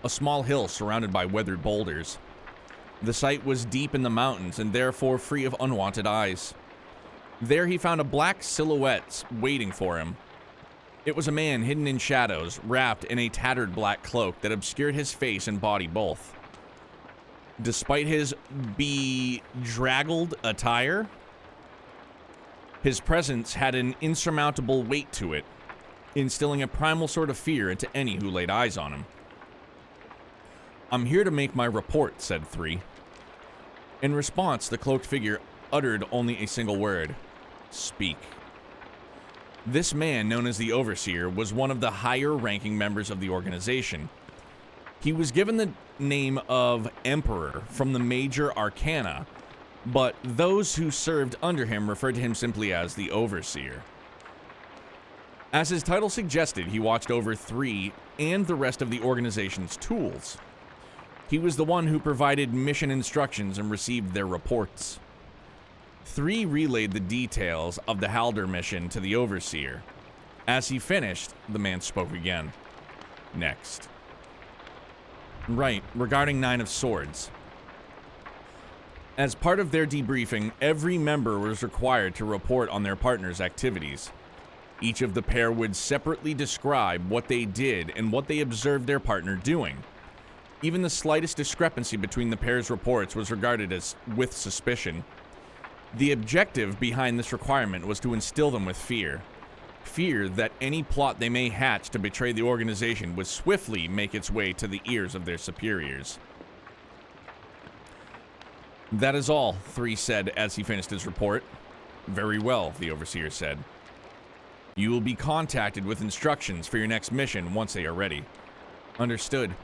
a small hill surrounded by weathered boulders. The site was deep in the mountains and therefore free of unwanted eyes. There he found a black silhouette waiting for him. It was a man hidden in shadows, wrapped in a tattered black cloak that obscured his face and body both. Despite his bedraggled attire, his presence had an insurmountable weight to it, instilling a primal sort of fear into any who laid eyes on him. "I'm here to make my report," said 3. In response, the cloaked figure uttered only a single word: "Speak." This man, known as the Overseer, was one of the higher-ranking members of the organization. He was given the name of Emperor from the major arcana, but those who served under him referred to him simply as the Overseer. As his title suggested, he watched over 3 and the rest of the organization's tools. He was the one who provided mission instructions and received their reports. 3 relayed the details of the Halder mission to the Overseer. As he finished, the man spoke again. Next. Right, regarding 9 of Swords. As part of their debriefing, every member was required to report on their partner's activities. Each of the pair would separately describe what they did and what they observed their partner doing. Even the slightest discrepancy between the pair's reports was regarded as with suspicion. The objective behind this requirement was to instill them with fear. Fear that any plot they may hatch to betray the organization would swiftly make its way to the ears of their superiors. "That is all," 3 said as he finished his report. "Very well," the Overseer said. "You will be contacted with instructions for your next mission once they are ready." "Understood."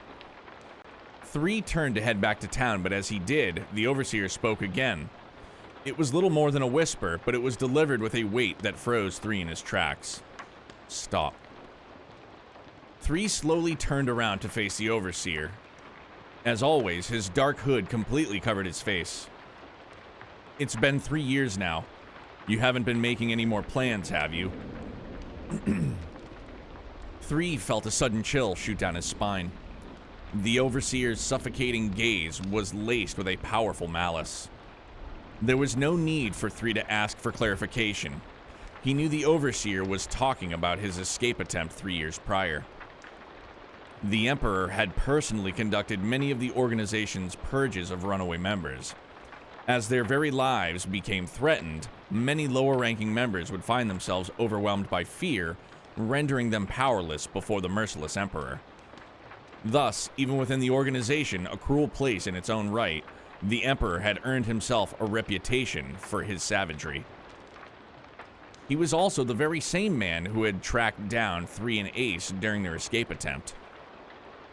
3 turned to head back to town, but as he did, the Overseer spoke again. It was little more than a whisper, but it was delivered with a weight that froze 3 in his tracks. Stop. 3 slowly turned around to face the Overseer. As always, his dark hood completely covered his face. It's been 3 years now. You haven't been making any more plans, have you? 3 felt a sudden chill shoot down his spine. The Overseer's suffocating gaze was laced with a powerful malice. There was no need for 3 to ask for clarification. He knew the Overseer was talking about his escape attempt 3 years prior. The Emperor had personally conducted many of the organization's purges of runaway members. As their very lives became threatened, many lower-ranking members would find themselves overwhelmed by fear, rendering them powerless before the merciless Emperor. Thus, even within the organization, a cruel place in its own right, the Emperor had earned himself a reputation for his savagery. He was also the very same man who had tracked down 3 and Ace during their escape attempt.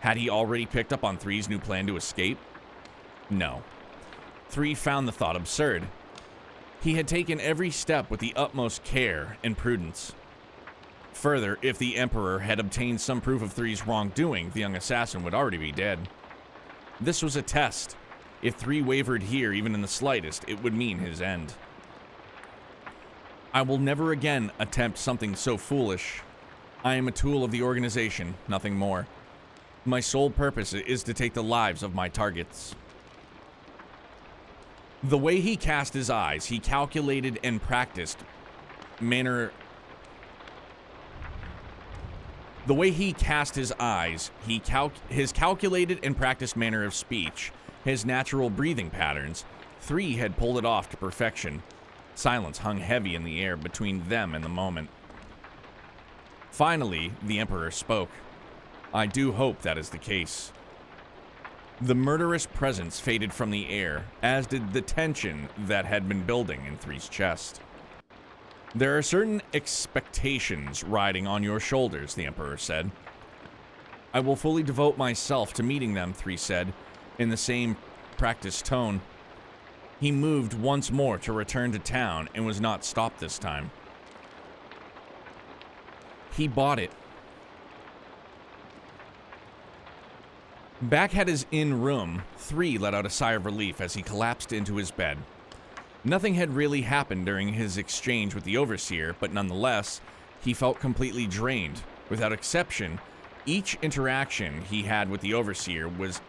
Had he already picked up on 3's new plan to escape? No. 3 found the thought absurd. He had taken every step with the utmost care and prudence. Further, if the Emperor had obtained some proof of 3's wrongdoing, the young assassin would already be dead. This was a test. If 3 wavered here, even in the slightest, it would mean his end. I will never again attempt something so foolish. I am a tool of the organization, nothing more. My sole purpose is to take the lives of my targets. The way he cast his eyes, he calculated and practiced manner... The way he cast his eyes, his calculated and practiced manner of speech, his natural breathing patterns, 3 had pulled it off to perfection. Silence hung heavy in the air between them and the moment. Finally, the Emperor spoke. I do hope that is the case. The murderous presence faded from the air, as did the tension that had been building in 3's chest. There are certain expectations riding on your shoulders, the Emperor said. I will fully devote myself to meeting them, 3 said, in the same practiced tone. He moved once more to return to town and was not stopped this time. He bought it. Back at his inn room, 3 let out a sigh of relief as he collapsed into his bed. Nothing had really happened during his exchange with the Overseer, but nonetheless, he felt completely drained. Without exception, each interaction he had with the Overseer was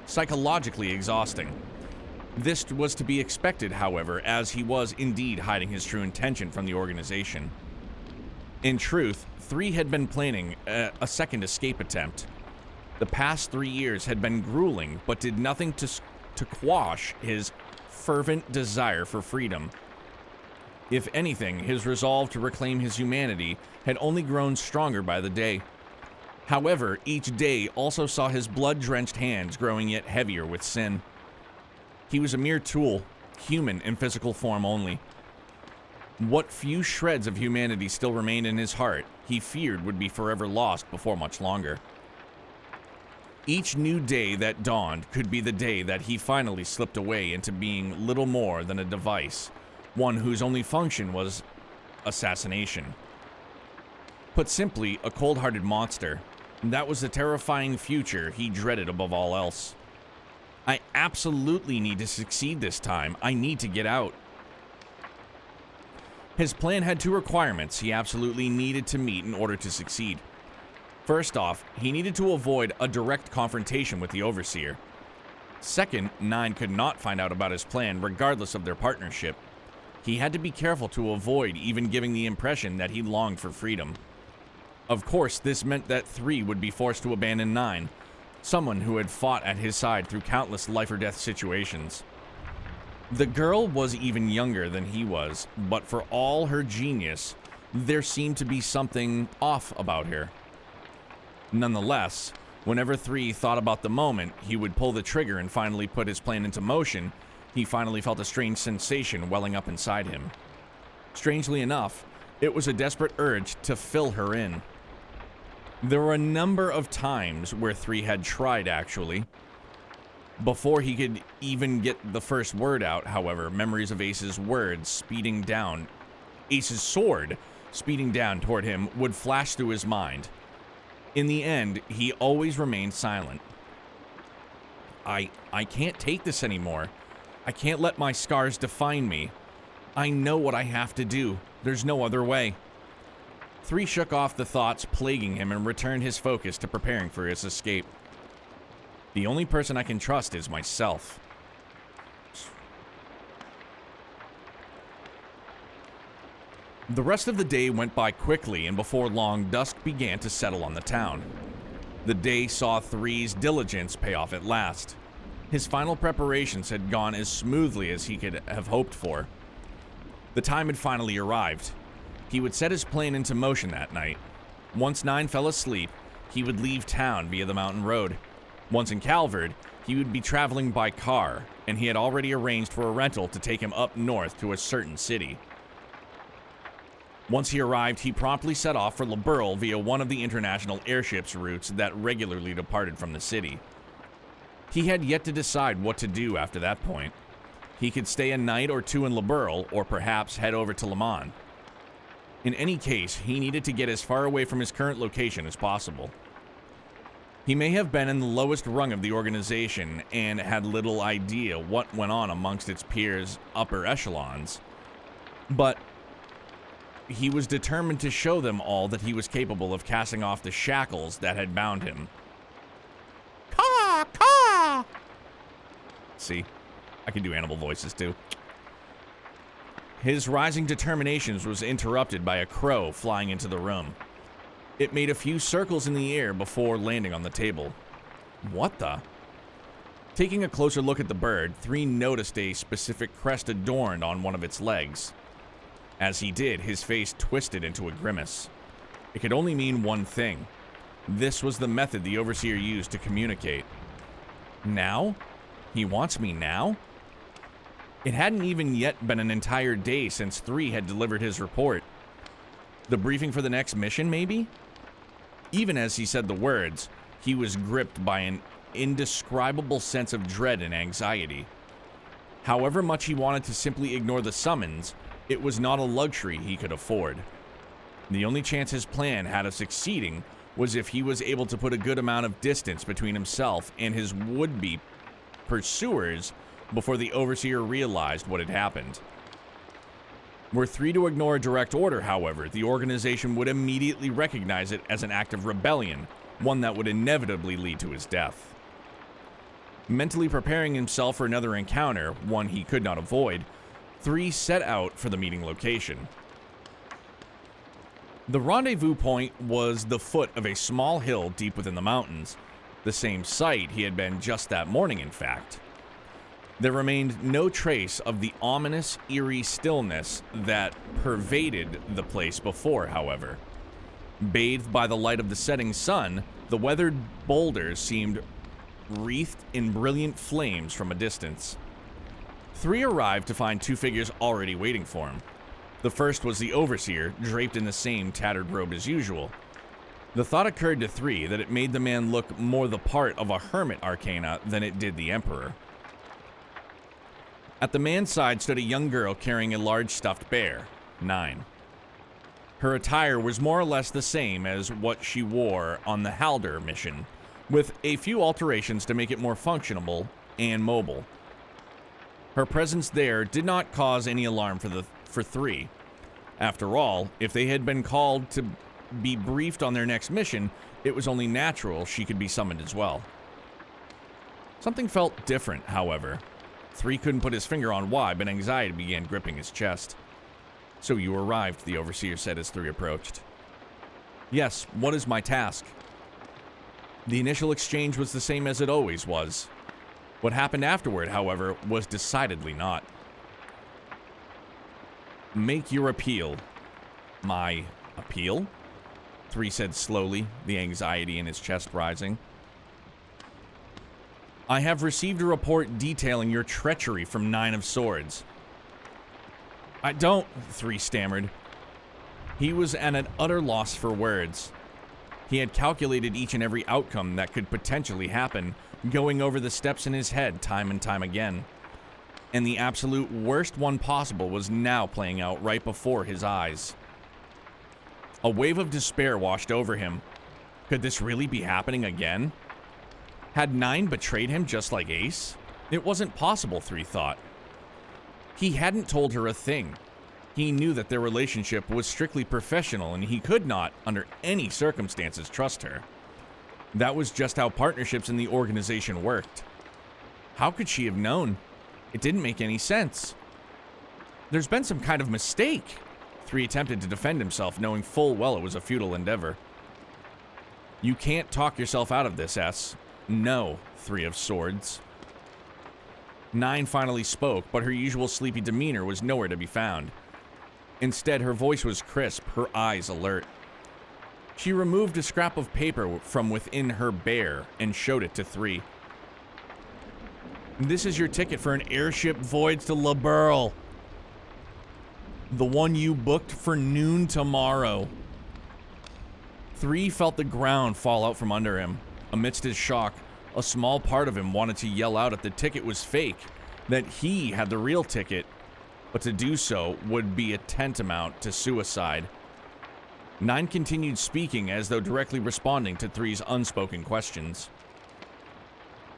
psychologically exhausting. This was to be expected, however, as he was indeed hiding his true intention from the organization. In truth, 3 had been planning a second escape attempt. The past 3 years had been grueling, but did nothing to quash his fervent desire for freedom. If anything, his resolve to reclaim his humanity had only grown stronger by the day. However, each day also saw his blood-drenched hands growing yet heavier with sin. He was a mere tool, human in physical form only. What few shreds of humanity still remained in his heart, he feared would be forever lost before much longer. Each new day that dawned could be the day that he finally slipped away into being little more than a device, one whose only function was assassination. Put simply, a cold-hearted monster. That was the terrifying future he dreaded above all else. I absolutely need to succeed this time. I need to get out. His plan had 2 requirements he absolutely needed to meet in order to succeed. First off, he needed to avoid a direct confrontation with the Overseer. Second, 9 could not find out about his plan regardless of their partnership. He had to be careful to avoid even giving the impression that he longed for freedom. Of course, this meant that 3 would be forced to abandon 9, someone who had fought at his side through countless life-or-death situations. The girl was even younger than he was, but for all her genius, there seemed to be something off about her. Nonetheless, whenever 3 thought about the moment he would pull the trigger and finally put his plan into motion, he finally felt a strange sensation welling up inside him. Strangely enough, it was a desperate urge to fill her in. There were a number of times where 3 had tried, actually. Before he could even get the first word out, however, memories of Ace's sword speeding down toward him would flash through his mind. In the end, he always remained silent. I can't take this anymore. I can't let my scars define me. I know what I have to do. There's no other way. 3 shook off the thoughts plaguing him and returned his focus to preparing for his escape. The only person I can trust is myself. The rest of the day went by quickly, and before long, dusk began to settle on the town. The day saw 3's diligence pay off at last. His final preparations had gone as smoothly as he could have hoped for. The time had finally arrived. He would set his plan into motion that night. Once 9 fell asleep, he would leave town via the mountain road. Once in Calvert, he would be traveling by car, and he had already arranged for a rental to take him up north to a certain city. Once he arrived, he promptly set off for Liberl via one of the international airships routes that regularly departed from the city. He had yet to decide what to do after that point. He could stay a night or 2 in Liberl, or perhaps head over to Le Mans. In any case, he needed to get as far away from his current location as possible. He may have been in the lowest rung of the organization and had little idea what went on amongst its peers' upper echelons, but he was determined to show them all that he was capable of casting off the shackles that had bound him. Caw, caw! See, I can do animal voices too. His rising determinations was interrupted by a crow flying into the room. It made a few circles in the air before landing on the table. What the? Taking a closer look at the bird, 3 noticed a specific crest adorned on one of its legs. As he did, his face twisted into a grimace. It could only mean one thing. This was the method the Overseer used to communicate. Now? He wants me now? It hadn't even yet been an entire day since 3 had delivered his report. The briefing for the next mission, maybe? Even as he said the words, he was gripped by an indescribable sense of dread and anxiety. However much he wanted to simply ignore the summons, it was not a luxury he could afford. The only chance his plan had of succeeding was if he was able to put a good amount of distance between himself and his would-be pursuers before the Overseer realized what had happened. Were 3 to ignore a direct order, however, the organization would immediately recognize it as an act of rebellion, one that would inevitably lead to his death. Mentally preparing himself for another encounter, one he could not avoid, 3 set out for the meeting location. The rendezvous point was the foot of a small hill deep within the mountains, the same site he had been just that morning, in fact. There remained no trace of the ominous, eerie stillness that pervaded the place before, however. Bathed by the light of the setting sun, the weathered boulders seemed wreathed in brilliant flames from a distance. 3 arrived to find 2 figures already waiting for him. The first was the Overseer, draped in the same tattered robe as usual. The thought occurred to 3 that it made the man look more the part of a hermit arcana than it did the Emperor. At the man's side stood a young girl carrying a large stuffed bear, 9. Her attire was more or less the same as what she wore on the Halder mission, with a few alterations to make it more functional and mobile. Her presence there did not cause any alarm for 3. After all, if they had been called to be briefed on their next mission, it was only natural she could be summoned as well. Something felt different, however. 3 couldn't put his finger on why, but anxiety began gripping his chest. "So you arrived," the Overseer said as 3 approached. "Yes, what is my task?" The initial exchange was the same as it always was. What happened afterward, however, was decidedly not. "Make your appeal." "My appeal?" 3 said slowly, the anxiety in his chest rising. "I have received a report detailing your treachery from 9 of Swords." "I don't," 3 stammered. He was at an utter loss for words. He had calculated each and every outcome that could potentially happen, going over the steps in his head time and time again. And the absolute worst one possible was now playing out right before his eyes. A wave of despair washed over him. Could this really be happening again? Had 9 betrayed him just like Ace? It wasn't possible, 3 thought. He hadn't told her a thing. He knew that their relationship was strictly professional and he could not, under any circumstances, trust her. That was just how partnerships in the organization worked. How could she have known? It didn't make any sense. There's been some kind of mistake. 3 attempted to defend himself, knowing full well it was a futile endeavor. You can't talk yourself out of this, S. No, 3 of Swords. 9 finally spoke, but her usual sleepy demeanor was nowhere to be found. Instead, her voice was crisp, her eyes alert. She removed a scrap of paper from within her bear and showed it to 3. This is your ticket for an airship voyage to La Burle. The one you booked for noon tomorrow. 3 felt the ground fall out from under him. Amidst his shock, a small part of him wanted to yell out that the ticket was fake, that he had the real ticket, but to do so would be a tantamount to suicide. 9 continued speaking as though directly responding to 3's unspoken questions.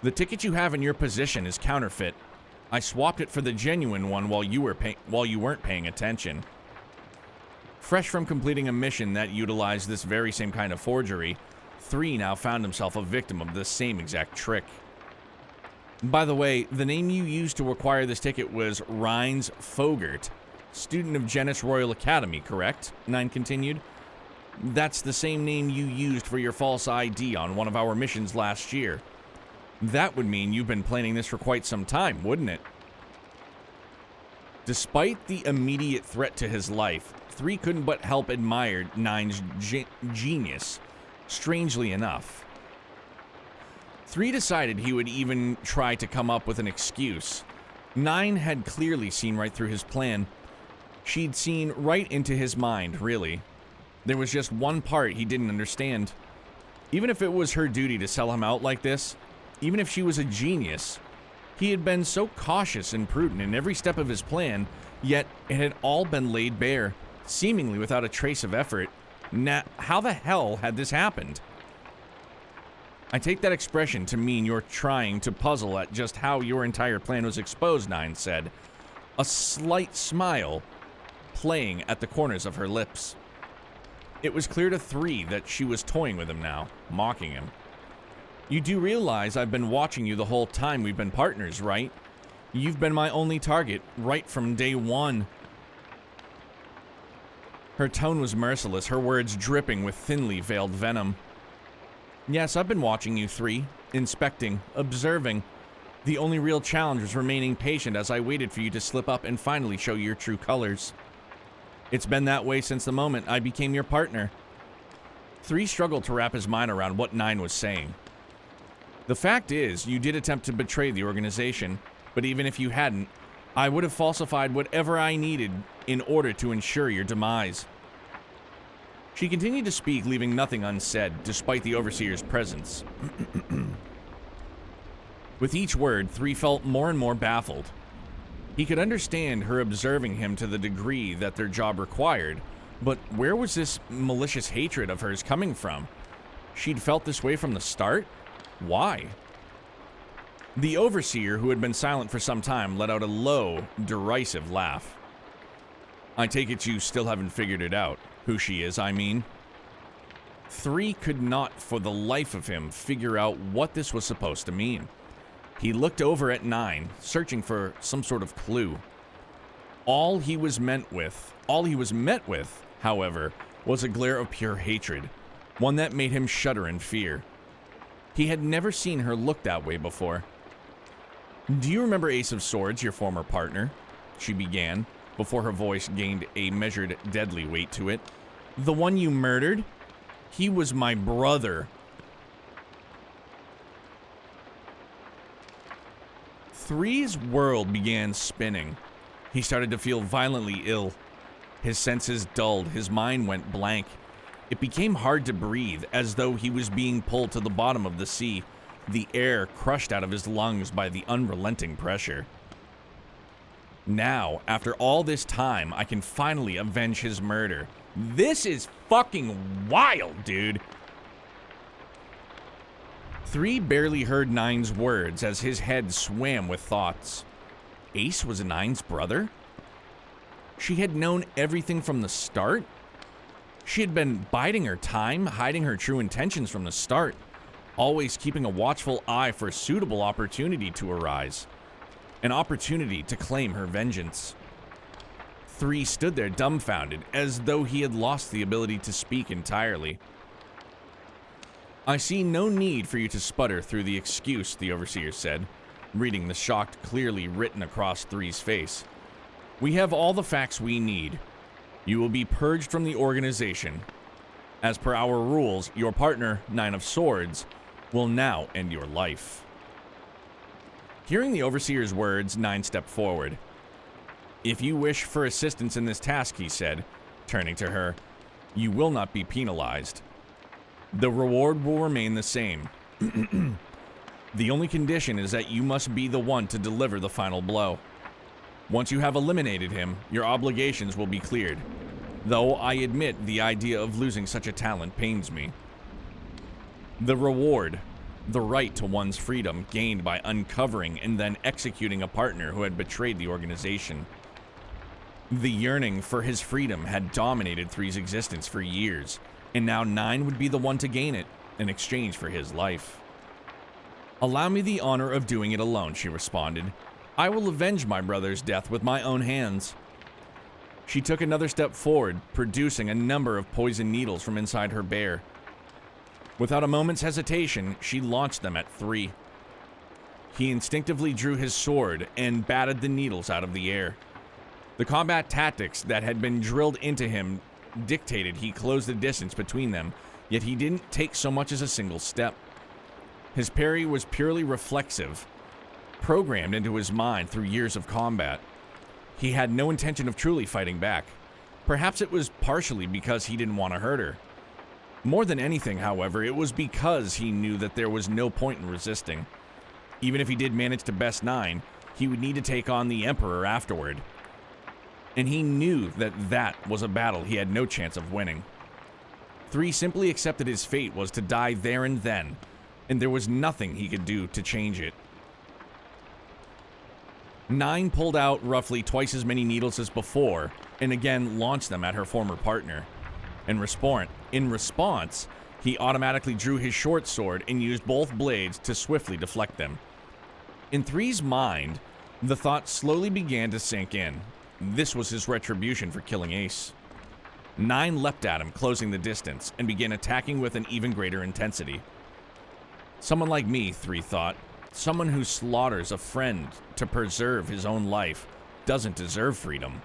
The ticket you have in your possession is counterfeit. I swapped it for the genuine one while you weren't paying attention. Fresh from completing a mission that utilized this very same kind of forgery, 3 now found himself a victim of the same exact trick. By the way, the name you used to acquire this ticket was Rhines Fogert, student of Genis Royal Academy, correct? 9 continued. That's the same name you used for your false ID on one of our missions last year. That would mean you've been planning this for quite some time, wouldn't it? Despite the immediate threat to his life, 3 couldn't but help admire 9's genius, strangely enough. 3 decided he would even try to come up with an excuse. 9 had clearly seen right through his plan. She'd seen right into his mind, really. There was just one part he didn't understand. Even if it was her duty to sell him out like this, even if she was a genius, he had been so cautious and prudent in every step of his plan, yet it had all been laid bare, seemingly without a trace of effort. Now, how the hell had this happened? I take that expression to mean you're trying to puzzle at just how your entire plan was exposed, 9 said, a slight smile playing at the corners of her lips. It was clear to 3 that she was toying with him now, mocking him. You do realize I've been watching you the whole time we've been partners, right? You've been my only target, right from day 1. Her tone was merciless, her words dripping with thinly veiled venom. Yes, I've been watching you 3, inspecting, observing. The only real challenge was remaining patient as I waited for you to slip up and finally show your true colors. It's been that way since the moment I became your partner. 3 struggled to wrap his mind around what 9 was saying. The fact is, you did attempt to betray the organization, but even if you hadn't, I would have falsified whatever I needed in order to ensure your demise. She continued to speak, leaving nothing unsaid, despite the Overseer's presence. With each word, 3 felt more and more baffled. He could understand her observing him to the degree that their job required, but where was this malicious hatred of hers coming from? She'd felt this way from the start? Why? The Overseer, who had been silent for some time, let out a low, derisive laugh. I take it you still haven't figured it out. Who she is, I mean. 3 could not, for the life of him, figure out what this was supposed to mean. He looked over at 9, searching for some sort of clue. All he was met with, however, was a glare of pure hatred, one that made him shudder in fear. He had never seen her look that way before. Do you remember Ace of Swords, your former partner? She began, before her voice gained a measured, deadly weight to it. The one you murdered? He was my brother. 3's world began spinning. He started to feel violently ill. His senses dulled, his mind went blank. It became hard to breathe, as though he was being pulled to the bottom of the sea, the air crushed out of his lungs by the unrelenting pressure. Now, after all this time, I can finally avenge his murder. This is fucking wild, dude. 3 barely heard 9's words as his head swam with thoughts. Ace was 9's brother? She had known everything from the start? She had been biding her time, hiding her true intentions from the start, always keeping a watchful eye for a suitable opportunity to arise. An opportunity to claim her vengeance. 3 stood there dumbfounded, as though he had lost the ability to speak entirely. I see no need for you to sputter through the excuse, the overseer said, reading the shock clearly written across 3's face. We have all the facts we need. You will be purged from the organization. As per our rules, your partner, 9 of Swords, will now end your life. Hearing the overseer's words, 9 stepped forward. If you wish for assistance in this task, he said, turning to her, you will not be penalized. The reward will remain the same. The only condition is that you must be the one to deliver the final blow. Once you have eliminated him, your obligations will be cleared. Though I admit the idea of losing such a talent pains me. The reward, the right to one's freedom gained by uncovering and then executing a partner who had betrayed the organization. The yearning for his freedom had dominated 3's existence for years, and now 9 would be the one to gain it in exchange for his life. Allow me the honor of doing it alone, she responded. I will avenge my brother's death with my own hands. She took another step forward, producing a number of poison needles from inside her bear. Without a moment's hesitation, she launched them at 3. He instinctively drew his sword and batted the needles out of the air. The combat tactics that had been drilled into him dictated he close the distance between them, yet he didn't take so much as a single step. His parry was purely reflexive, programmed into his mind through years of combat. He had no intention of truly fighting back. Perhaps it was partially because he didn't want to hurt her. More than anything, however, it was because he knew that there was no point in resisting. Even if he did manage to best 9, he would need to take on the Emperor afterward. And he knew that that was a battle he had no chance of winning. 3 simply accepted his fate was to die there and then, and there was nothing he could do to change it. 9 pulled out roughly twice as many needles as before, and again launched them at her former partner. In response, he automatically drew his short sword and used both blades to swiftly deflect them. In 3's mind, the thought slowly began to sink in. This was his retribution for killing Ace. 9 leapt at him, closing the distance, and began attacking with an even greater intensity. Someone like me, 3 thought, someone who slaughters a friend to preserve his own life, doesn't deserve freedom.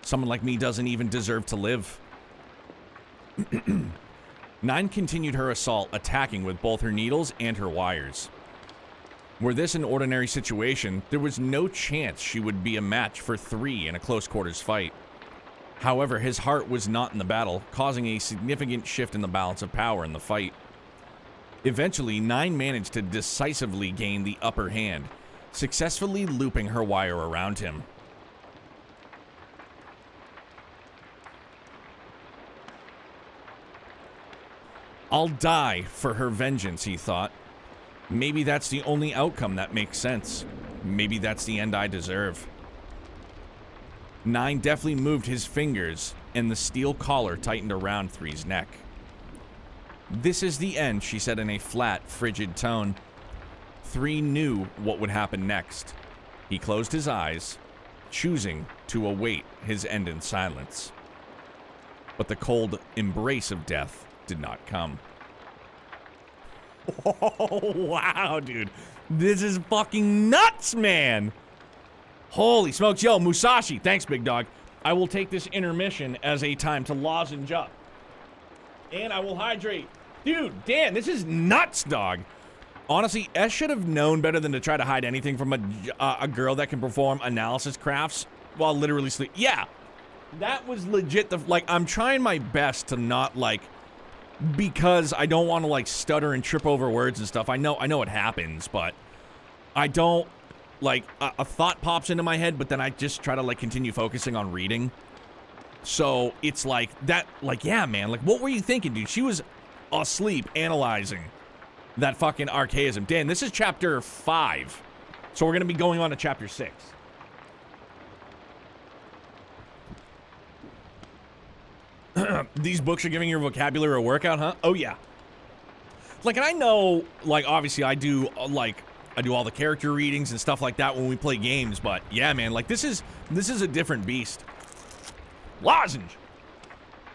Someone like me doesn't even deserve to live. 9 continued her assault, attacking with both her needles and her wires. Were this an ordinary situation, there was no chance she would be a match for 3 in a close quarters fight. However, his heart was not in the battle, causing a significant shift in the balance of power in the fight. Eventually, 9 managed to decisively gain the upper hand, successfully looping her wire around him. I'll die for her vengeance, he thought. Maybe that's the only outcome that makes sense. Maybe that's the end I deserve. 9 deftly moved his fingers, and the steel collar tightened around 3's neck. This is the end, she said in a flat, frigid tone. 3 knew what would happen next. He closed his eyes, choosing to await his end in silence. But the cold embrace of death did not come. Oh, wow, dude. This is fucking nuts, man. Holy smokes. Yo, Musashi. Thanks, big dog. I will take this intermission as a time to lozenge up. And I will hydrate. Dude, damn, this is nuts, dog. Honestly, S should have known better than to try to hide anything from a girl that can perform analysis crafts while literally sleep. Yeah, that was legit. Like, I'm trying my best to not, like, because I don't want to like stutter and trip over words and stuff. I know it happens, but I don't like a thought pops into my head, but then I just try to like continue focusing on reading. So it's like that, like, yeah, man, like, what were you thinking, dude? She was asleep analyzing that fucking archaism. Dan, this is chapter 5. So we're going to be going on to chapter 6. These books are giving your vocabulary a workout, huh? Oh, yeah. Like, and I know, like, obviously I do all the character readings and stuff like that when we play games, but yeah, man, like, this is a different beast. Lozenge!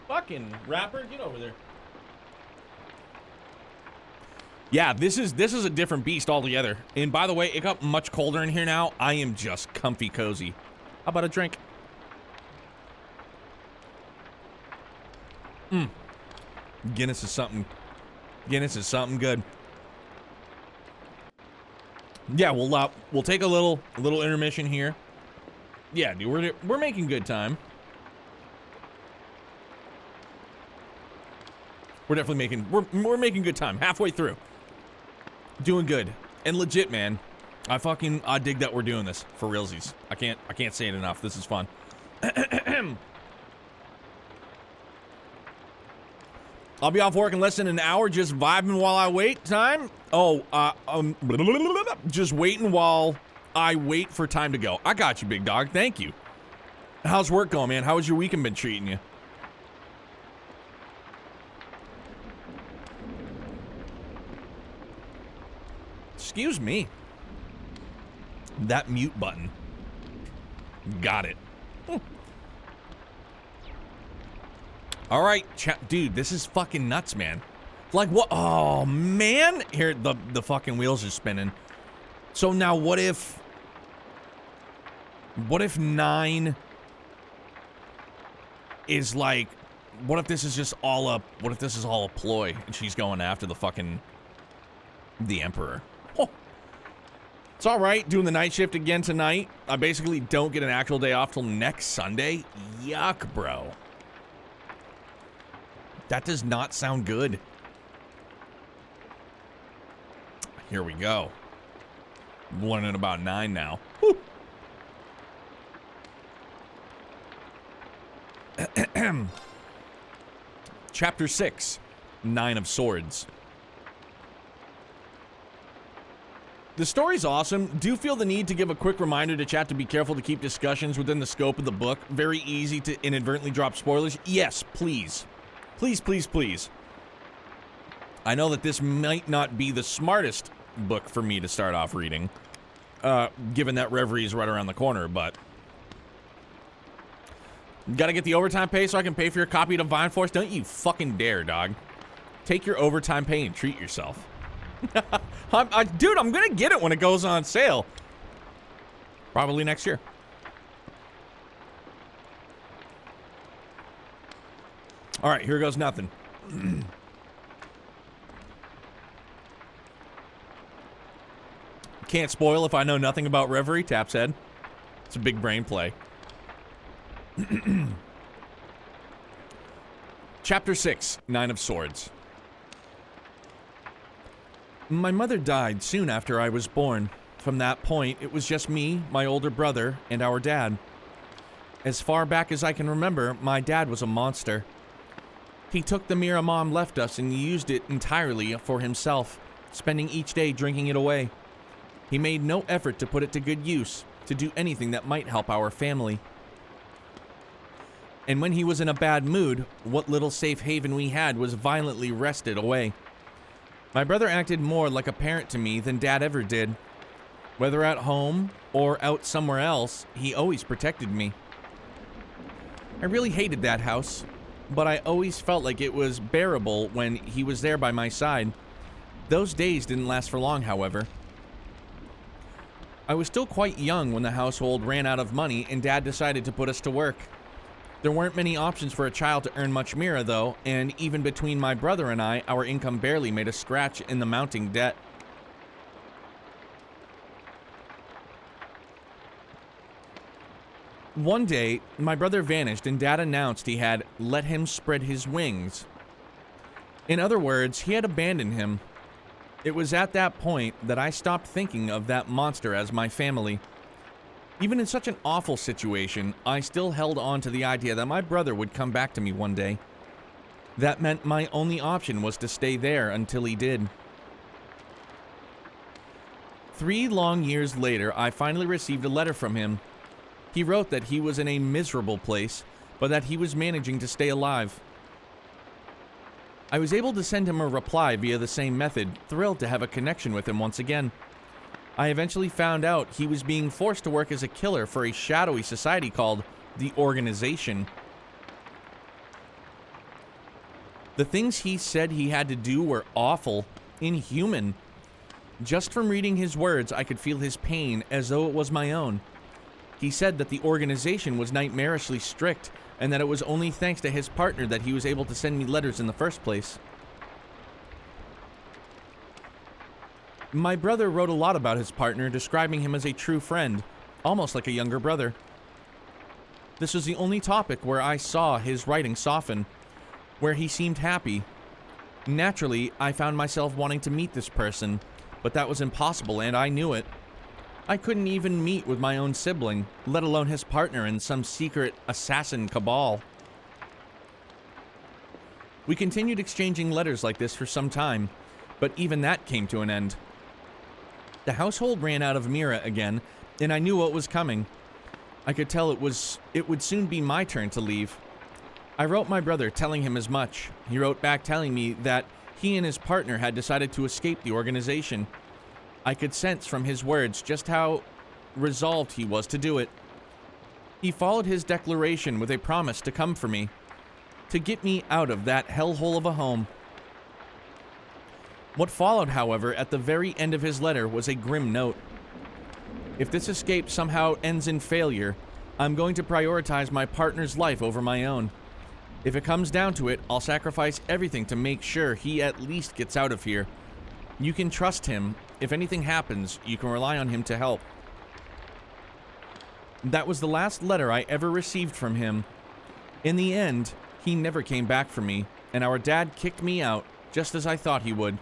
Fucking rapper, get over there. Yeah, this is a different beast altogether. And by the way, it got much colder in here now. I am just comfy cozy. How about a drink? Guinness is something good. Yeah, we'll take a little intermission here. Yeah, dude, we're making good time. We're definitely making good time. Halfway through. Doing good. And legit, man. I dig that we're doing this for realsies. I can't say it enough. This is fun. I'll be off work in less than an hour, just vibing while I wait time. Oh, just waiting while I wait for time to go. I got you, big dog. Thank you. How's work going, man? How's your weekend been treating you? Excuse me. That mute button. Got it. All right, dude, this is fucking nuts, man. Like, what? Oh, man. Here, the fucking wheels are spinning. So now what if 9 is like, what if this is just all a ploy and she's going after the Emperor? Oh. It's all right doing the night shift again tonight. I basically don't get an actual day off till next Sunday. Yuck, bro. That does not sound good. Here we go. I'm learning about 9 now. Woo. Chapter 6, 9 of Swords. The story's awesome. Do feel the need to give a quick reminder to chat to be careful to keep discussions within the scope of the book. Very easy to inadvertently drop spoilers. Yes, please. Please, please, please. I know that this might not be the smartest book for me to start off reading, given that Reverie is right around the corner, but gotta get the overtime pay so I can pay for your copy of Divine Force. Don't you fucking dare, dog. Take your overtime pay and treat yourself. Dude, I'm gonna get it when it goes on sale. Probably next year. All right, here goes nothing. Can't spoil if I know nothing about Reverie, Taps head. It's a big brain play. Chapter 6, 9 of Swords. My mother died soon after I was born. From that point, it was just me, my older brother, and our dad. As far back as I can remember, my dad was a monster. He took the Mira Mom left us and used it entirely for himself, spending each day drinking it away. He made no effort to put it to good use, to do anything that might help our family. And when he was in a bad mood, what little safe haven we had was violently wrested away. My brother acted more like a parent to me than Dad ever did. Whether at home or out somewhere else, he always protected me. I really hated that house, but I always felt like it was bearable when he was there by my side. Those days didn't last for long, however. I was still quite young when the household ran out of money and Dad decided to put us to work. There weren't many options for a child to earn much Mira, though, and even between my brother and I, our income barely made a scratch in the mounting debt. One day, my brother vanished and Dad announced he had let him spread his wings. In other words, he had abandoned him. It was at that point that I stopped thinking of that monster as my family. Even in such an awful situation, I still held on to the idea that my brother would come back to me one day. That meant my only option was to stay there until he did. 3 long years later, I finally received a letter from him. He wrote that he was in a miserable place, but that he was managing to stay alive. I was able to send him a reply via the same method, thrilled to have a connection with him once again. I eventually found out he was being forced to work as a killer for a shadowy society called the Organization. The things he said he had to do were awful, inhuman. Just from reading his words, I could feel his pain as though it was my own. He said that the Organization was nightmarishly strict, and that it was only thanks to his partner that he was able to send me letters in the first place. My brother wrote a lot about his partner, describing him as a true friend, almost like a younger brother. This was the only topic where I saw his writing soften, where he seemed happy. Naturally, I found myself wanting to meet this person, but that was impossible, and I knew it. I couldn't even meet with my own sibling, let alone his partner in some secret assassin cabal. We continued exchanging letters like this for some time, but even that came to an end. The household ran out of Mira again, and I knew what was coming. I could tell it would soon be my turn to leave. I wrote my brother telling him as much. He wrote back telling me that he and his partner had decided to escape the Organization. I could sense from his words just how resolved he was to do it. He followed his declaration with a promise to come for me, to get me out of that hellhole of a home. What followed, however, at the very end of his letter was a grim note. If this escape somehow ends in failure, I'm going to prioritize my partner's life over my own. If it comes down to it, I'll sacrifice everything to make sure he at least gets out of here. You can trust him. If anything happens, you can rely on him to help. That was the last letter I ever received from him. In the end, he never came back for me, and our dad kicked me out, just as I thought he would.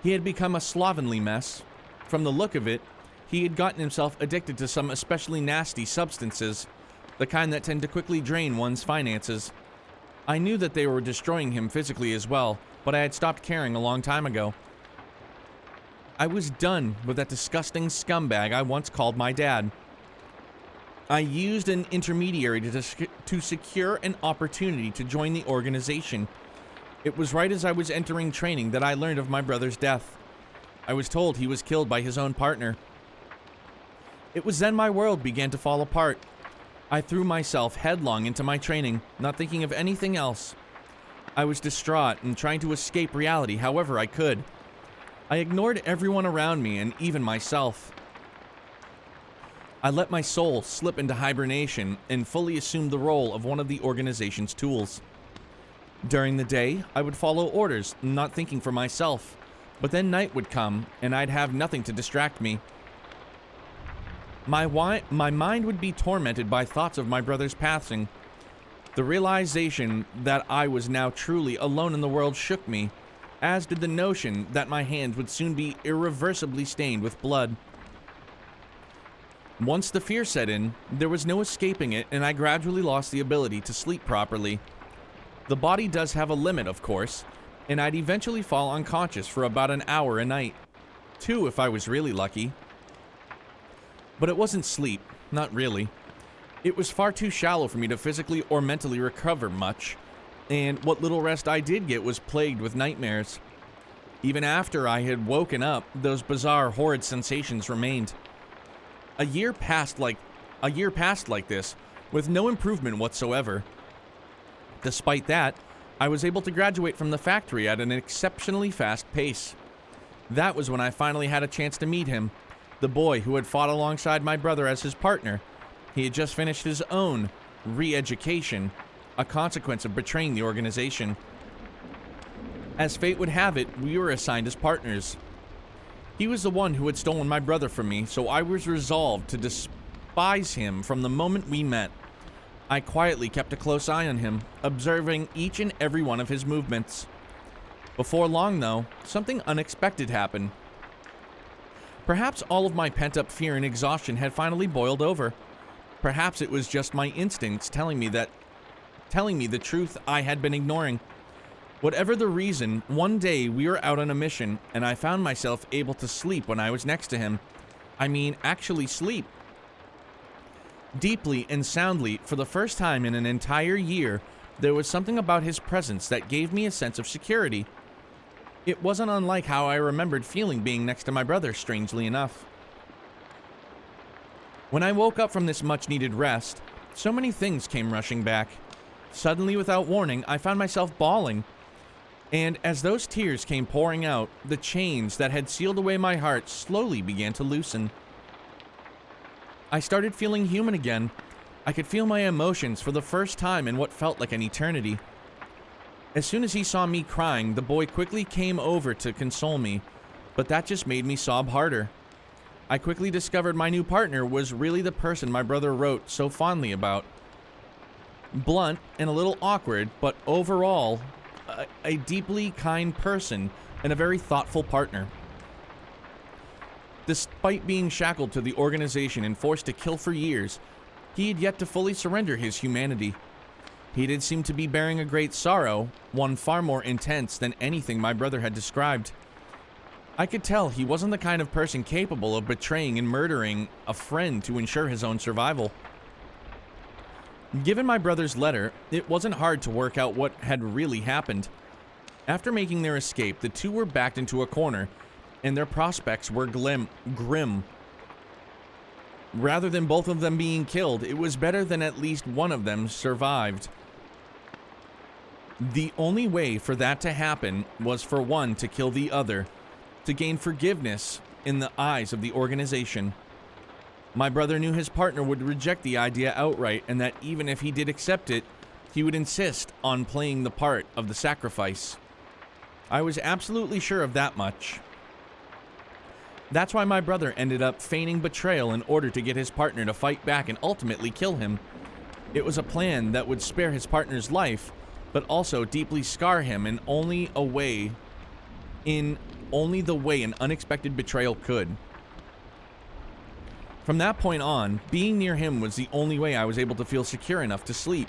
He had become a slovenly mess. From the look of it, he had gotten himself addicted to some especially nasty substances, the kind that tend to quickly drain one's finances. I knew that they were destroying him physically as well, but I had stopped caring a long time ago. I was done with that disgusting scumbag I once called my dad. I used an intermediary to secure an opportunity to join the Organization. It was right as I was entering training that I learned of my brother's death. I was told he was killed by his own partner. It was then my world began to fall apart. I threw myself headlong into my training, not thinking of anything else. I was distraught and trying to escape reality however I could. I ignored everyone around me and even myself. I let my soul slip into hibernation and fully assumed the role of one of the Organization's tools. During the day, I would follow orders, not thinking for myself, but then night would come and I'd have nothing to distract me. My mind would be tormented by thoughts of my brother's passing. The realization that I was now truly alone in the world shook me, as did the notion that my hands would soon be irreversibly stained with blood. Once the fear set in, there was no escaping it, and I gradually lost the ability to sleep properly. The body does have a limit, of course, and I'd eventually fall unconscious for about an hour a night. 2 if I was really lucky. But it wasn't sleep, not really. It was far too shallow for me to physically or mentally recover much, and what little rest I did get was plagued with nightmares. Even after I had woken up, those bizarre, horrid sensations remained. A year passed like this, with no improvement whatsoever. Despite that, I was able to graduate from the factory at an exceptionally fast pace. That was when I finally had a chance to meet him, the boy who had fought alongside my brother as his partner. He had just finished his own re-education, a consequence of betraying the Organization. As fate would have it, we were assigned as partners. He was the one who had stolen my brother from me, so I was resolved to despise him from the moment we met. I quietly kept a close eye on him, observing each and every one of his movements. Before long, though, something unexpected happened. Perhaps all of my pent-up fear and exhaustion had finally boiled over. Perhaps it was just my instincts telling me the truth I had been ignoring. Whatever the reason, one day we were out on a mission, and I found myself able to sleep when I was next to him. I mean, actually sleep. Deeply and soundly, for the first time in an entire year, there was something about his presence that gave me a sense of security. It wasn't unlike how I remembered feeling being next to my brother, strangely enough. When I woke up from this much-needed rest, so many things came rushing back. Suddenly, without warning, I found myself bawling. And as those tears came pouring out, the chains that had sealed away my heart slowly began to loosen. I started feeling human again. I could feel my emotions for the first time in what felt like an eternity. As soon as he saw me crying, the boy quickly came over to console me, but that just made me sob harder. I quickly discovered my new partner was really the person my brother wrote so fondly about. Blunt and a little awkward, but overall, a deeply kind person and a very thoughtful partner. Despite being shackled to the organization and forced to kill for years, he had yet to fully surrender his humanity. He did seem to be bearing a great sorrow, one far more intense than anything my brother had described. I could tell he wasn't the kind of person capable of betraying and murdering a friend to ensure his own survival. Given my brother's letter, it wasn't hard to work out what had really happened. After making their escape, the two were backed into a corner, and their prospects were grim. Rather than both of them being killed, it was better than at least one of them survived. The only way for that to happen was for one to kill the other, to gain forgiveness in the eyes of the organization. My brother knew his partner would reject the idea outright, and that even if he did accept it, he would insist on playing the part of the sacrifice. I was absolutely sure of that much. That's why my brother ended up feigning betrayal in order to get his partner to fight back and ultimately kill him. It was a plan that would spare his partner's life, but also deeply scar him in only the way an unexpected betrayal could. From that point on, being near him was the only way I was able to feel secure enough to sleep.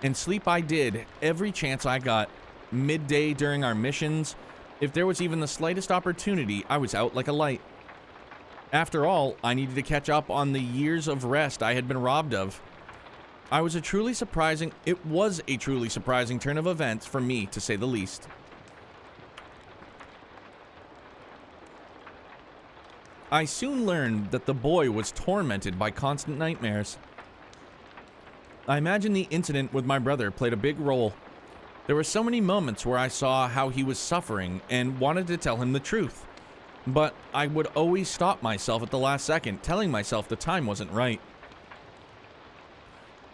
And sleep I did every chance I got. Midday during our missions, if there was even the slightest opportunity, I was out like a light. After all, I needed to catch up on the years of rest I had been robbed of. It was a truly surprising turn of events for me, to say the least. I soon learned that the boy was tormented by constant nightmares. I imagine the incident with my brother played a big role. There were so many moments where I saw how he was suffering and wanted to tell him the truth, but I would always stop myself at the last second, telling myself the time wasn't right.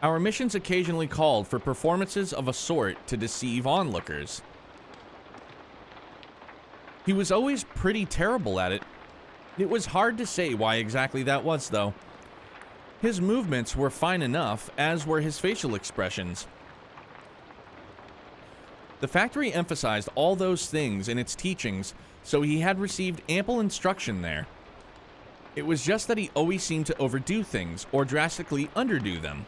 Our missions occasionally called for performances of a sort to deceive onlookers. He was always pretty terrible at it. It was hard to say why exactly that was, though. His movements were fine enough, as were his facial expressions. The factory emphasized all those things in its teachings, so he had received ample instruction there. It was just that he always seemed to overdo things, or drastically underdo them.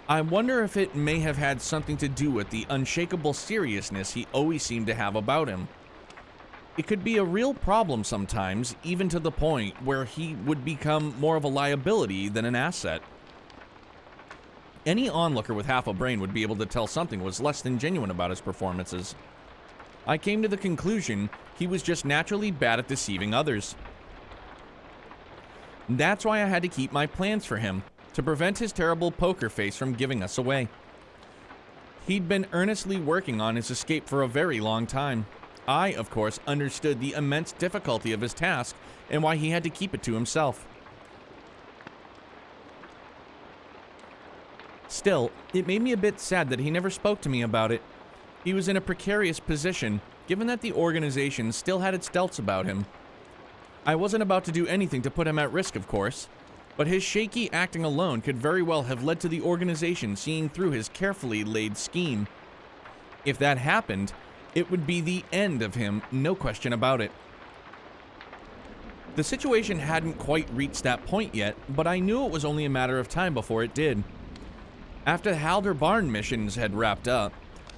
I wonder if it may have had something to do with the unshakable seriousness he always seemed to have about him. It could be a real problem sometimes, even to the point where he would become more of a liability than an asset. Any onlooker with half a brain would be able to tell something was less than genuine about his performances. I came to the conclusion he was just naturally bad at deceiving others. That's why I had to keep my plans for him, to prevent his terrible poker face from giving us away. He'd been earnestly working on his escape for a very long time. I, of course, understood the immense difficulty of his task and why he had to keep it to himself. Still, it made me a bit sad that he never spoke to me about it. He was in a precarious position, given that the organization still had its doubts about him. I wasn't about to do anything to put him at risk, of course, but his shaky acting alone could very well have led to the organization seeing through his carefully laid scheme. If that happened, it would be the end of him, no question about it. The situation hadn't quite reached that point yet, but I knew it was only a matter of time before it did. After the Halder Barn missions had wrapped up,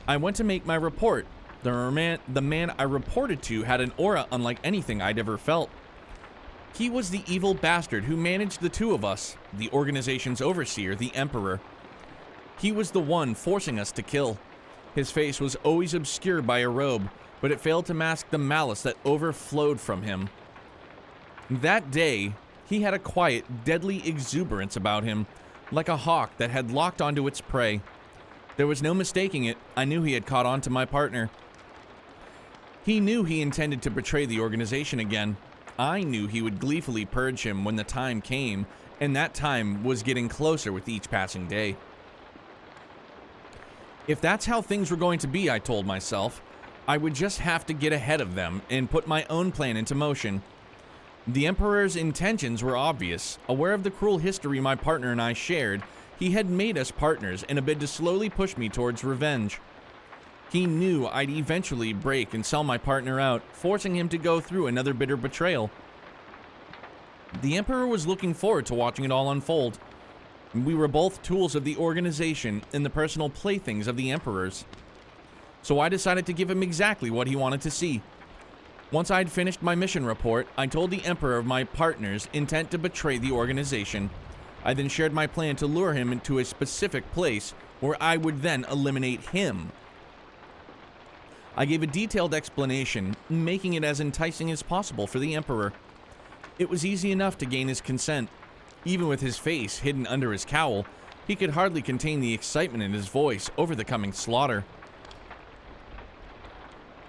I went to make my report. The man I reported to had an aura unlike anything I'd ever felt. He was the evil bastard who managed the two of us, the organization's overseer, the Emperor. He was the one forcing us to kill. His face was always obscured by a robe, but it failed to mask the malice that overflowed from him. That day, he had a quiet, deadly exuberance about him, like a hawk that had locked onto its prey. There was no mistaking it. I knew he had caught on to my partner. He knew he intended to betray the organization again. I knew he would gleefully purge him when the time came, and that time was getting closer with each passing day. If that's how things were going to be, I told myself, I would just have to get ahead of them and put my own plan into motion. The Emperor's intentions were obvious. Aware of the cruel history my partner and I shared, he had made us partners in a bid to slowly push me towards revenge. He knew I'd eventually break and sell my partner out, forcing him to go through another bitter betrayal. The Emperor was looking forward to watching it all unfold. We were both tools of the organization and the personal playthings of the Emperor's. So I decided to give him exactly what he wanted to see. Once I'd finished my mission report, I told the Emperor of my partner's intent to betray the organization. I then shared my plan to lure him into a specific place where I would then eliminate him. I gave a detailed explanation, making it as enticing as possible for the Emperor. It was easy enough to gain his consent. Even with his face hidden under his cowl, he could hardly contain the excitement in his voice over the coming slaughter.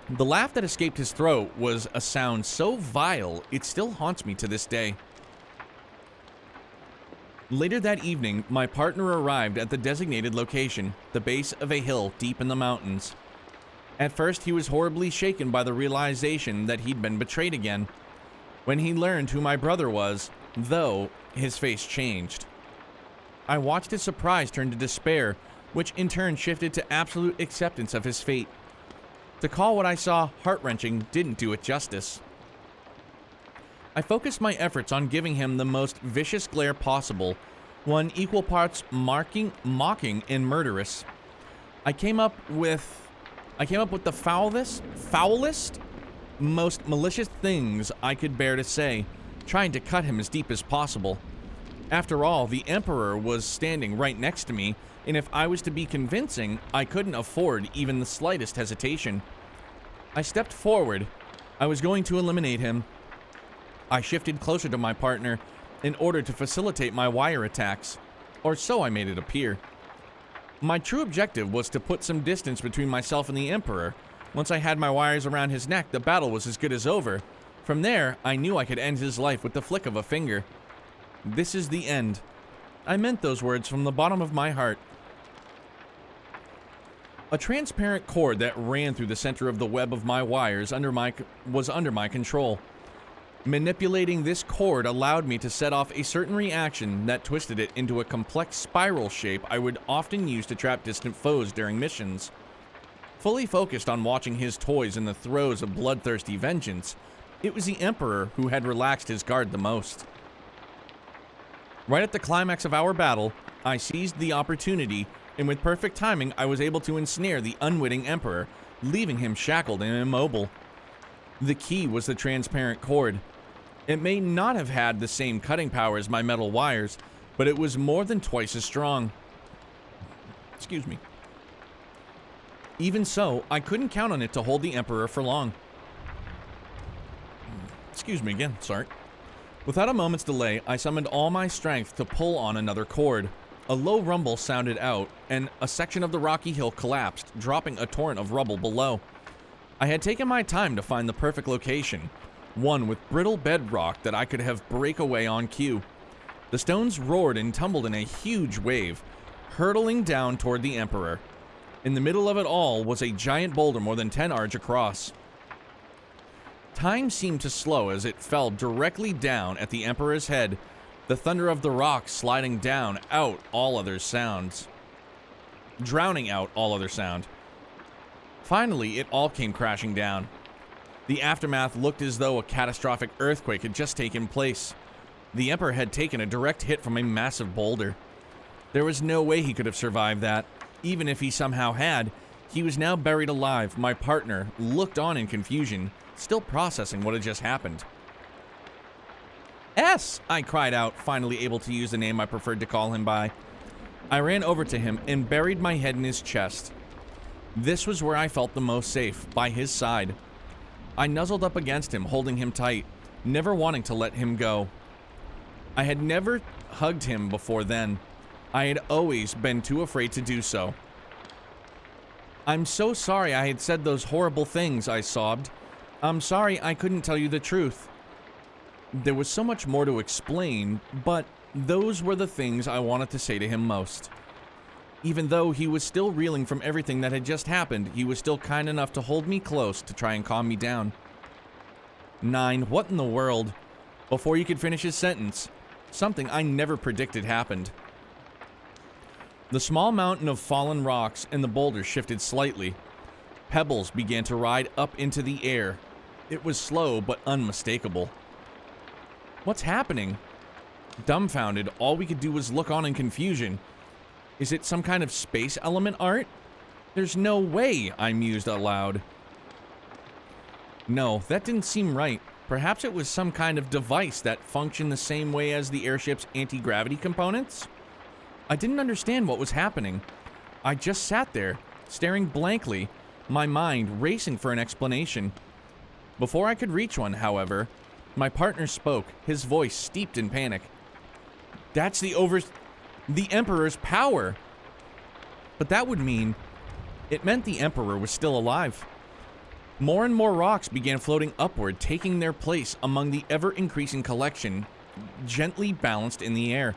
The laugh that escaped his throat was a sound so vile it still haunts me to this day. Later that evening, my partner arrived at the designated location, the base of a hill deep in the mountains. At first, he was horribly shaken by the realization that he'd been betrayed again. When he learned who my brother was, though, his face changed. I watched his surprise turn to despair, which in turn shifted to absolute acceptance of his fate. To call what I saw heart-wrenching didn't do it justice. I focused my efforts on giving him the most vicious glare possible, one equal parts mocking and murderous. I came up with the foulest, most malicious things I could bear to say, trying to cut him as deep as possible. After all, the Emperor was standing right next to me, and if I was to be convincing, I couldn't afford even the slightest hesitation. I stepped forward. I was going to eliminate him. I shifted closer to my partner in order to facilitate my wire attacks, or so I made it appear. My true objective was to put some distance between myself and the Emperor. Once I had my wires around his neck, the battle was as good as over. From there, I knew I could end his life with the flick of a finger. This is the end. I meant those words from the bottom of my heart. A transparent cord that ran through the center of the web of my wires was under my control. Manipulating this cord allowed me to set off a certain reaction that twisted it into a complex spiral shape I would often use to trap distant foes during missions. Fully focused on watching his toys in the throes of bloodthirsty vengeance, it was the Emperor who had relaxed his guard the most. Right at the climax of our battle, I seized the opportunity, and with perfect timing, I was able to ensnare the unwitting Emperor, leaving him shackled and immobile. The key was the transparent cord. It may not have had the same cutting power as my metal wires, but it was more than twice as strong. Excuse me. Even so, I couldn't count on it to hold the Emperor for long. Excuse me again, sorry. Without a moment's delay, I summoned all my strength to pull on another cord. A low rumble sounded out, and a section of the rocky hill collapsed, dropping a torrent of rubble below. I had taken my time to find the perfect location, one with brittle bedrock that I could have break away on cue. The stones roared and tumbled in a huge wave, hurtling down toward the Emperor. In the middle of it all was a giant boulder more than 10 arch across. Time seemed to slow as it fell directly down at the Emperor's head. The thunder of the rocks sliding down out all other sounds. Drowning out all other sound. Finally, it all came crashing down. The aftermath looked as though a catastrophic earthquake had just taken place. The Emperor had taken a direct hit from a massive boulder. There was no way he could have survived that. Even if he somehow had, he was now buried alive. My partner looked on in confusion, still processing what had just happened. S! I cried out, finally able to use the name I preferred to call him by. I ran over to him and buried my head in his chest. This was where I felt the most safe, by his side. I nuzzled up against him, holding him tight, never wanting to let him go. I had never hugged him before then. I had always been too afraid to do so. I'm so sorry I had said those horrible things, I sobbed. I'm sorry I couldn't tell you the truth. There was so much more to explain, but those were the things I wanted to say to him most. Even though he was still reeling from everything that had just happened, he was still kind enough to hold me close to try and calm me down. 9. What in the world? Before he could finish his sentence, something I never predicted happened. The small mountain of fallen rocks and the boulder shifted slightly. Pebbles began to ride up into the air. It was slow but unmistakable. What's happening? Dumbfounded, all we could do was look on in confusion. Is it some kind of space element art? There's no way, I mused aloud. No, that didn't seem right. Perhaps it was some kind of device that functioned the same way as the airship's anti-gravity components? I didn't understand what was happening. I just sat there, staring blankly, my mind racing for an explanation. Before I could reach one, however, my partner spoke, his voice steeped in panic. That's the Emperor's power. But that would mean, it meant the Emperor was still alive. More and more rocks began floating upward, taking their place among the ever-increasing collection, gently balanced in the air.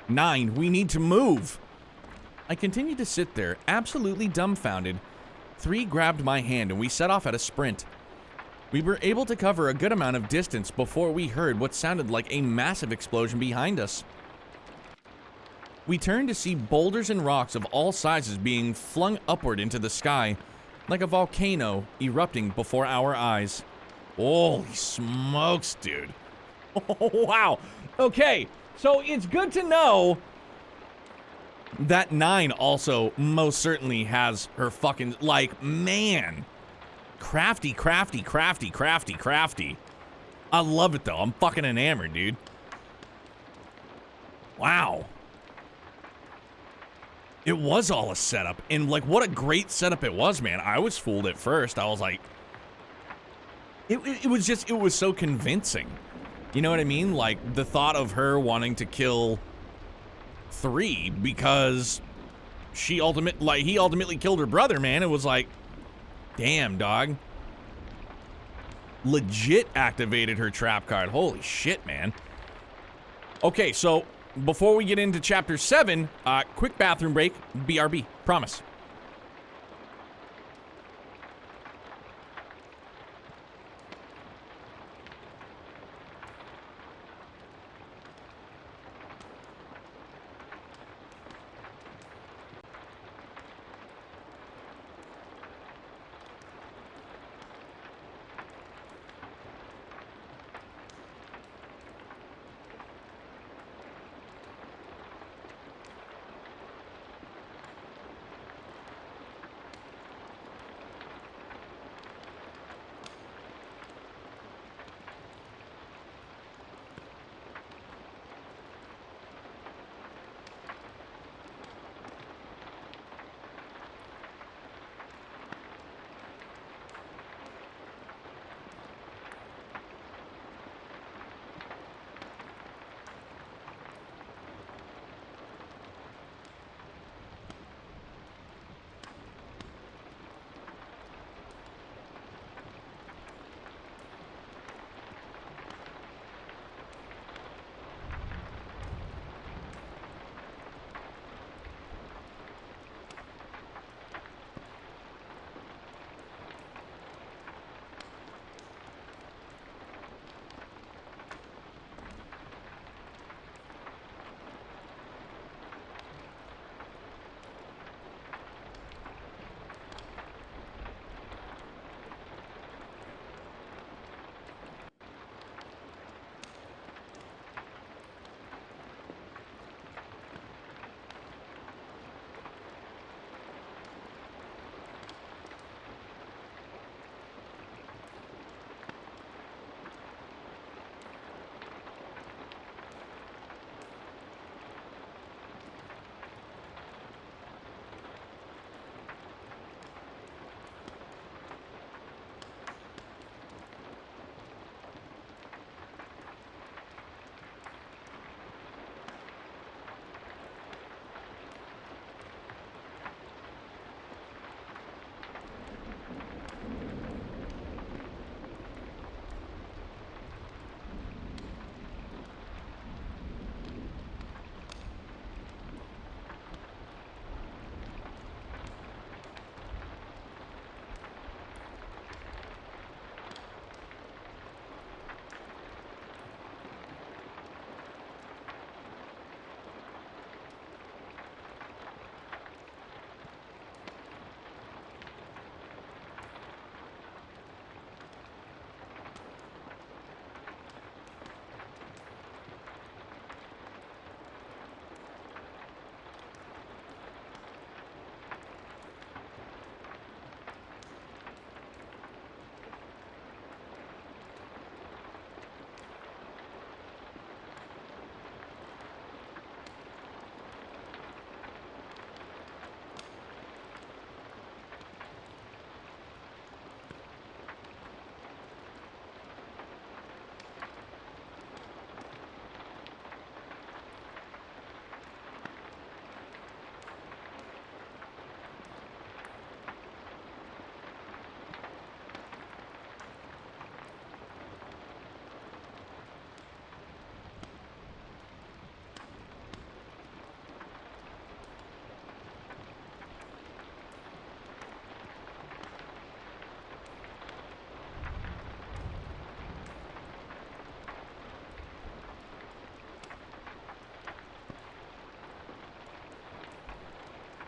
9, we need to move. I continued to sit there, absolutely dumbfounded. 3 grabbed my hand and we set off at a sprint. We were able to cover a good amount of distance before we heard what sounded like a massive explosion behind us. We turned to see boulders and rocks of all sizes being flung upward into the sky, like a volcano erupting before our eyes. Holy smokes, dude. Oh, wow. Okay, so it's good to know that 9 also most certainly has her fucking, like, man. Crafty. I love it, though. I'm fucking enamored, dude. Wow. It was all a setup. And, like, what a great setup it was, man. I was fooled at first. I was like... It was so convincing. You know what I mean? Like, the thought of her wanting to kill 3 because he ultimately killed her brother, man. It was like... Damn, dog. Legit activated her trap card. Holy shit, man. Okay, so before we get into chapter 7, quick bathroom break. BRB. Promise.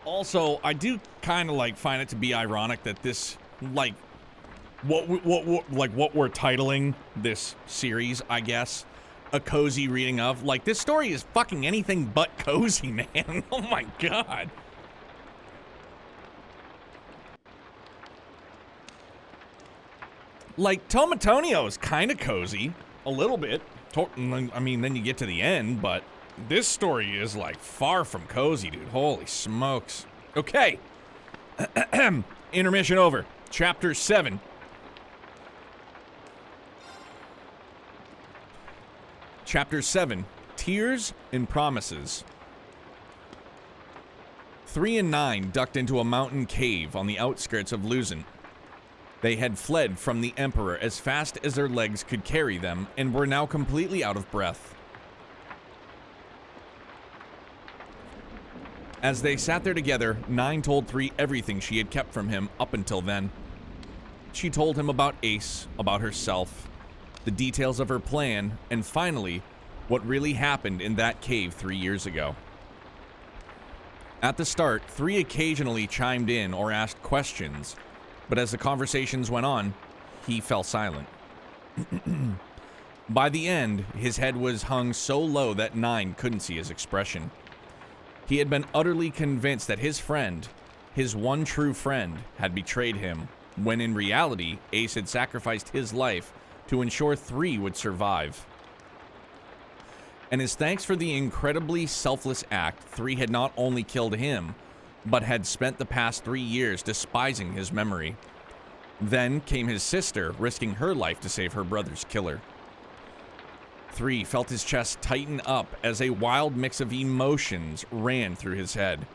Also, I do kind of like find it to be ironic that this, like, what we're titling this series, I guess, a cozy reading of, like, this story is fucking anything but cozy, man. Oh my god. Like, Tomatonio is kind of cozy, a little bit. I mean, then you get to the end, but this story is, like, far from cozy, dude. Holy smokes. Okay. Intermission over. Chapter 7. Chapter 7. Tears and Promises. 3 and 9 ducked into a mountain cave on the outskirts of Luzon. They had fled from the Emperor as fast as their legs could carry them and were now completely out of breath. As they sat there together, 9 told 3 everything she had kept from him up until then. She told him about Ace, about herself, the details of her plan, and finally, what really happened in that cave 3 years ago. At the start, 3 occasionally chimed in or asked questions, but as the conversations went on, he fell silent. By the end, his head was hung so low that 9 couldn't see his expression. He had been utterly convinced that his friend, his one true friend, had betrayed him, when in reality, Ace had sacrificed his life to ensure 3 would survive. And as thanks for the incredibly selfless act, 3 had not only killed him, but had spent the past 3 years despising his memory. Then came his sister, risking her life to save her brother's killer. 3 felt his chest tighten up as a wild mix of emotions ran through his head.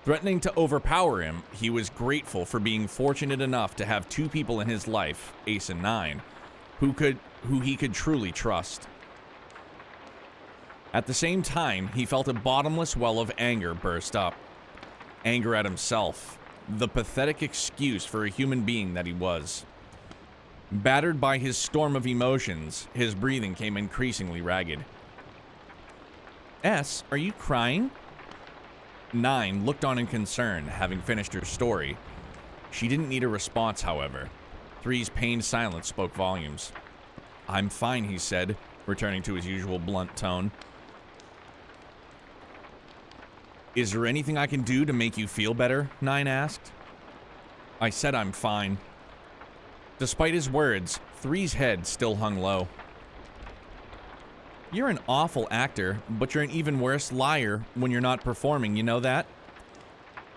Threatening to overpower him, he was grateful for being fortunate enough to have 2 people in his life, Ace and 9, who he could truly trust. At the same time, he felt a bottomless well of anger burst up. Anger at himself, the pathetic excuse for a human being that he was. Battered by his storm of emotions, his breathing came increasingly ragged. S, are you crying? 9 looked on in concern, having finished her story. She didn't need a response, however. 3's pained silence spoke volumes. I'm fine, he said, returning to his usual blunt tone. Is there anything I can do to make you feel better? 9 asked. I said I'm fine. Despite his words, 3's head still hung low. You're an awful actor, but you're an even worse liar when you're not performing, you know that?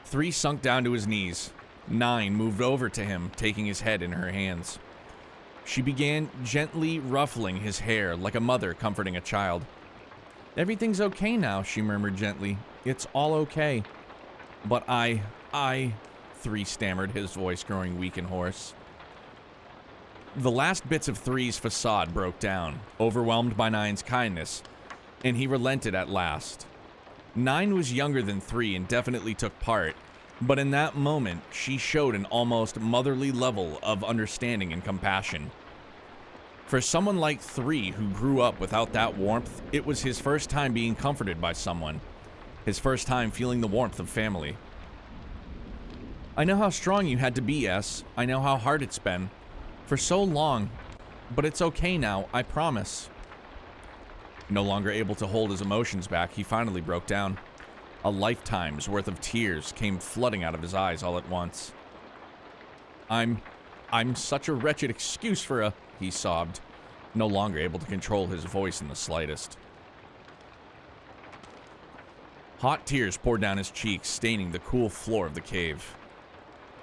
3 sunk down to his knees. 9 moved over to him, taking his head in her hands. She began gently ruffling his hair like a mother comforting a child. Everything's okay now, she murmured gently. It's all okay. But I, 3 stammered, his voice growing weak and hoarse. The last bits of 3's facade broke down, overwhelmed by 9's kindness, and he relented at last. 9 was younger than 3 and definitely took part, but in that moment, she showed an almost motherly level of understanding and compassion. For someone like 3 who grew up without that warmth, it was his first time being comforted by someone. His first time feeling the warmth of family. I know how strong you had to be, S. I know how hard it's been. For so long. But it's okay now, I promise. No longer able to hold his emotions back, he finally broke down. A lifetime's worth of tears came flooding out of his eyes all at once. I'm such a wretched excuse for a... he sobbed, no longer able to control his voice in the slightest. Hot tears poured down his cheeks, staining the cool floor of the cave.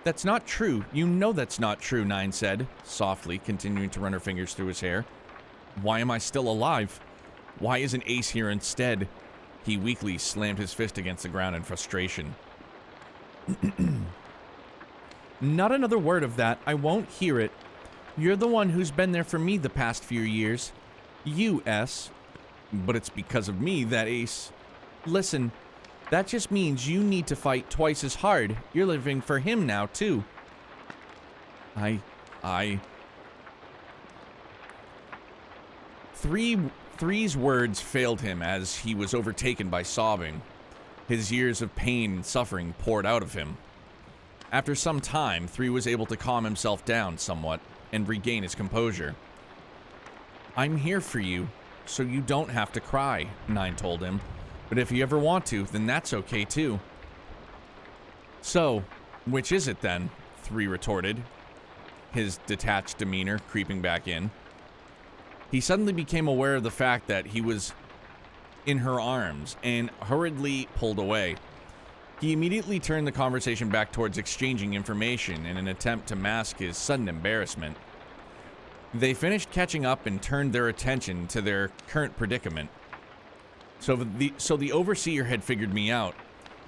That's not true. You know that's not true, 9 said, softly, continuing to run her fingers through his hair. Why am I still alive? Why isn't Ace here instead? He weakly slammed his fist against the ground in frustration. Not another word of that. I won't hear it. You're the one who's been there for me the past few years. You, S. But it's because of me that Ace... Listen, that just means you need to fight twice as hard. You're living for him now, too. Three's words failed him as he was overtaken by sobbing. His years of pain and suffering poured out of him. After some time, 3 was able to calm himself down somewhat and regain his composure. "I'm here for you, so you don't have to cry," 9 told him. "But if you ever want to, then that's okay too." "So, which is it then?" 3 retorted, his detached demeanor creeping back in. He suddenly became aware of the fact that he was in her arms and hurriedly pulled away. He immediately turned the conversation back towards exchanging information in an attempt to mask his sudden embarrassment. They finished catching up and turned their attention to their current predicament. So the overseer had figured me out.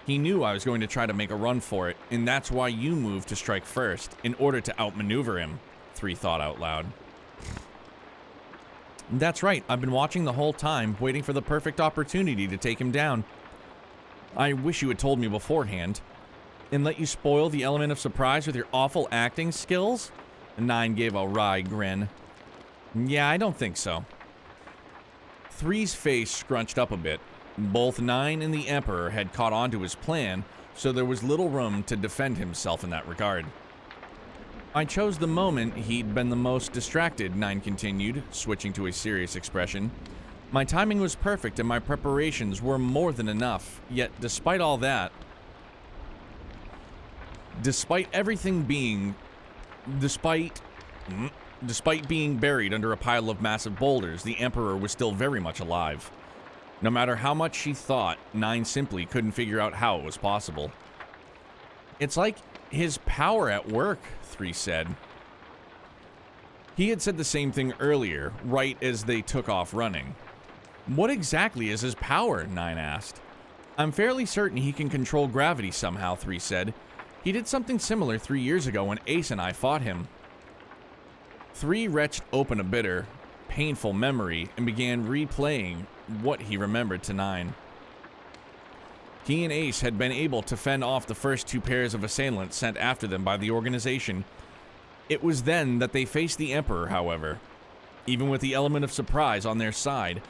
He knew I was going to try to make a run for it, and that's why you moved to strike first, in order to outmaneuver him, 3 thought out loud. "That's right, I've been watching the whole time, waiting for the perfect opportunity to take him down. I wish you had told me beforehand. And let you spoil the element of surprise with your awful acting skills?" 9 gave a wry grin. "Yeah, I don't think so." 3's face scrunched up a bit. Both 9 and the Emperor had caught on to his plan, so there was little room to defend himself in that regard. "I chose the moment he'd been the most distracted," 9 continued, switching to a serious expression. "My timing was perfect and my preparations were more than enough, yet despite all that, despite being buried under a pile of massive boulders, the Emperor was still very much alive. No matter how much she thought, 9 simply couldn't figure out how it was possible. It's like his power at work," 3 said. He had said the same thing earlier, right as they took off running. "What exactly is his power?" 9 asked. "I'm fairly certain he can control gravity somehow," 3 said. "He did something similar 3 years ago when Ace and I fought him." 3 retched open a bitter, painful memory and began replaying what he remembered to 9. He and Ace had been able to fend off the first 2 pairs of assailants sent after them by the organization. It was then that they faced the Emperor, however. Even with the element of surprise on their side,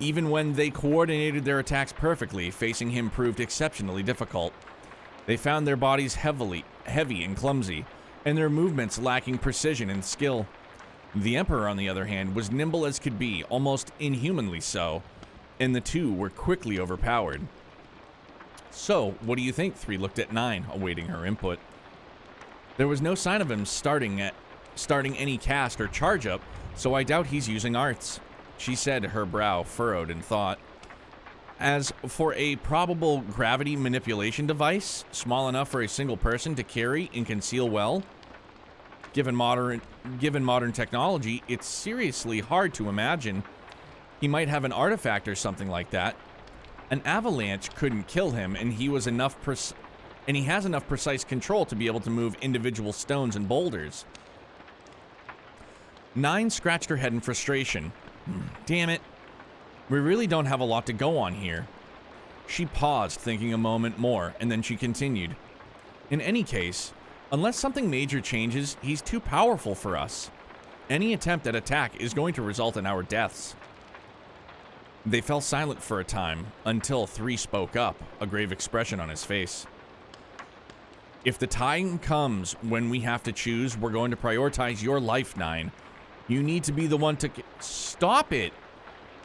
even when they coordinated their attacks perfectly, facing him proved exceptionally difficult. They found their bodies heavy and clumsy, and their movements lacking precision and skill. The Emperor, on the other hand, was nimble as could be, almost inhumanly so, and the 2 were quickly overpowered. "So, what do you think?" 3 looked at 9, awaiting her input. "There was no sign of him starting any cast or charge up, so I doubt he's using arts," she said, her brow furrowed in thought. "As for a probable gravity manipulation device, small enough for a single person to carry and conceal well, given modern technology, it's seriously hard to imagine. He might have an artifact or something like that. An avalanche couldn't kill him, and he has enough precise control to be able to move individual stones and boulders." 9 scratched her head in frustration. "Damn it. We really don't have a lot to go on here." She paused, thinking a moment more, and then she continued. "In any case, unless something major changes, he's too powerful for us. Any attempt at attack is going to result in our deaths." They fell silent for a time, until 3 spoke up, a grave expression on his face. "If the time comes when we have to choose, we're going to prioritize your life, 9. You need to be the one to... Stop it!"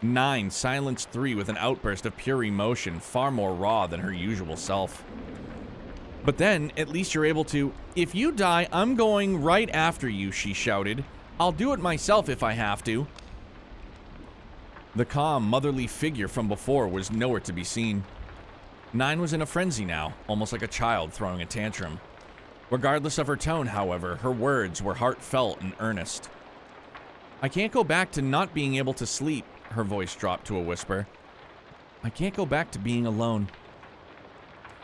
9 silenced 3 with an outburst of pure emotion, far more raw than her usual self. "But then, at least you're able to... If you die, I'm going right after you," she shouted. "I'll do it myself if I have to." The calm, motherly figure from before was nowhere to be seen. 9 was in a frenzy now, almost like a child throwing a tantrum. Regardless of her tone, however, her words were heartfelt and earnest. "I can't go back to not being able to sleep," her voice dropped to a whisper. "I can't go back to being alone."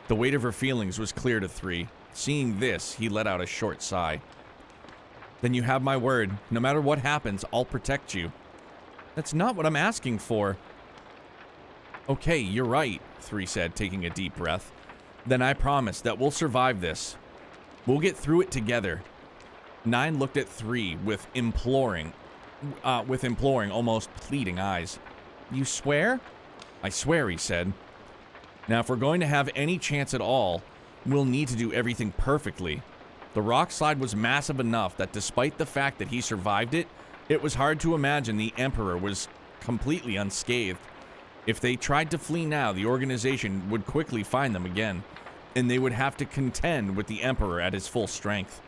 The weight of her feelings was clear to 3. Seeing this, he let out a short sigh. "Then you have my word. No matter what happens, I'll protect you." "That's not what I'm asking for." "Okay, you're right," 3 said, taking a deep breath. "Then I promise that we'll survive this. We'll get through it together." 9 looked at 3 with imploring, almost pleading eyes. "You swear?" "I swear," he said. Now, if we're going to have any chance at all, we'll need to do everything perfectly. The rock slide was massive enough that despite the fact that he survived it, it was hard to imagine the Emperor was completely unscathed. If they tried to flee now, the organization would quickly find them again, and they would have to contend with the Emperor at his full strength.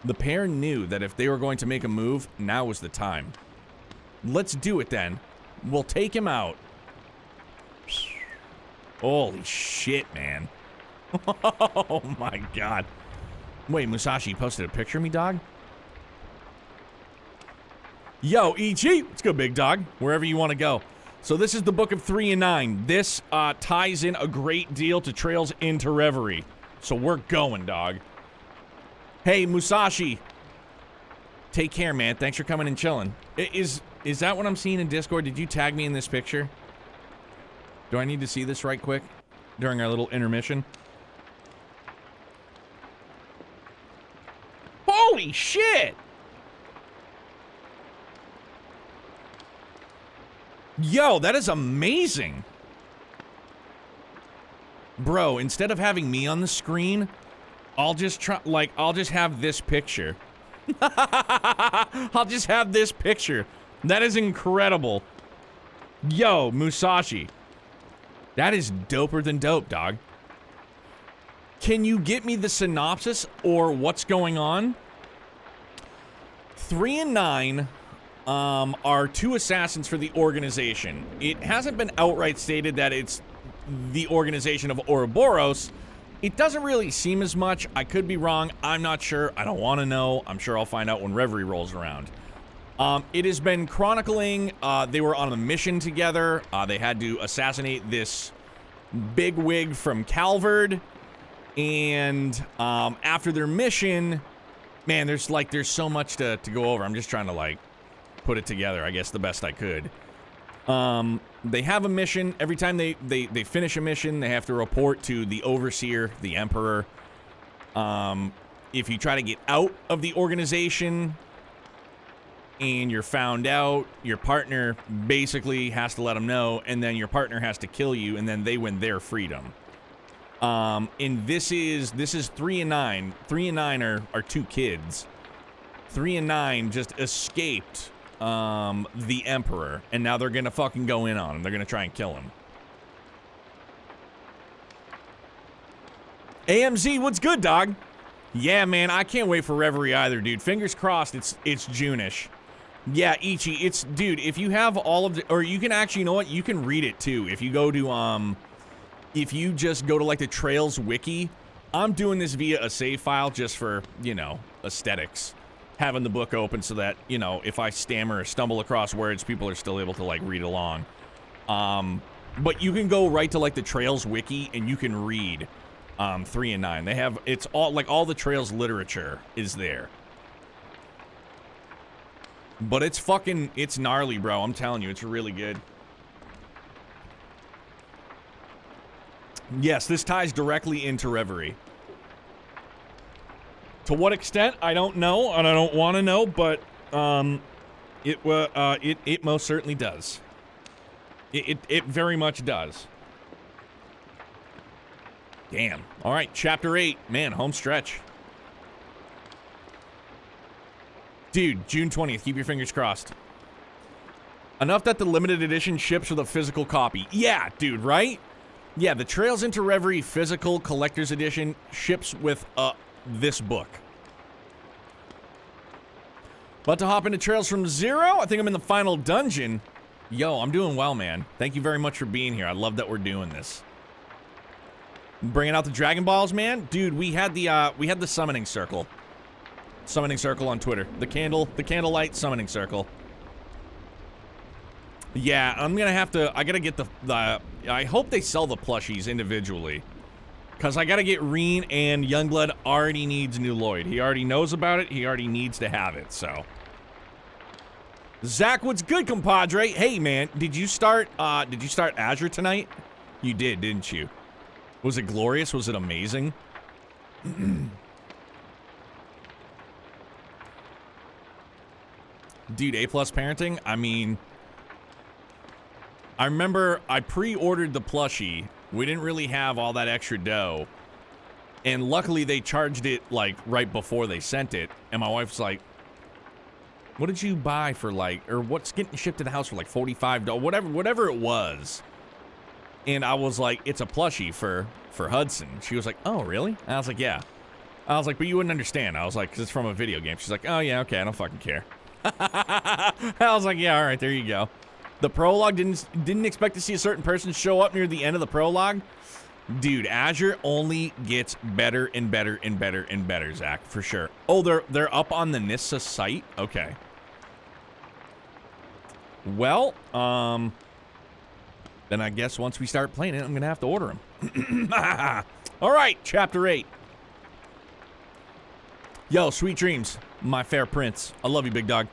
The pair knew that if they were going to make a move, now was the time. Let's do it then. We'll take him out. Holy shit, man. Oh my god. Wait, Musashi posted a picture of me, dog? Yo, Ichi! Let's go, big dog. Wherever you want to go. So this is the Book of 3 and 9. This ties in a great deal to Trails into Reverie. So we're going, dog. Hey, Musashi. Take care, man. Thanks for coming and chilling. Is that what I'm seeing in Discord? Did you tag me in this picture? Do I need to see this right quick during our little intermission? Holy shit! Yo, that is amazing. Bro, instead of having me on the screen, I'll just have this picture. I'll just have this picture. That is incredible. Yo, Musashi. That is doper than dope, dog. Can you get me the synopsis or what's going on? 3 and 9 are two assassins for the organization. It hasn't been outright stated that it's the organization of Ouroboros. It doesn't really seem as much. I could be wrong. I'm not sure. I don't want to know. I'm sure I'll find out when Reverie rolls around. It has been chronicling, they were on a mission together. They had to assassinate this bigwig from Calvard. And after their mission, man, there's so much to go over. I'm just trying to put it together, I guess, the best I could. They have a mission. Every time they finish a mission, they have to report to the Overseer, the Emperor. If you try to get out of the organization and you're found out, your partner basically has to let them know, and then your partner has to kill you, and then they win their freedom. And this is 3 and 9. 3 and 9 are two kids. 3 and 9 just escaped the Emperor, and now they're gonna fucking go in on him. They're gonna try and kill him. AMZ, what's good, dog? Yeah, man, I can't wait for Reverie either, dude. Fingers crossed it's June-ish. Yeah, Ichi, dude, if you have all of the, or you can actually, you know what, you can read it too. If you go to, if you just go to the Trails wiki, I'm doing this via a save file just for, aesthetics. Having the book open so that, if I stammer or stumble across words, people are still able to, read along. But you can go right to, the Trails wiki, and you can read 3 and 9. They have, it's all, all the Trails literature is there. But it's gnarly, bro. I'm telling you, it's really good. Yes, this ties directly into Reverie. To what extent, I don't know, and I don't want to know, but it most certainly does. It very much does. Damn. All right, chapter 8, man, home stretch. Dude, June 20th. Keep your fingers crossed. Enough that the limited edition ships with a physical copy. Yeah, dude, right? Yeah, the Trails into Reverie physical collector's edition ships with this book. About to hop into Trails from Zero. I think I'm in the final dungeon. Yo, I'm doing well, man. Thank you very much for being here. I love that we're doing this. Bringing out the Dragon Balls, man. Dude, we had the summoning circle. Summoning circle on Twitter. The candlelight summoning circle. Yeah, I'm gonna have to, I gotta get the I hope they sell the plushies individually. Because I gotta get Reen, and Youngblood already needs New Lloyd. He already knows about it. He already needs to have it, so. Zach, what's good, compadre? Hey, man, did you start Azure tonight? You did, didn't you? Was it glorious? Was it amazing? Dude, A+ parenting? I mean, I remember I pre-ordered the plushie, We didn't really have all that extra dough. And luckily they charged it like right before they sent it. And my wife's like, what did you buy for like, or what's getting shipped to the house for like $45, whatever it was. And I was like, it's a plushie for Hudson. She was like, oh, really? And I was like, yeah. I was like, but you wouldn't understand. I was like, because it's from a video game. She's like, oh, yeah, okay, I don't fucking care. I was like, yeah, all right, there you go. The prologue, didn't expect to see a certain person show up near the end of the prologue. Dude, Azure only gets better and better and better and better, Zach, for sure. Oh, they're up on the Nissa site? Okay. Well, then I guess once we start playing it, I'm going to have to order them. All right, Chapter 8. Yo, sweet dreams, my fair prince. I love you, big dog.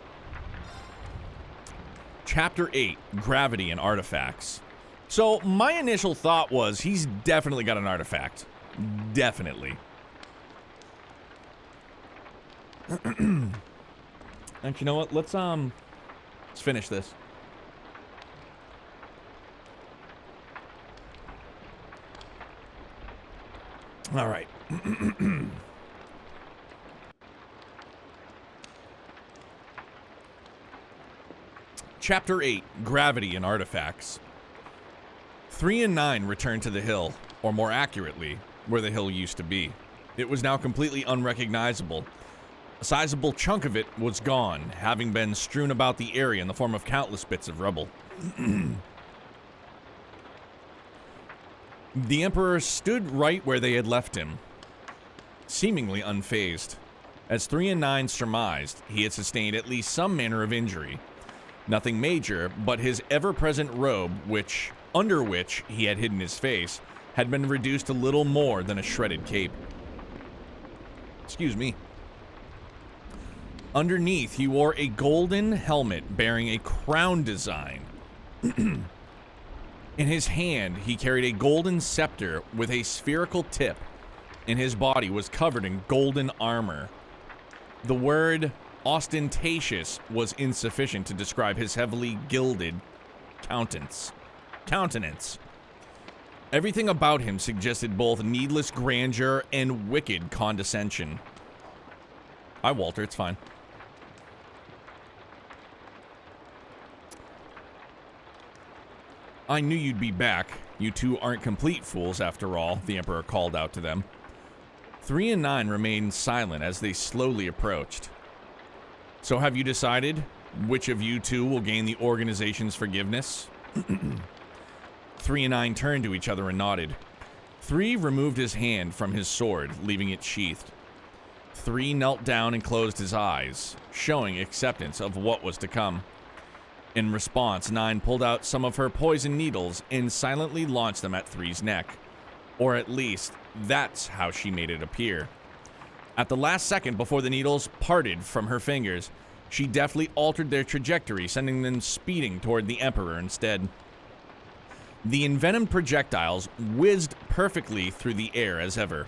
Chapter 8, Gravity and Artifacts. So my initial thought was he's definitely got an artifact. Definitely. And you know what? Let's finish this. All right. Chapter 8, Gravity and Artifacts. 3 and 9 returned to the hill, or more accurately, where the hill used to be. It was now completely unrecognizable. A sizable chunk of it was gone, having been strewn about the area in the form of countless bits of rubble. The Emperor stood right where they had left him, seemingly unfazed. As 3 and 9 surmised, he had sustained at least some manner of injury. Nothing major, but his ever-present robe, under which he had hidden his face, had been reduced to little more than a shredded cape. Excuse me. Underneath, he wore a golden helmet bearing a crown design. In his hand, he carried a golden scepter with a spherical tip, and his body was covered in golden armor. The word ostentatious was insufficient to describe his heavily gilded countenance. Everything about him suggested both needless grandeur and wicked condescension. Hi, Walter, it's fine. I knew you'd be back. You two aren't complete fools after all, the Emperor called out to them. 3 and 9 remained silent as they slowly approached. So have you decided which of you two will gain the organization's forgiveness? 3 and 9 turned to each other and nodded. 3 removed his hand from his sword, leaving it sheathed. 3 knelt down and closed his eyes, showing acceptance of what was to come. In response, 9 pulled out some of her poison needles and silently launched them at 3's neck. Or at least, that's how she made it appear. At the last second before the needles parted from her fingers, she deftly altered their trajectory, sending them speeding toward the Emperor instead. The envenomed projectiles whizzed perfectly through the air as ever.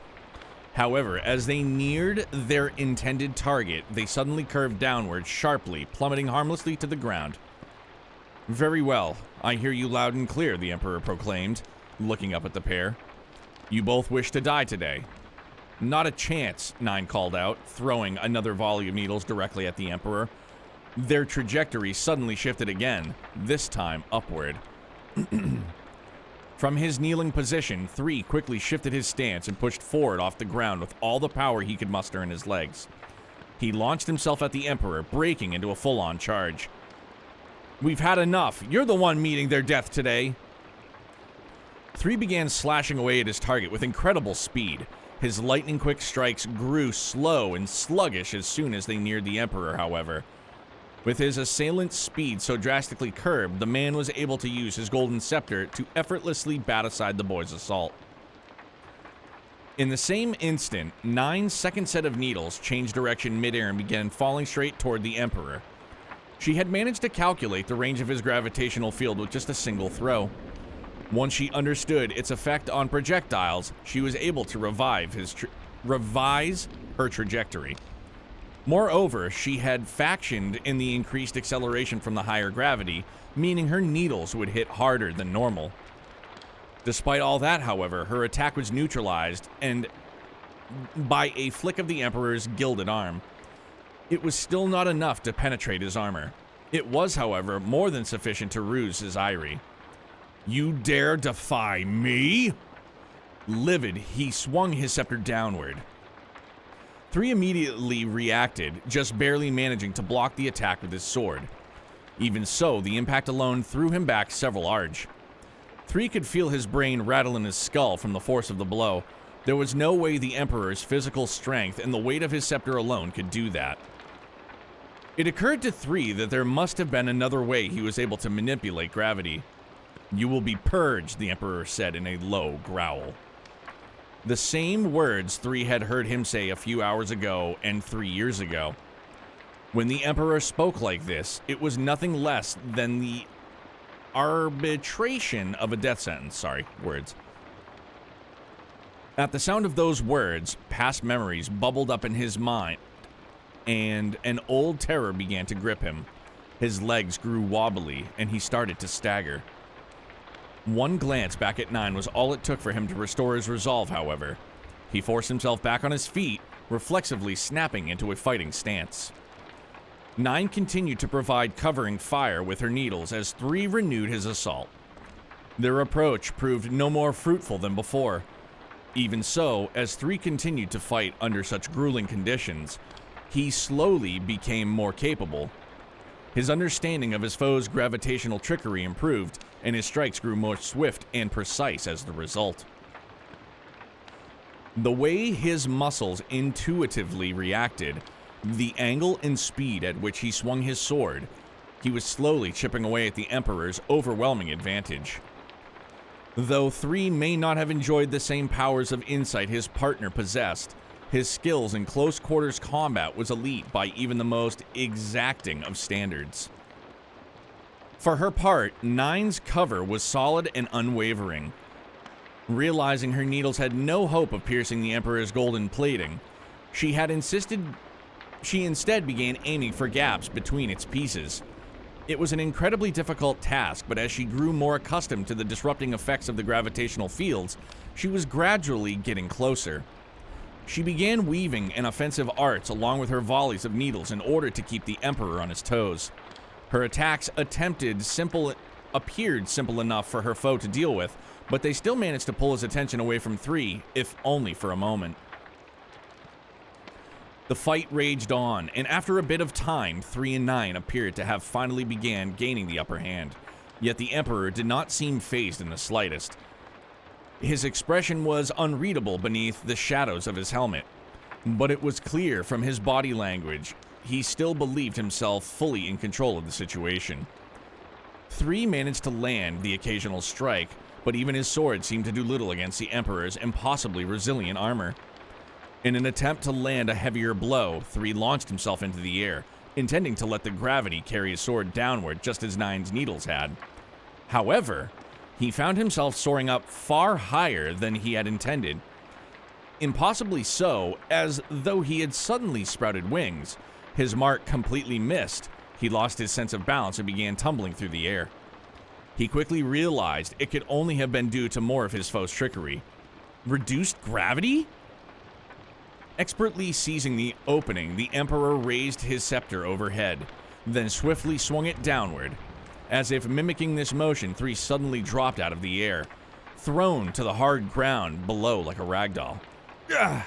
However, as they neared their intended target, they suddenly curved downward sharply, plummeting harmlessly to the ground. Very well, I hear you loud and clear, the Emperor proclaimed, looking up at the pair. You both wish to die today. Not a chance, 9 called out, throwing another volley of needles directly at the Emperor. Their trajectory suddenly shifted again, this time upward. From his kneeling position, 3 quickly shifted his stance and pushed forward off the ground with all the power he could muster in his legs. He launched himself at the Emperor, breaking into a full-on charge. We've had enough. You're the one meeting their death today. 3 began slashing away at his target with incredible speed. His lightning-quick strikes grew slow and sluggish as soon as they neared the Emperor, however. With his assailant's speed so drastically curbed, the man was able to use his golden scepter to effortlessly bat aside the boy's assault. In the same instant, 9's second set of needles changed direction midair and began falling straight toward the Emperor. She had managed to calculate the range of his gravitational field with just a single throw. Once she understood its effect on projectiles, she was able to revise her trajectory. Moreover, she had factioned in the increased acceleration from the higher gravity, meaning her needles would hit harder than normal. Despite all that, however, her attack was neutralized and by a flick of the Emperor's gilded arm. It was still not enough to penetrate his armor. It was, however, more than sufficient to ruse his Eyrie. You dare defy me? Livid, he swung his scepter downward. 3 immediately reacted, just barely managing to block the attack with his sword. Even so, the impact alone threw him back several arch. 3 could feel his brain rattle in his skull from the force of the blow. There was no way the Emperor's physical strength and the weight of his scepter alone could do that. It occurred to 3 that there must have been another way he was able to manipulate gravity. You will be purged, the Emperor said in a low growl. The same words 3 had heard him say a few hours ago and 3 years ago. When the Emperor spoke like this, it was nothing less than the arbitration of a death sentence. Words. At the sound of those words, past memories bubbled up in his mind, and an old terror began to grip him. His legs grew wobbly, and he started to stagger. One glance back at 9 was all it took for him to restore his resolve, however. He forced himself back on his feet, reflexively snapping into a fighting stance. 9 continued to provide covering fire with her needles as 3 renewed his assault. Their approach proved no more fruitful than before. Even so, as 3 continued to fight under such grueling conditions, he slowly became more capable. His understanding of his foe's gravitational trickery improved, and his strikes grew more swift and precise as the result. The way his muscles intuitively reacted, the angle and speed at which he swung his sword, he was slowly chipping away at the Emperor's overwhelming advantage. Though 3 may not have enjoyed the same powers of insight his partner possessed, his skills in close quarters combat was elite by even the most exacting of standards. For her part, 9's cover was solid and unwavering. Realizing her needles had no hope of piercing the Emperor's golden plating, she instead began aiming for gaps between its pieces. It was an incredibly difficult task, but as she grew more accustomed to the disrupting effects of the gravitational fields, she was gradually getting closer. She began weaving an offensive arts along with her volleys of needles in order to keep the Emperor on his toes. Her attacks appeared simple enough for her foe to deal with, but they still managed to pull his attention away from 3, if only for a moment. The fight raged on, and after a bit of time, 3 and 9 appeared to have finally began gaining the upper hand. Yet the Emperor did not seem fazed in the slightest. His expression was unreadable beneath the shadows of his helmet, but it was clear from his body language he still believed himself fully in control of the situation. 3 managed to land the occasional strike, but even his sword seemed to do little against the Emperor's impossibly resilient armor. In an attempt to land a heavier blow, 3 launched himself into the air, intending to let the gravity carry his sword downward just as 9's needles had. However, he found himself soaring up far higher than he had intended. Impossibly so, as though he had suddenly sprouted wings. His mark completely missed. He lost his sense of balance and began tumbling through the air. He quickly realized it could only have been due to more of his foe's trickery. Reduced gravity? Expertly seizing the opening, the Emperor raised his scepter overhead, then swiftly swung it downward. As if mimicking this motion, 3 suddenly dropped out of the air, thrown to the hard ground below like a ragdoll. Ugh.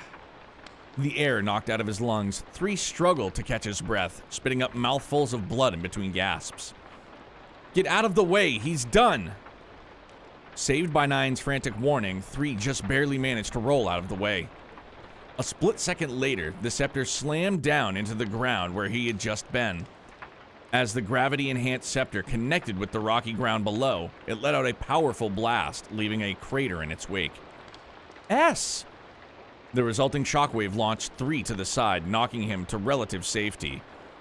The air knocked out of his lungs. 3 struggled to catch his breath, spitting up mouthfuls of blood in between gasps. Get out of the way, he's done! Saved by 9's frantic warning, 3 just barely managed to roll out of the way. A split second later, the scepter slammed down into the ground where he had just been. As the gravity-enhanced scepter connected with the rocky ground below, it let out a powerful blast, leaving a crater in its wake. S! The resulting shockwave launched 3 to the side, knocking him to relative safety.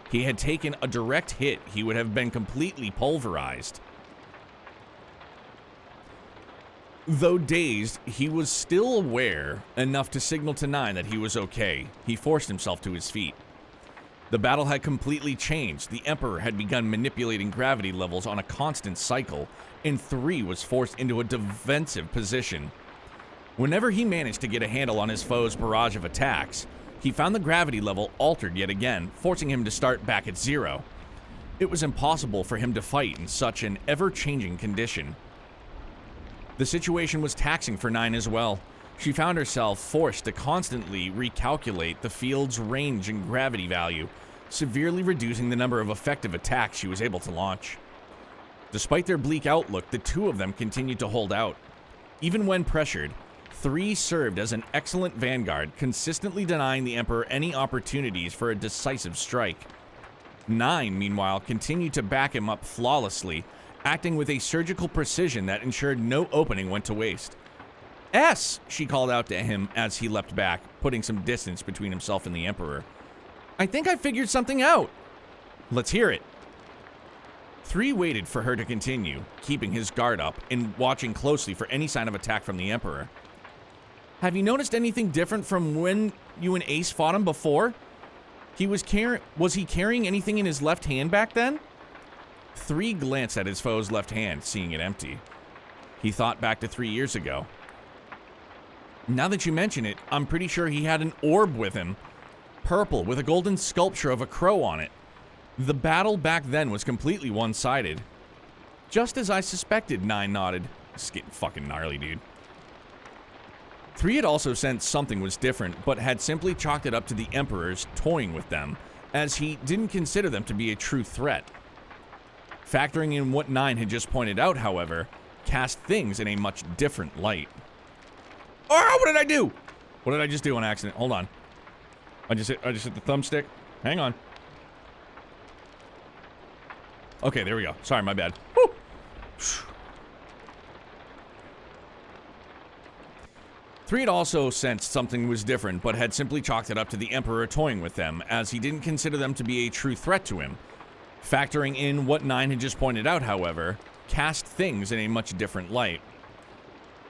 He had taken a direct hit, he would have been completely pulverized. Though dazed, he was still aware enough to signal to 9 that he was okay. He forced himself to his feet. The battle had completely changed. The Emperor had begun manipulating gravity levels on a constant cycle, and 3 was forced into a defensive position. Whenever he managed to get a handle on his foe's barrage of attacks, he found the gravity level altered yet again, forcing him to start back at 0. It was impossible for him to fight in such an ever-changing condition. The situation was taxing for 9 as well. She found herself forced to constantly recalculate the field's range and gravity value, severely reducing the number of effective attacks she was able to launch. Despite their bleak outlook, the two of them continued to hold out. Even when pressured, 3 served as an excellent vanguard, consistently denying the Emperor any opportunities for a decisive strike. 9, meanwhile, continued to back him up flawlessly, acting with a surgical precision that ensured no opening went to waste. "S!" she called out to him as he leapt back, putting some distance between himself and the Emperor. "I think I figured something out." "Let's hear it." 3 waited for her to continue, keeping his guard up and watching closely for any sign of attack from the Emperor. "Have you noticed anything different from when you and Ace fought him before? Was he carrying anything in his left hand back then?" 3 glanced at his foe's left hand, seeing it empty. He thought back to 3 years ago. "Now that you mention it, I'm pretty sure he had an orb with him. Purple, with a golden sculpture of a crow on it. The battle back then was completely one-sided." "Just as I suspected," 9 nodded. This is getting fucking gnarly, dude. 3 had also sensed something was different, but had simply chalked it up to the Emperor's toying with them, as he didn't consider them to be a true threat. Factoring in what 9 had just pointed out, however, cast things in a much different light. Oh, what did I do? What did I just do on accident? Hold on. I just hit the thumbstick. Hang on. Okay, there we go. Sorry, my bad. Woo! 3 had also sensed something was different, but had simply chalked it up to the Emperor toying with them, as he didn't consider them to be a true threat to him. Factoring in what 9 had just pointed out, however, cast things in a much different light.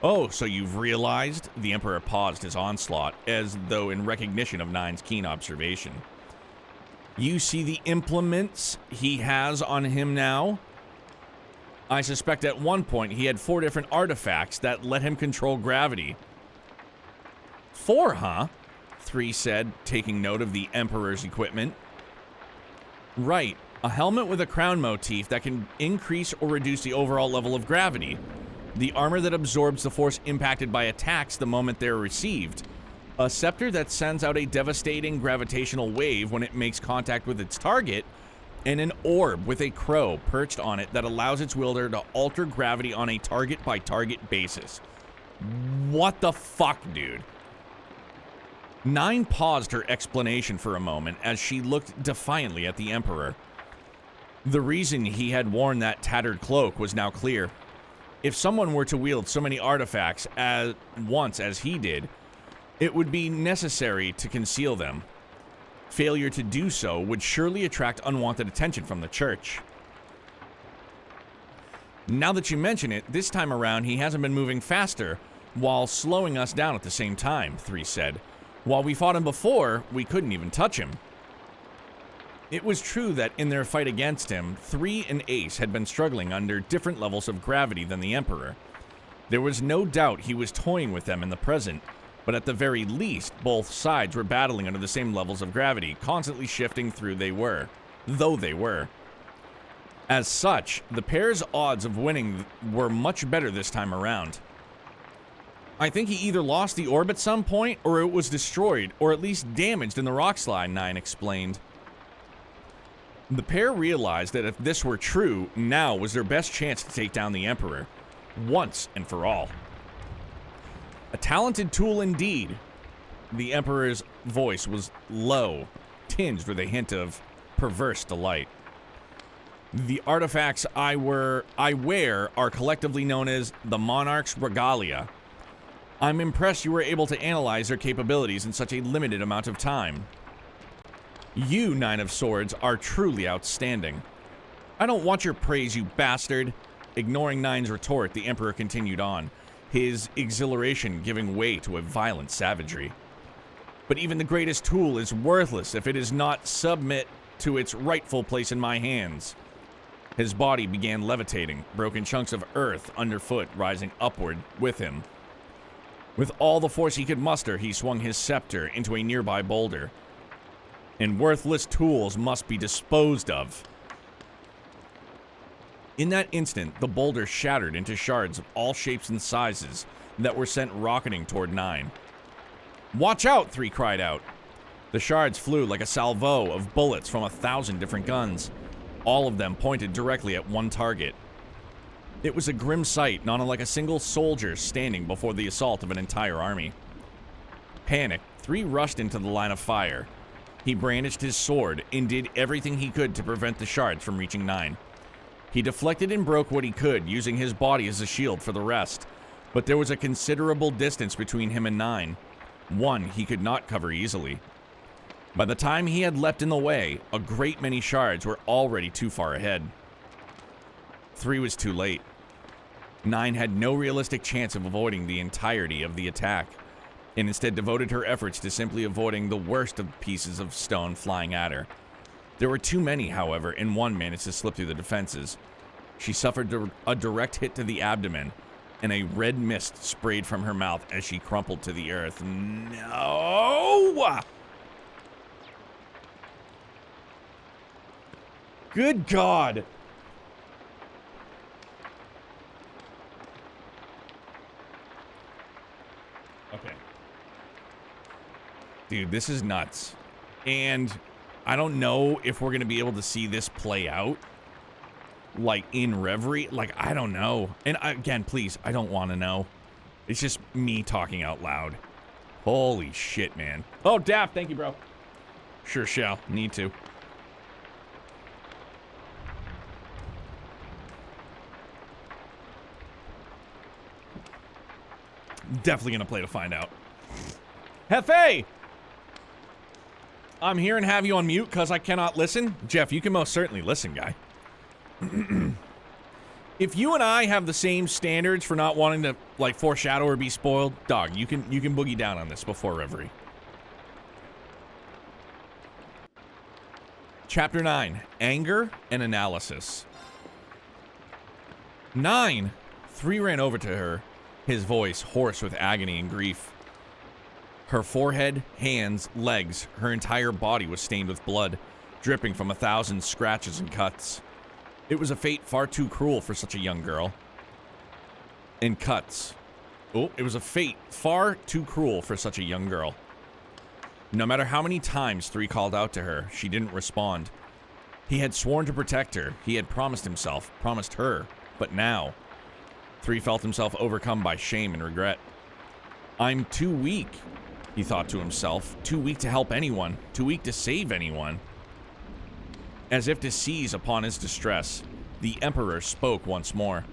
"Oh, so you've realized?" The Emperor paused his onslaught, as though in recognition of 9's keen observation. "You see the implements he has on him now? I suspect at one point he had 4 different artifacts that let him control gravity." "4, huh?" 3 said, taking note of the Emperor's equipment. "Right. A helmet with a crown motif that can increase or reduce the overall level of gravity. The armor that absorbs the force impacted by attacks the moment they're received. A scepter that sends out a devastating gravitational wave when it makes contact with its target. And an orb with a crow perched on it that allows its wielder to alter gravity on a target-by-target basis." What the fuck, dude? 9 paused her explanation for a moment as she looked defiantly at the Emperor. The reason he had worn that tattered cloak was now clear. If someone were to wield so many artifacts at once as he did, it would be necessary to conceal them. Failure to do so would surely attract unwanted attention from the church. "Now that you mention it, this time around he hasn't been moving faster, while slowing us down at the same time," 3 said. "While we fought him before, we couldn't even touch him." It was true that in their fight against him, 3 and Ace had been struggling under different levels of gravity than the Emperor. There was no doubt he was toying with them in the present, but at the very least, both sides were battling under the same levels of gravity, constantly shifting though they were. As such, the pair's odds of winning were much better this time around. "I think he either lost the orb at some point, or it was destroyed, or at least damaged in the rock slide," 9 explained. The pair realized that if this were true, now was their best chance to take down the Emperor, once and for all. "A talented tool indeed." The Emperor's voice was low, tinged with a hint of perverse delight. "The artifacts I wear are collectively known as the Monarch's Regalia. I'm impressed you were able to analyze their capabilities in such a limited amount of time. You, 9 of Swords, are truly outstanding." "I don't want your praise, you bastard." Ignoring 9's retort, the Emperor continued on, his exhilaration giving way to a violent savagery. But even the greatest tool is worthless if it does not submit to its rightful place in my hands. His body began levitating, broken chunks of earth underfoot rising upward with him. With all the force he could muster, he swung his scepter into a nearby boulder. And worthless tools must be disposed of. In that instant, the boulder shattered into shards of all shapes and sizes that were sent rocketing toward 9. "Watch out!" 3 cried out. The shards flew like a salvo of bullets from 1,000 different guns, all of them pointed directly at one target. It was a grim sight, not unlike a single soldier standing before the assault of an entire army. Panicked, 3 rushed into the line of fire. He brandished his sword and did everything he could to prevent the shards from reaching 9. He deflected and broke what he could, using his body as a shield for the rest, but there was a considerable distance between him and 9. One he could not cover easily. By the time he had leapt in the way, a great many shards were already too far ahead. 3 was too late. 9 had no realistic chance of avoiding the entirety of the attack, and instead devoted her efforts to simply avoiding the worst of pieces of stone flying at her. There were too many, however, and 1 managed to slip through the defenses. She suffered a direct hit to the abdomen, and a red mist sprayed from her mouth as she crumpled to the earth. No! Good God! Okay. Dude, this is nuts. And I don't know if we're going to be able to see this play out. Like, in Reverie. Like, I don't know. And again, please, I don't want to know. It's just me talking out loud. Holy shit, man. Oh, Daft, thank you, bro. Sure shall. Need to. Definitely gonna play to find out. Hefe! I'm here and have you on mute because I cannot listen. Jeff, you can most certainly listen, guy. If you and I have the same standards for not wanting to, like, foreshadow or be spoiled, dog, you can boogie down on this before Reverie. Chapter 9, Anger and Analysis. 9. 3 ran over to her, his voice hoarse with agony and grief. Her forehead, hands, legs, her entire body was stained with blood, dripping from 1,000 scratches and cuts. It was a fate far too cruel for such a young girl. And cuts. Oh, it was a fate far too cruel for such a young girl. No matter how many times 3 called out to her, she didn't respond. He had sworn to protect her. He had promised himself, promised her. But now, 3 felt himself overcome by shame and regret. I'm too weak, he thought to himself. Too weak to help anyone. Too weak to save anyone. As if to seize upon his distress, the Emperor spoke once more.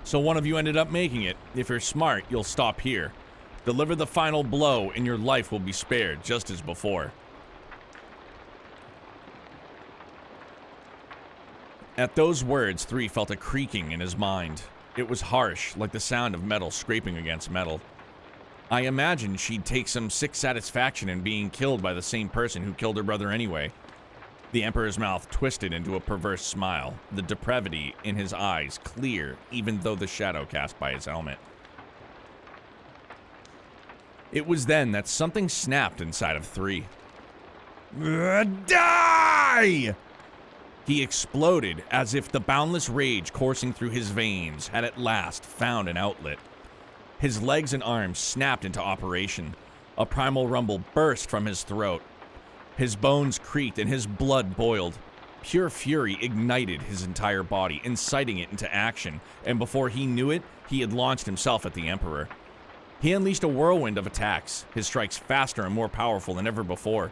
So one of you ended up making it. If you're smart, you'll stop here. Deliver the final blow and your life will be spared, just as before. At those words, 3 felt a creaking in his mind. It was harsh, like the sound of metal scraping against metal. I imagined she'd take some sick satisfaction in being killed by the same person who killed her brother anyway. The Emperor's mouth twisted into a perverse smile, the depravity in his eyes clear even though the shadow cast by his helmet. It was then that something snapped inside of 3. Die! He exploded as if the boundless rage coursing through his veins had at last found an outlet. His legs and arms snapped into operation. A primal rumble burst from his throat. His bones creaked and his blood boiled. Pure fury ignited his entire body, inciting it into action, and before he knew it, he had launched himself at the Emperor. He unleashed a whirlwind of attacks, his strikes faster and more powerful than ever before.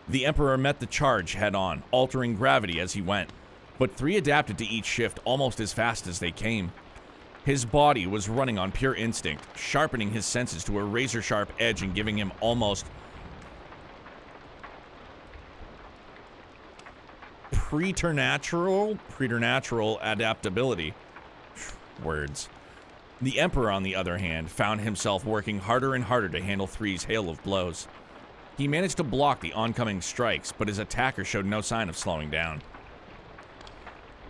The Emperor met the charge head-on, altering gravity as he went, but 3 adapted to each shift almost as fast as they came. His body was running on pure instinct, sharpening his senses to a razor-sharp edge and giving him almost preternatural adaptability. Words. The Emperor, on the other hand, found himself working harder and harder to handle Three's hail of blows. He managed to block the oncoming strikes, but his attacker showed no sign of slowing down.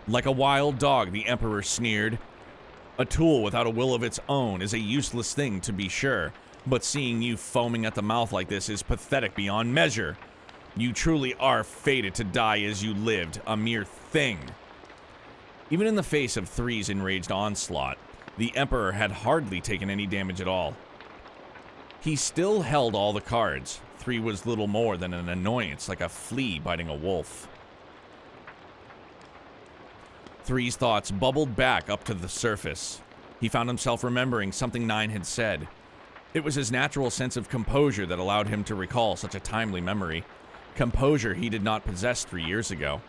Like a wild dog, the Emperor sneered. A tool without a will of its own is a useless thing, to be sure, but seeing you foaming at the mouth like this is pathetic beyond measure. You truly are fated to die as you lived, a mere thing. Even in the face of Three's enraged onslaught, the Emperor had hardly taken any damage at all. He still held all the cards. Three was little more than an annoyance, like a flea biting a wolf. Three's thoughts bubbled back up to the surface. He found himself remembering something Nine had said. It was his natural sense of composure that allowed him to recall such a timely memory. Composure he did not possess 3 years ago.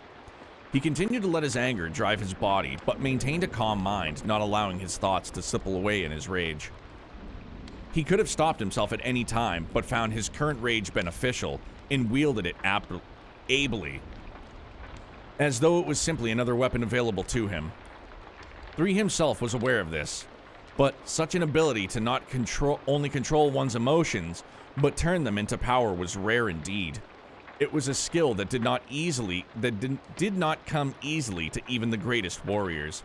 He continued to let his anger drive his body, but maintained a calm mind, not allowing his thoughts to slip away in his rage. He could have stopped himself at any time, but found his current rage beneficial, and wielded it ably, as though it was simply another weapon available to him. Three himself was aware of this, but such an ability to not only control one's emotions, but turn them into power was rare indeed. It was a skill that did not come easily to even the greatest warriors.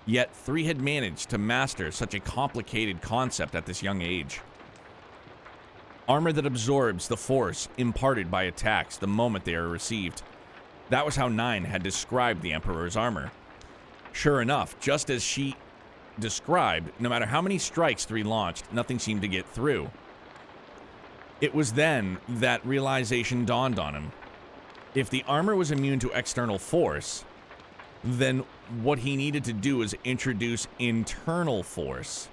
Yet Three had managed to master such a complicated concept at this young age. Armor that absorbs the force imparted by attacks the moment they are received. That was how Nine had described the Emperor's armor. Sure enough, just as she described, no matter how many strikes Three launched, nothing seemed to get through. It was then that realization dawned on him. If the armor was immune to external force, then what he needed to do is introduce internal force.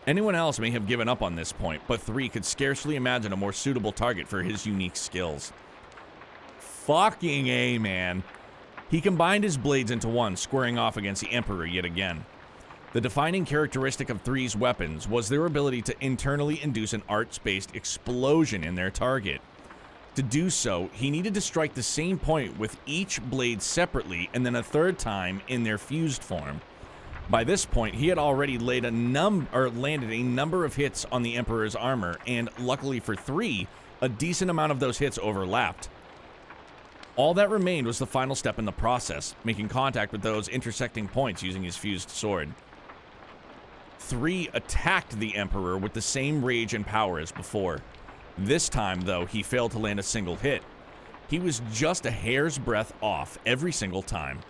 Anyone else may have given up on this point, but Three could scarcely imagine a more suitable target for his unique skills. Fucking A, man. He combined his blades into one, squaring off against the Emperor yet again. The defining characteristic of Three's weapons was their ability to internally induce an arts-based explosion in their target. To do so, he needed to strike the same point with each blade separately and then a third time in their fused form. By this point, he had already landed a number of hits on the Emperor's armor, and luckily for Three, a decent amount of those hits overlapped. All that remained was the final step in the process, making contact with those intersecting points using his fused sword. Three attacked the Emperor with the same rage and power as before. This time, though, he failed to land a single hit. He was just a hair's breadth off every single time.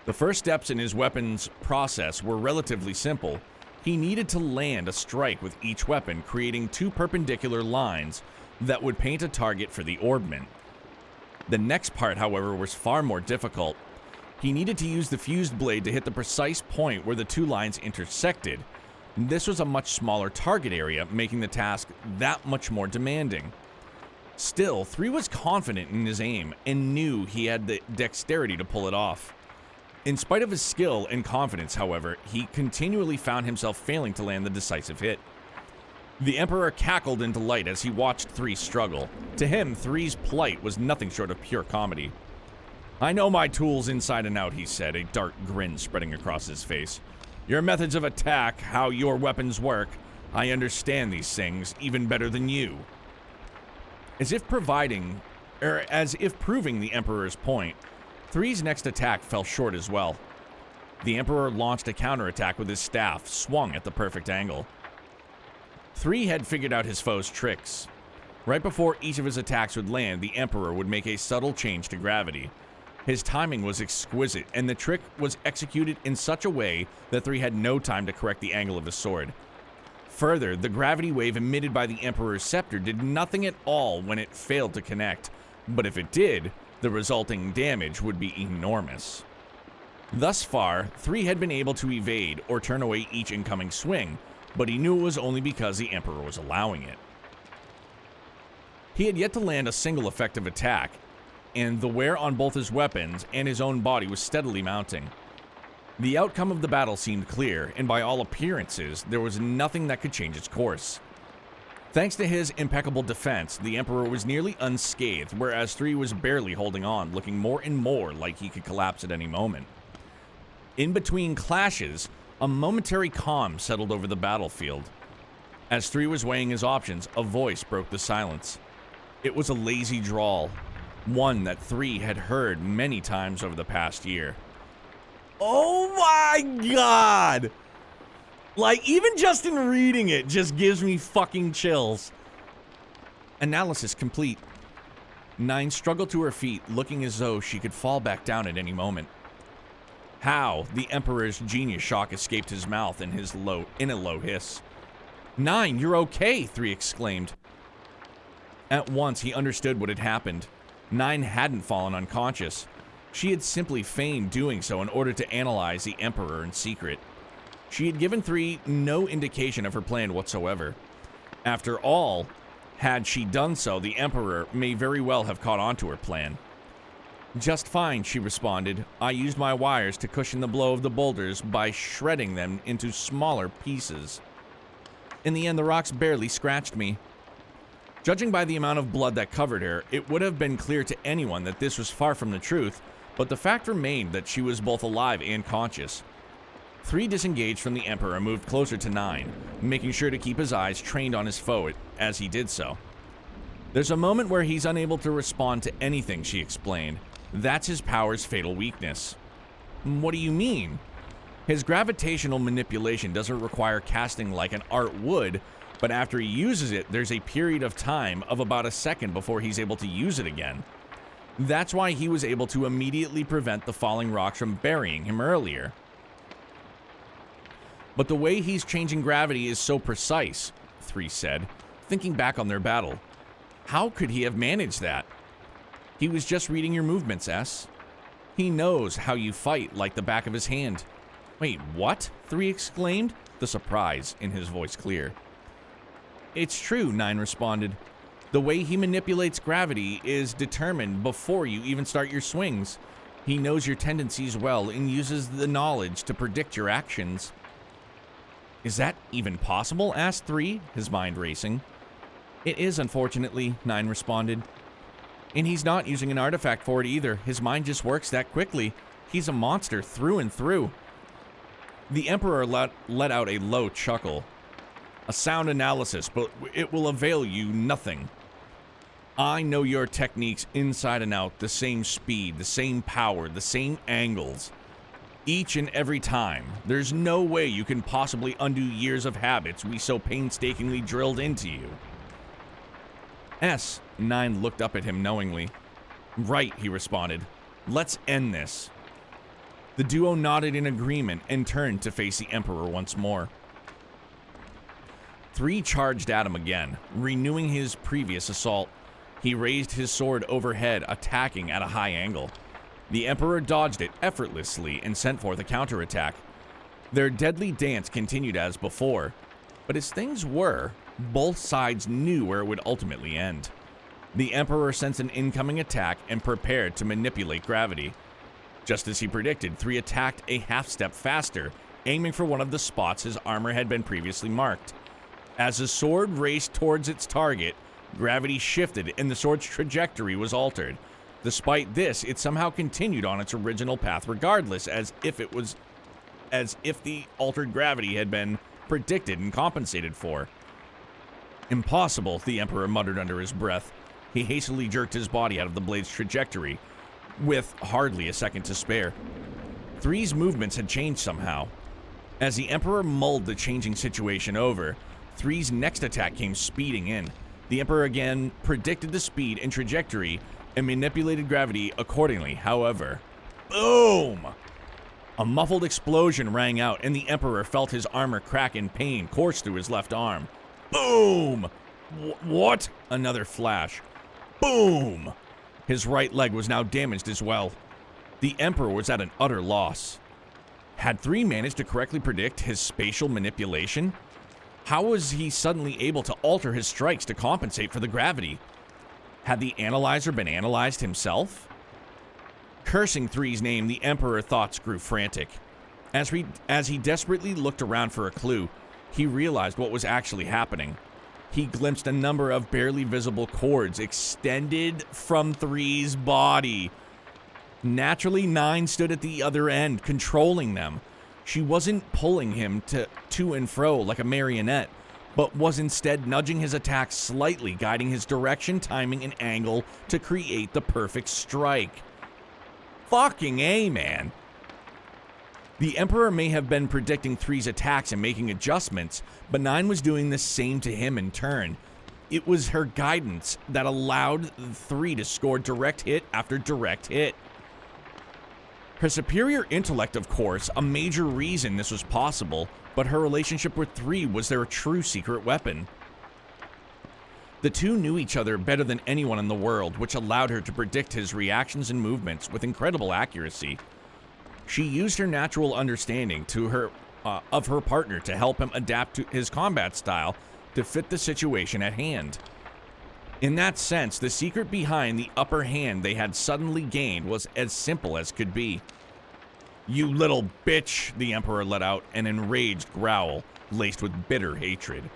The first steps in his weapon's process were relatively simple. He needed to land a strike with each weapon, creating two perpendicular lines that would paint a target for the orbment. The next part, however, was far more difficult. He needed to use the fused blade to hit the precise point where the two lines intersected. This was a much smaller target area, making the task that much more demanding. Still, Three was confident in his aim and knew he had the dexterity to pull it off. In spite of his skill and confidence, however, he continually found himself failing to land the decisive hit. The Emperor cackled in delight as he watched Three struggle. To him, Three's plight was nothing short of pure comedy. "I know my tools inside and out," he said, a dark grin spreading across his face. "Your methods of attack, how your weapons work, I understand these things even better than you." As if proving the Emperor's point, Three's next attack fell short as well. The Emperor launched a counterattack with his staff, swung at the perfect angle. Three had figured out his foe's tricks. Right before each of his attacks would land, the Emperor would make a subtle change to gravity. His timing was exquisite, and the trick was executed in such a way that Three had no time to correct the angle of his sword. Further, the gravity wave emitted by the Emperor's scepter did nothing at all when it failed to connect, but if it did, the resulting damage would be enormous. Thus far, Three had been able to evade or turn away each incoming swing, but he knew it was only because the Emperor was allowing it. He had yet to land a single effective attack, and the wear on both his weapons and his own body was steadily mounting. The outcome of the battle seemed clear, and by all appearances, there was nothing that could change its course. Thanks to his impeccable defense, the Emperor was nearly unscathed, whereas Three was barely holding on, looking more and more like he could collapse at any moment. In between clashes, a momentary calm settled over the battlefield. As 3 was weighing his options, a voice broke the silence. It was a lazy drawl, one that 3 had heard many times over the past year. Oh my god! Like, even just in reading it just gives me fucking chills. Analysis complete. 9 struggled to her feet, looking as though she could fall back down at any moment. How the Emperor's genius shock escaped his mouth in a low hiss. 9, you're okay, 3 exclaimed. At once he understood what had happened. 9 hadn't fallen unconscious. She had simply feigned doing so in order to analyze the Emperor in secret. She had given 3 no indication of her plan whatsoever. After all, had she done so, the Emperor may very well have caught on to her plan. Just fine, she responded. I used my wires to cushion the blow of the boulders by shredding them into smaller pieces. In the end, the rocks barely scratched me. Judging by the amount of blood that covered her, it would have been clear to anyone that this was far from the truth, but the fact remained that she was both alive and conscious. 3 disengaged from the Emperor and moved closer to 9, making sure to keep his eyes trained on his foe as he did so. There's a moment where he's unable to respond to anything, she explained. That's his power's fatal weakness. What do you mean? His gravitational manipulation doesn't require casting like an art would, but after he uses it, there's a period of time of about a second before he's able to use it again. That's why he was able to immediately prevent the falling rocks from burying him earlier. But the way he's changing gravity is so precise, 3 said, thinking back on their battle. How could he have managed that? He was just reading your movements, S. He knows how you fight like the back of his hand. Wait, what? 3 exclaimed, the surprise in his voice clear. It's true, 9 responded. The way he manipulates gravity is determined before you even start your swings. He knows your tendencies well and uses the knowledge to predict your actions. Is that even possible? Asked 3, his mind racing. It is, unfortunately, 9 responded. And he's not using an artifact for it either. His mind just works that quickly. He's a monster through and through. The Emperor let out a low chuckle. A sound analysis, but it will avail you nothing. I know your techniques inside and out, the same speed, the same power, the same angles. Each and every time. There's no way you can possibly undo years of habits we so painstakingly drilled into you. 9 looked up at him knowingly. Right, he responded. Let's end this. The duo nodded in agreement and turned to face the Emperor once more. 3 charged at him again, renewing his previous assault. He raised his sword overhead, attacking at a high angle. The Emperor dodged it effortlessly and sent forth a counterattack. Their deadly dance continued as before, but as things were, both sides knew where it would ultimately end. The Emperor sensed an incoming attack and prepared to manipulate gravity. Just as he predicted, 3 attacked a half step faster, aiming for one of the spots his armor had been previously marked. As the sword raced towards its target, gravity shifted and the sword's trajectory was altered. Despite this, it somehow continued on its original path regardless, as if the altered gravity had been predicted and compensated for. Impossible, the Emperor muttered under his breath. He hastily jerked his body out of the blade's trajectory, with hardly a second to spare. 3's movements had changed somehow. As the Emperor mulled the changing situation over, 3's next attack came speeding in. The Emperor again predicted the speed and trajectory and manipulated gravity accordingly, however. Boom! A muffled explosion rang out, and the Emperor felt his armor crack in pain course through his left arm. Boom! What? Another flash. Boom! His right leg was now damaged as well. The Emperor was at an utter loss. Had 3 managed to correctly predict his spatial manipulation? How was he suddenly able to alter his strikes to compensate for the gravity? Had the analyzer been analyzed himself? Cursing 3's name, the Emperor thoughts grew frantic. As he desperately looked around for a clue, he realized what was actually happening. He glimpsed a number of barely visible cords extended from 3's body. Naturally, 9 stood at the other end, controlling them. She wasn't pulling him to and fro like a marionette, but was instead nudging his attacks slightly, guiding his direction, timing, and angle to create the perfect strike. Fucking A, man. The Emperor may have been predicting 3's attacks and making adjustments, but 9 was doing the same to him in turn. It was her guidance that allowed 3 to score direct hit after direct hit. Her superior intellect, of course, a major reason this was possible, but her relationship with 3 was their true secret weapon. The two knew each other better than anyone in the world, which allowed her to predict his reactions and movements with incredible accuracy. She used her natural understanding of her partner to help him adapt to his combat style to fit the situation at hand. In that sense, the secret behind the upper hand they had suddenly gained was as simple as could be. "You little bitch," the Emperor let out an enraged growl, laced with bitter hatred.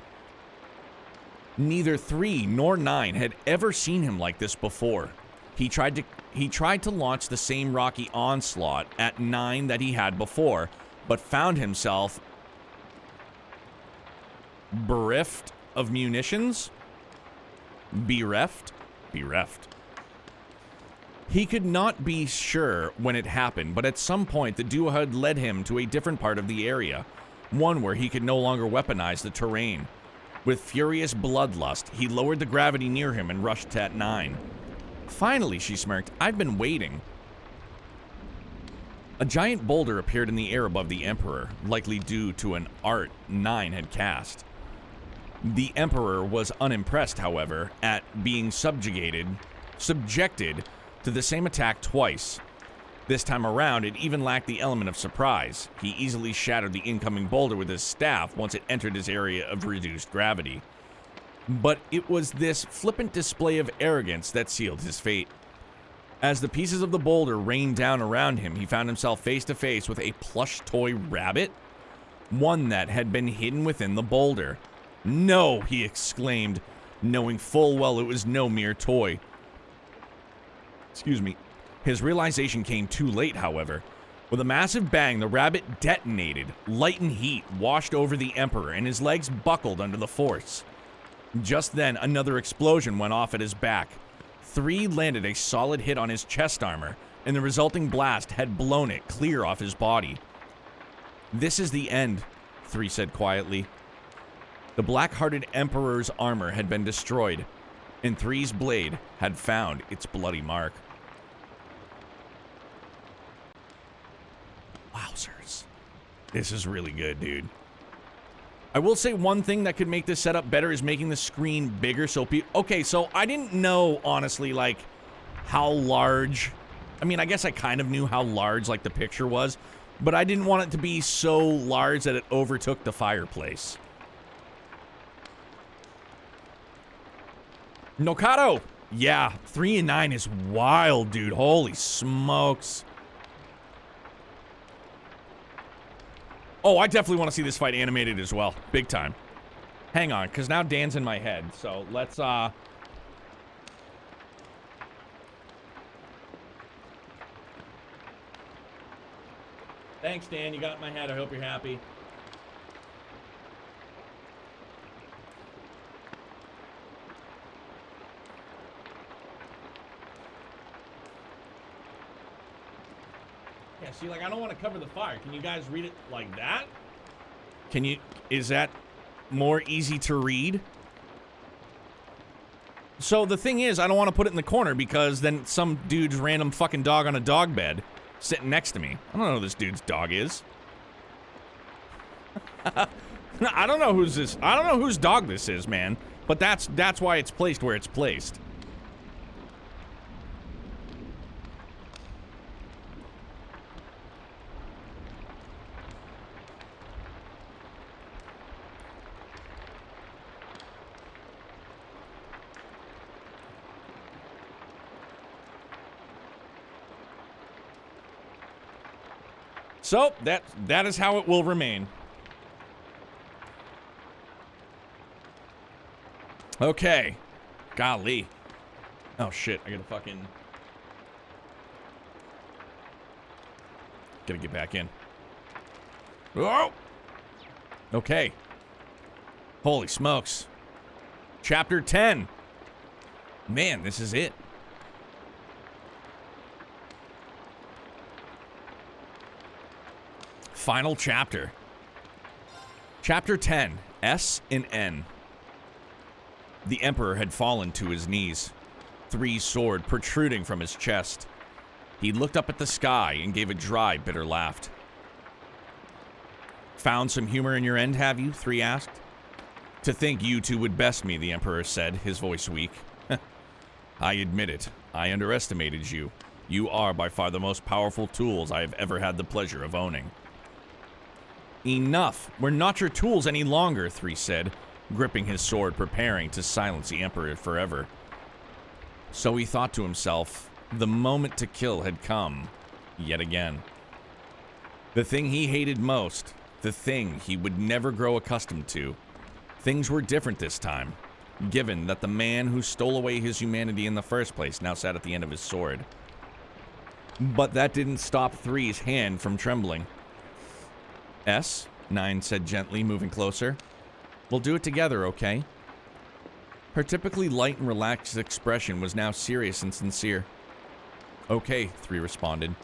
Neither 3 nor 9 had ever seen him like this before. He tried to launch the same rocky onslaught at 9 that he had before, but found himself bereft of munitions? Bereft. He could not be sure when it happened, but at some point the duo had led him to a different part of the area, one where he could no longer weaponize the terrain. With furious bloodlust, he lowered the gravity near him and rushed at 9. "Finally," she smirked, "I've been waiting." A giant boulder appeared in the air above the Emperor, likely due to an art 9 had cast. The Emperor was unimpressed, however, at being subjected to the same attack twice. This time around, it even lacked the element of surprise. He easily shattered the incoming boulder with his staff once it entered his area of reduced gravity. But it was this flippant display of arrogance that sealed his fate. As the pieces of the boulder rained down around him, he found himself face to face with a plush toy rabbit, one that had been hidden within the boulder. "No," he exclaimed, knowing full well it was no mere toy. Excuse me. His realization came too late, however. With a massive bang, the rabbit detonated. Light and heat washed over the Emperor, and his legs buckled under the force. Just then, another explosion went off at his back. 3 landed a solid hit on his chest armor, and the resulting blast had blown it clear off his body. "This is the end," 3 said quietly. The black-hearted Emperor's armor had been destroyed, and 3's blade had found its bloody mark. Wowzers. This is really good, dude. I will say one thing that could make this setup better is making the screen bigger so okay, so I didn't know, honestly, like, how large... I mean, I guess I kind of knew how large, like, the picture was, but I didn't want it to be so large that it overtook the fireplace. Nokado! Yeah, 3 and 9 is wild, dude. Holy smokes. Oh, I definitely want to see this fight animated as well. Big time. Hang on, because now Dan's in my head. So let's, Thanks, Dan. You got in my head. I hope you're happy. Yeah, see, like, I don't want to cover the fire. Can you guys read it like that? Can you... Is that more easy to read? So the thing is, I don't want to put it in the corner because then some dude's random fucking dog on a dog bed sitting next to me. I don't know who this dude's dog is. I don't know who's this. I don't know whose dog this is, man. But that's why it's placed where it's placed. So, that is how it will remain. Okay. Golly. Oh, shit. I gotta fucking... Gotta get back in. Oh! Okay. Holy smokes. Chapter 10. Man, this is it. Final chapter. Chapter 10. S and N. The Emperor had fallen to his knees, 3's sword protruding from his chest. He looked up at the sky and gave a dry, bitter laugh. Found some humor in your end, have you? 3 asked. To think you two would best me, the Emperor said, his voice weak. I admit it. I underestimated you. You are by far the most powerful tools I have ever had the pleasure of owning. Enough. We're not your tools any longer, 3 said, gripping his sword, preparing to silence the Emperor forever. So he thought to himself, the moment to kill had come, yet again. The thing he hated most, the thing he would never grow accustomed to. Things were different this time, given that the man who stole away his humanity in the first place now sat at the end of his sword. But that didn't stop 3's hand from trembling. S, 9 said gently, moving closer. We'll do it together, okay? Her typically light and relaxed expression was now serious and sincere. Okay, 3 responded.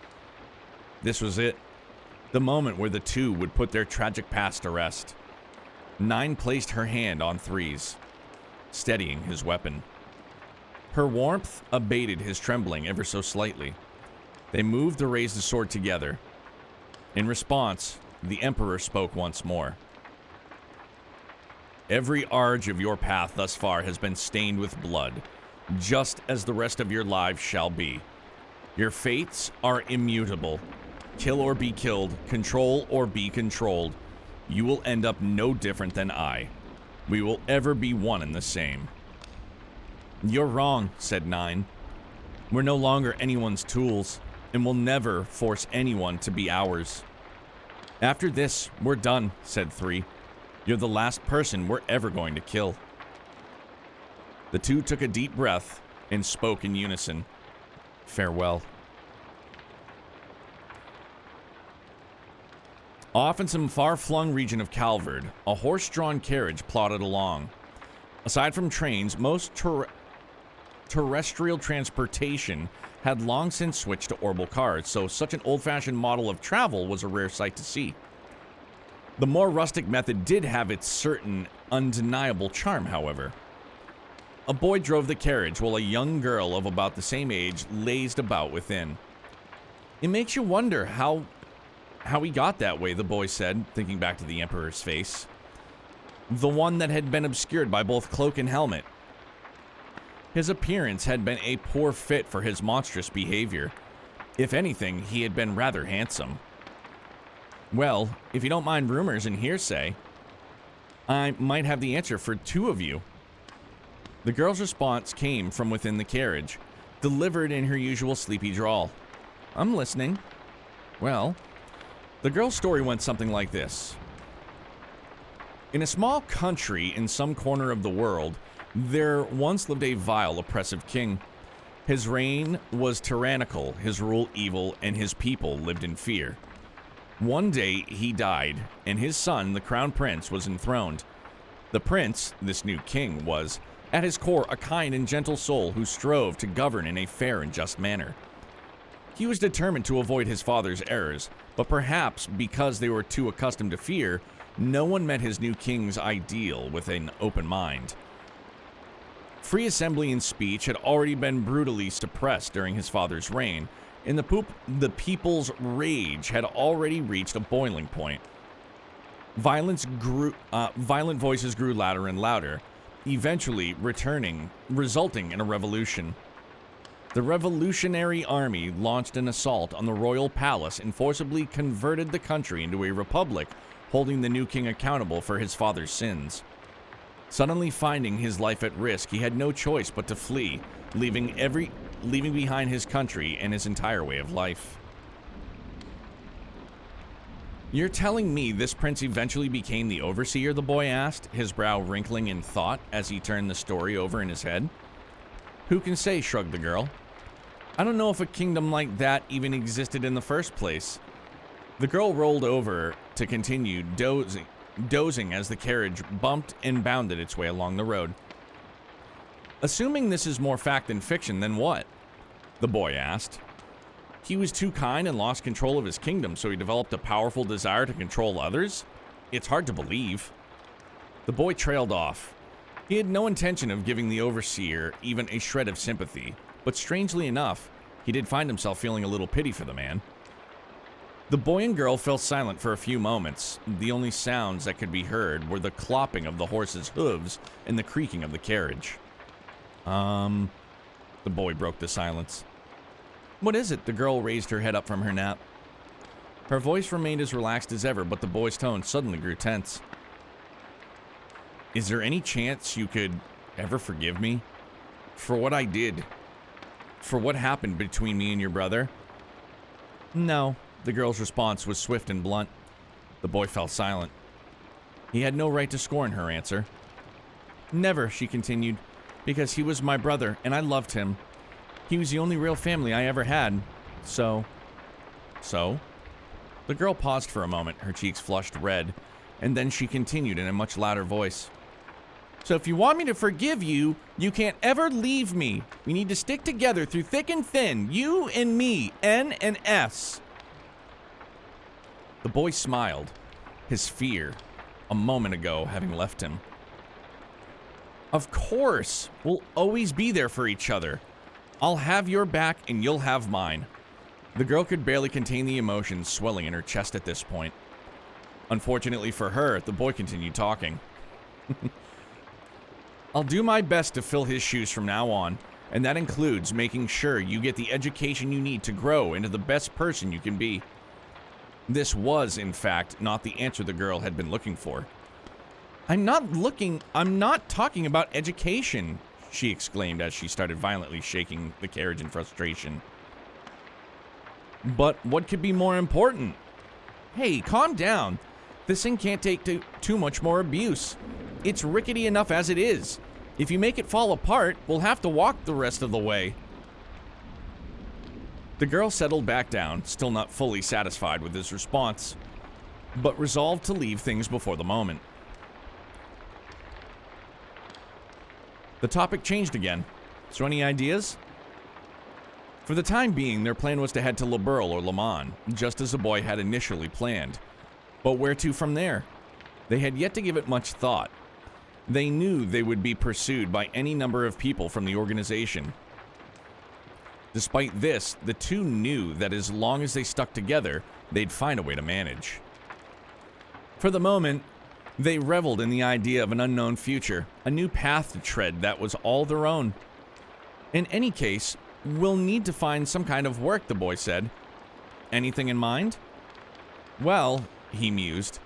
This was it. The moment where the two would put their tragic past to rest. 9 placed her hand on 3's, steadying his weapon. Her warmth abated his trembling ever so slightly. They moved to raise the sword together. In response, the Emperor spoke once more. Every arch of your path thus far has been stained with blood, just as the rest of your lives shall be. Your fates are immutable. Kill or be killed, control or be controlled. You will end up no different than I. We will ever be one and the same. You're wrong, said 9. We're no longer anyone's tools, and will never force anyone to be ours. After this, we're done, said 3. You're the last person we're ever going to kill. The two took a deep breath and spoke in unison. Farewell. Off in some far-flung region of Calvard, a horse-drawn carriage plodded along. Aside from trains, most terrestrial transportation had long since switched to orbital cars, so such an old-fashioned model of travel was a rare sight to see. The more rustic method did have its certain undeniable charm, however. A boy drove the carriage while a young girl of about the same age lazed about within. It makes you wonder how he got that way, the boy said, thinking back to the Emperor's face. The one that had been obscured by both cloak and helmet. His appearance had been a poor fit for his monstrous behavior. If anything, he had been rather handsome. Well, if you don't mind rumors and hearsay, I might have the answer for 2 of you. The girl's response came from within the carriage, delivered in her usual sleepy drawl. I'm listening. Well, the girl's story went something like this. In a small country in some corner of the world, there once lived a vile, oppressive king. His reign was tyrannical, his rule evil, and his people lived in fear. One day, he died, and his son, the crown prince, was enthroned. The prince, this new king, was, at his core, a kind and gentle soul who strove to govern in a fair and just manner. He was determined to avoid his father's errors, but perhaps because they were too accustomed to fear, no one met his new king's ideal with an open mind. Free assembly and speech had already been brutally suppressed during his father's reign, and the people's rage had already reached a boiling point. Violent voices grew louder and louder, eventually resulting in a revolution. The Revolutionary Army launched an assault on the royal palace and forcibly converted the country into a republic, holding the new king accountable for his father's sins. Suddenly finding his life at risk, he had no choice but to flee, leaving behind his country and his entire way of life. You're telling me this prince eventually became the overseer, the boy asked, his brow wrinkling in thought as he turned the story over in his head. Who can say, shrugged the girl. I don't know if a kingdom like that even existed in the first place. The girl rolled over to continue dozing as the carriage bumped and bounded its way along the road. Assuming this is more fact than fiction, then what? The boy asked. He was too kind and lost control of his kingdom, so he developed a powerful desire to control others? It's hard to believe. The boy trailed off. He had no intention of giving the overseer even a shred of sympathy, but strangely enough, he did find himself feeling a little pity for the man. The boy and girl fell silent for a few moments. The only sounds that could be heard were the clopping of the horse's hooves and the creaking of the carriage. The boy broke the silence. What is it? The girl raised her head up from her nap. Her voice remained as relaxed as ever, but the boy's tone suddenly grew tense. Is there any chance you could ever forgive me? For what I did? For what happened between me and your brother? No. The girl's response was swift and blunt. The boy fell silent. He had no right to scorn her answer. Never, she continued, because he was my brother and I loved him. He was the only real family I ever had. So? The girl paused for a moment, her cheeks flushed red, and then she continued in a much louder voice. So if you want me to forgive you, you can't ever leave me. We need to stick together through thick and thin, you and me, N and S. The boy smiled, his fear, a moment ago, having left him. Of course, we'll always be there for each other. I'll have your back and you'll have mine. The girl could barely contain the emotions swelling in her chest at this point. Unfortunately for her, the boy continued talking. I'll do my best to fill his shoes from now on, and that includes making sure you get the education you need to grow into the best person you can be. This was, in fact, not the answer the girl had been looking for. I'm not talking about education, she exclaimed as she started violently shaking the carriage in frustration. But what could be more important? Hey, calm down. This thing can't take too much more abuse. It's rickety enough as it is. If you make it fall apart, we'll have to walk the rest of the way. The girl settled back down, still not fully satisfied with his response, but resolved to leave things before the moment. The topic changed again. So any ideas? For the time being, their plan was to head to Le Burle or Le Mans, just as the boy had initially planned. But where to from there? They had yet to give it much thought. They knew they would be pursued by any number of people from the organization. Despite this, the two knew that as long as they stuck together, they'd find a way to manage. For the moment, they reveled in the idea of an unknown future, a new path to tread that was all their own. In any case, we'll need to find some kind of work, the boy said. Anything in mind? Well, he mused,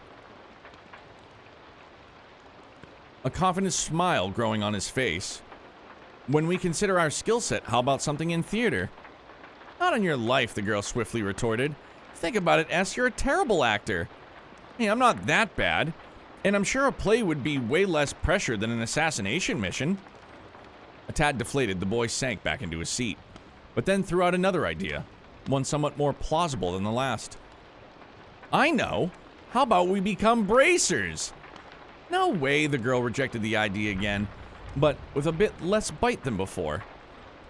a confident smile growing on his face. When we consider our skill set, how about something in theater? Not on your life, the girl swiftly retorted. Think about it, S, you're a terrible actor. Hey, I'm not that bad. And I'm sure a play would be way less pressure than an assassination mission. A tad deflated, the boy sank back into his seat, but then threw out another idea, one somewhat more plausible than the last. I know. How about we become bracers? No way, the girl rejected the idea again, but with a bit less bite than before.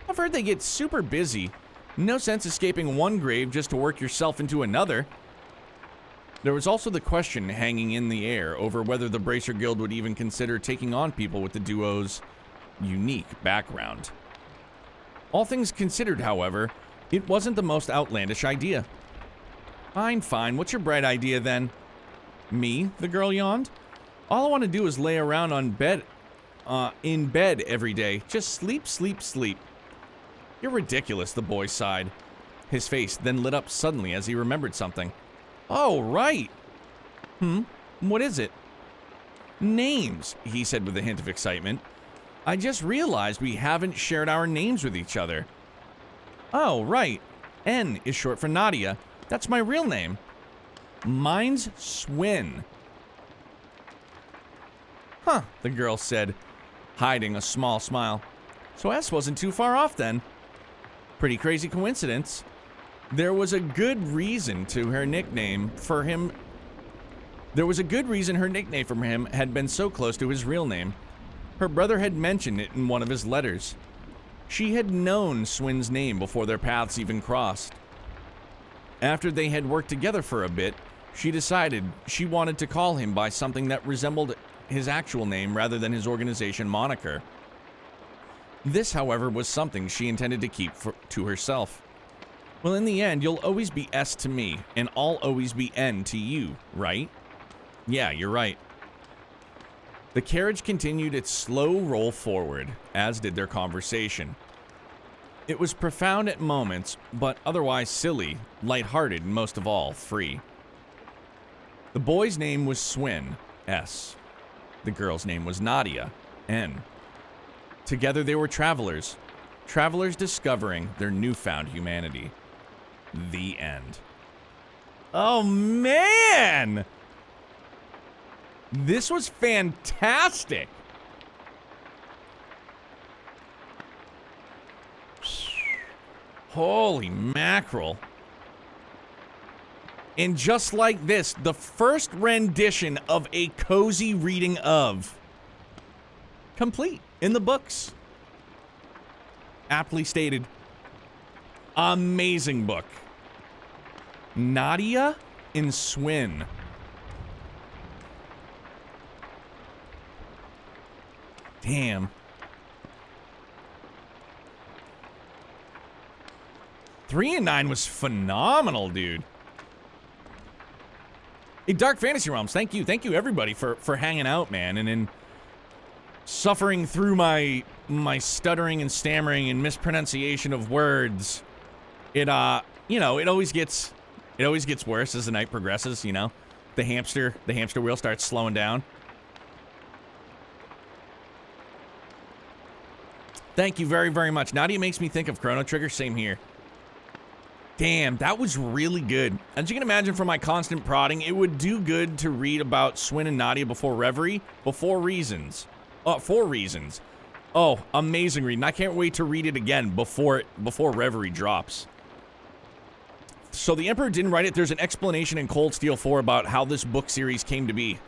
I've heard they get super busy. No sense escaping one grave just to work yourself into another. There was also the question hanging in the air over whether the Bracer Guild would even consider taking on people with the duo's unique background. All things considered, however, it wasn't the most outlandish idea. Fine. What's your bright idea then? Me? The girl yawned. All I want to do is lay around in bed every day. Just sleep. You're ridiculous, the boy sighed. His face then lit up suddenly as he remembered something. Oh, right. What is it? Names, he said with a hint of excitement. I just realized we haven't shared our names with each other. Oh, right. N is short for Nadia. That's my real name. Mine's Swin. Huh, the girl said, hiding a small smile. So S wasn't too far off then. Pretty crazy coincidence. There was a good reason to her nickname for him. There was a good reason her nickname for him had been so close to his real name. Her brother had mentioned it in one of his letters. She had known Swin's name before their paths even crossed. After they had worked together for a bit, she decided she wanted to call him by something that resembled his actual name rather than his organization moniker. This, however, was something she intended to keep to herself. Well, in the end, you'll always be S to me, and I'll always be N to you, right? Yeah, you're right. The carriage continued its slow roll forward, as did their conversation. It was profound at moments, but otherwise silly, lighthearted, and most of all, free. The boy's name was Swin, S. The girl's name was Nadia, N. Together they were travelers discovering their newfound humanity. The end. Oh, man! This was fantastic! Holy mackerel. And just like this, the first rendition of a cozy reading of complete in the books. Aptly stated. Amazing book. Nadia and Swin. Damn. 3 and 9 was phenomenal, dude. Hey, Dark Fantasy Realms, thank you everybody for hanging out, man, and in suffering through my stuttering and stammering and mispronunciation of words. It you know, it always gets worse as the night progresses, you know. The hamster wheel starts slowing down. Thank you very, very much. Nadia makes me think of Chrono Trigger, same here. Damn, that was really good. As you can imagine from my constant prodding, it would do good to read about Swin and Nadia before Reverie, for reasons. Oh, amazing reading. I can't wait to read it again before Reverie drops. So the Emperor didn't write it. There's an explanation in Cold Steel 4 about how this book series came to be.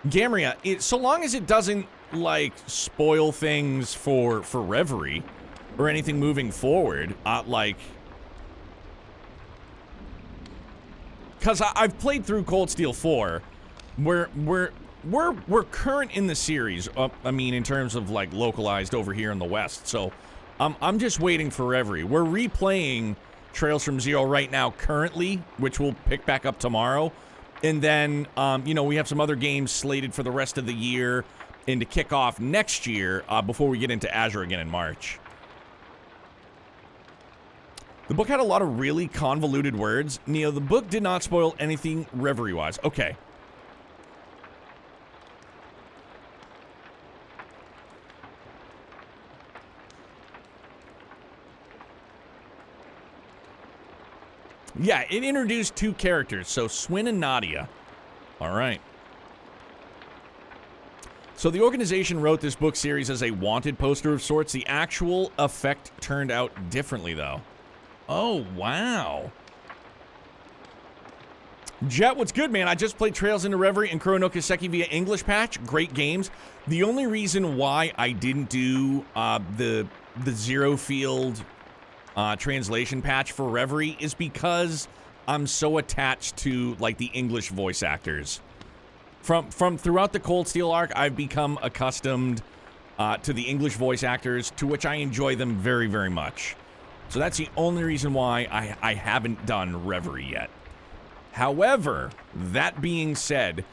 Gamria, so long as it doesn't, like, spoil things for Reverie or anything moving forward, like... Because I've played through Cold Steel 4, we're current in the series, I mean, in terms of, like, localized over here in the West, so I'm just waiting for Reverie. We're replaying Trails from Zero right now currently, which we'll pick back up tomorrow, and then, you know, we have some other games slated for the rest of the year and to kick off next year before we get into Azure again in March. The book had a lot of really convoluted words. Neo, the book did not spoil anything Reverie-wise. Okay. Yeah, it introduced 2 characters, so Swin and Nadia. All right. So the organization wrote this book series as a wanted poster of sorts. The actual effect turned out differently, though. Oh, wow. Jet, what's good, man? I just played Trails into Reverie and Kuro no Kiseki via English patch. Great games. The only reason why I didn't do the Zero Field translation patch for Reverie is because I'm so attached to, like, the English voice actors. From throughout the Cold Steel arc, I've become accustomed to the English voice actors, to which I enjoy them very, very much. So that's the only reason why I haven't done Reverie yet. However, that being said,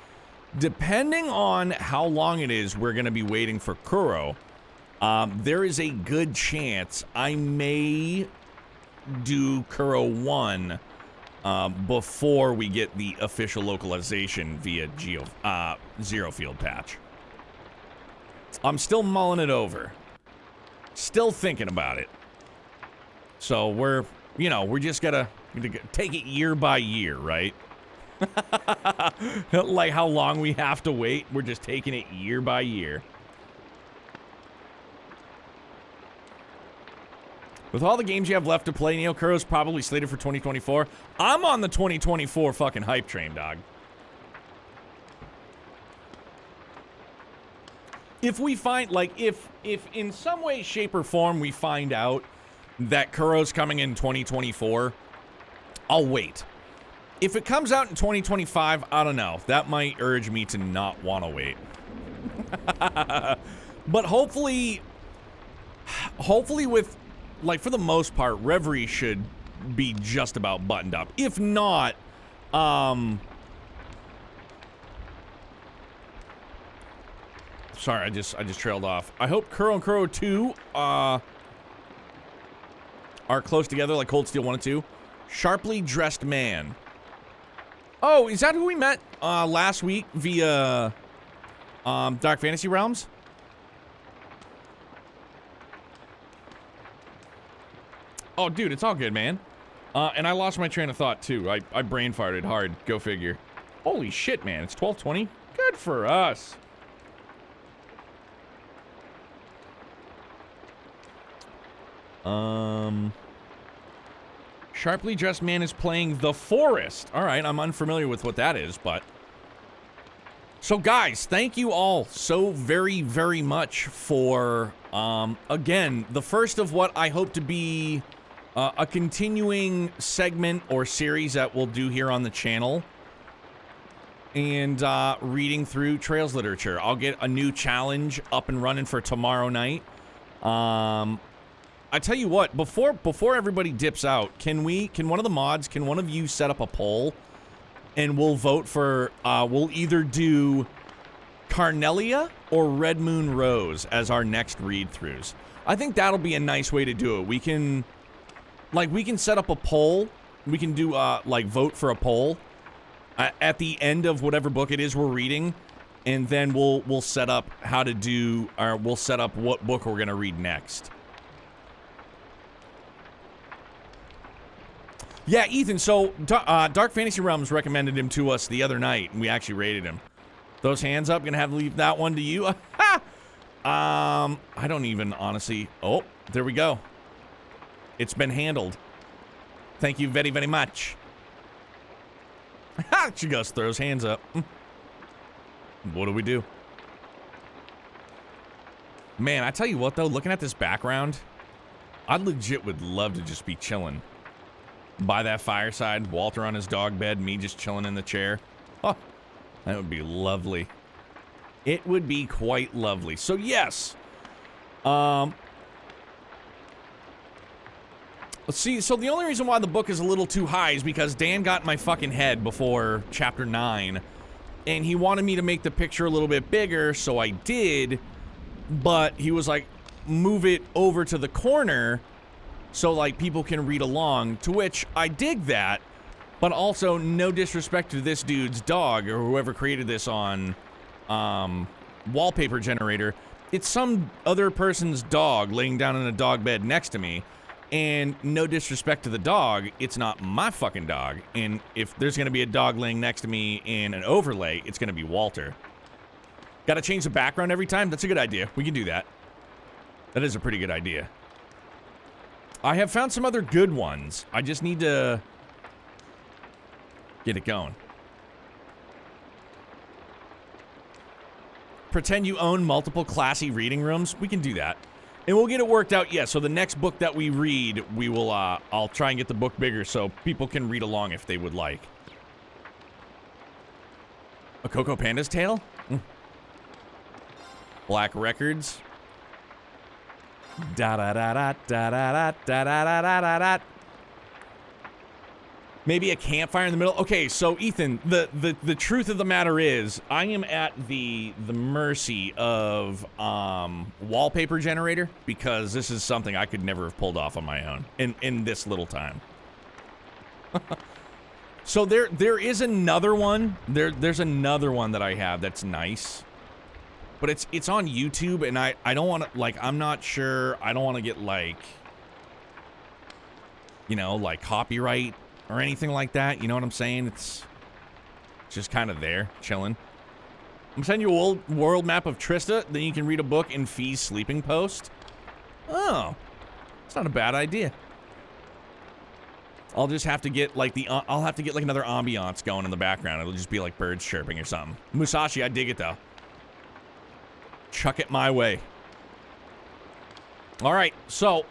depending on how long it is we're going to be waiting for Kuro, there is a good chance I may do Kuro 1 before we get the official localization via Zero Field patch. I'm still mulling it over. Still thinking about it. So we're just gotta take it year by year, right? Like how long we have to wait, we're just taking it year by year. With all the games you have left to play, Neo Kuro's probably slated for 2024. I'm on the 2024 fucking hype train, dog. If we find, like, if in some way, shape, or form we find out that Kuro's coming in 2024, I'll wait. If it comes out in 2025, I don't know. That might urge me to not want to wait. But hopefully with, like, for the most part, Reverie should be just about buttoned up. If not, sorry, I just trailed off. I hope Kuro and Kuro 2 are close together like Cold Steel 1 and 2. Sharply Dressed Man. Oh, is that who we met last week via Dark Fantasy Realms? Oh, dude, it's all good, man. And I lost my train of thought, too. I brain farted hard. Go figure. Holy shit, man. It's 12:20? Good for us. Sharply Dressed Man is playing The Forest. All right, I'm unfamiliar with what that is, but... So, guys, thank you all so very, very much for, again, the first of what I hope to be a continuing segment or series that we'll do here on the channel. And reading through Trails literature. I'll get a new challenge up and running for tomorrow night. I tell you what, before everybody dips out, can one of the mods, can one of you set up a poll, and we'll vote for, we'll either do Carnelia or Red Moon Rose as our next read-throughs. I think that'll be a nice way to do it. We can set up a poll. We can do, vote for a poll at the end of whatever book it is we're reading, and then we'll set up how to do, or we'll set up what book we're gonna read next. Yeah, Ethan, so Dark Fantasy Realms recommended him to us the other night, and we actually rated him. Those hands up, gonna have to leave that one to you. I don't even, honestly... Oh, there we go. It's been handled. Thank you very, very much. She goes, throws hands up. What do we do? Man, I tell you what, though, looking at this background, I legit would love to just be chilling by that fireside, Walter on his dog bed, me just chilling in the chair. Oh, that would be lovely. It would be quite lovely. So yes, let's see. So the only reason why the book is a little too high is because Dan got in my fucking head before chapter 9, and he wanted me to make the picture a little bit bigger, so I did, but he was like, move it over to the corner so, like, people can read along, to which I dig that, but also no disrespect to this dude's dog or whoever created this on wallpaper generator. It's some other person's dog laying down in a dog bed next to me, and no disrespect to the dog, it's not my fucking dog, and if there's going to be a dog laying next to me in an overlay, it's going to be Walter. Gotta change the background every time? That's a good idea. We can do that. That is a pretty good idea. I have found some other good ones. I just need to get it going. Pretend you own multiple classy reading rooms. We can do that. And we'll get it worked out. Yeah, so the next book that we read, we will, I'll try and get the book bigger so people can read along if they would like. A Coco Panda's Tale? Black Records. Da da da da da da da da da da da. Maybe a campfire in the middle. Okay, so Ethan, the truth of the matter is, I am at the mercy of wallpaper generator because this is something I could never have pulled off on my own in this little time. So there is another one. There's another one that I have that's nice. But it's on YouTube, and I don't want to, like, I'm not sure, I don't want to get, like, you know, like, copyright or anything like that, you know what I'm saying? It's just kind of there, chilling. I'm sending you a world map of Trista, then you can read a book in Fee's sleeping post. Oh. It's not a bad idea. I'll just have to get like I'll have to get like another ambiance going in the background. It'll just be like birds chirping or something. Musashi, I dig it though. Chuck it my way. All right, so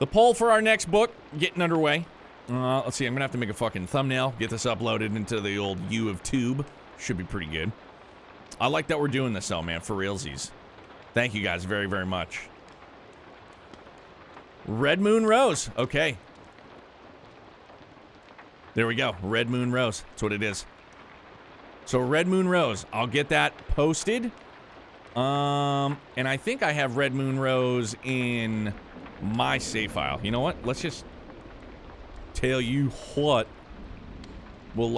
the poll for our next book getting underway. Let's see, I'm gonna have to make a fucking thumbnail, get this uploaded into the old U of Tube. Should be pretty good. I like that we're doing this though, man, for realsies. Thank you guys very, very much. Red Moon Rose, okay. There we go, Red Moon Rose, that's what it is. So Red Moon Rose, I'll get that posted. And I think I have Red Moon Rose in my save file. You know what? Let's just tell you what. We'll,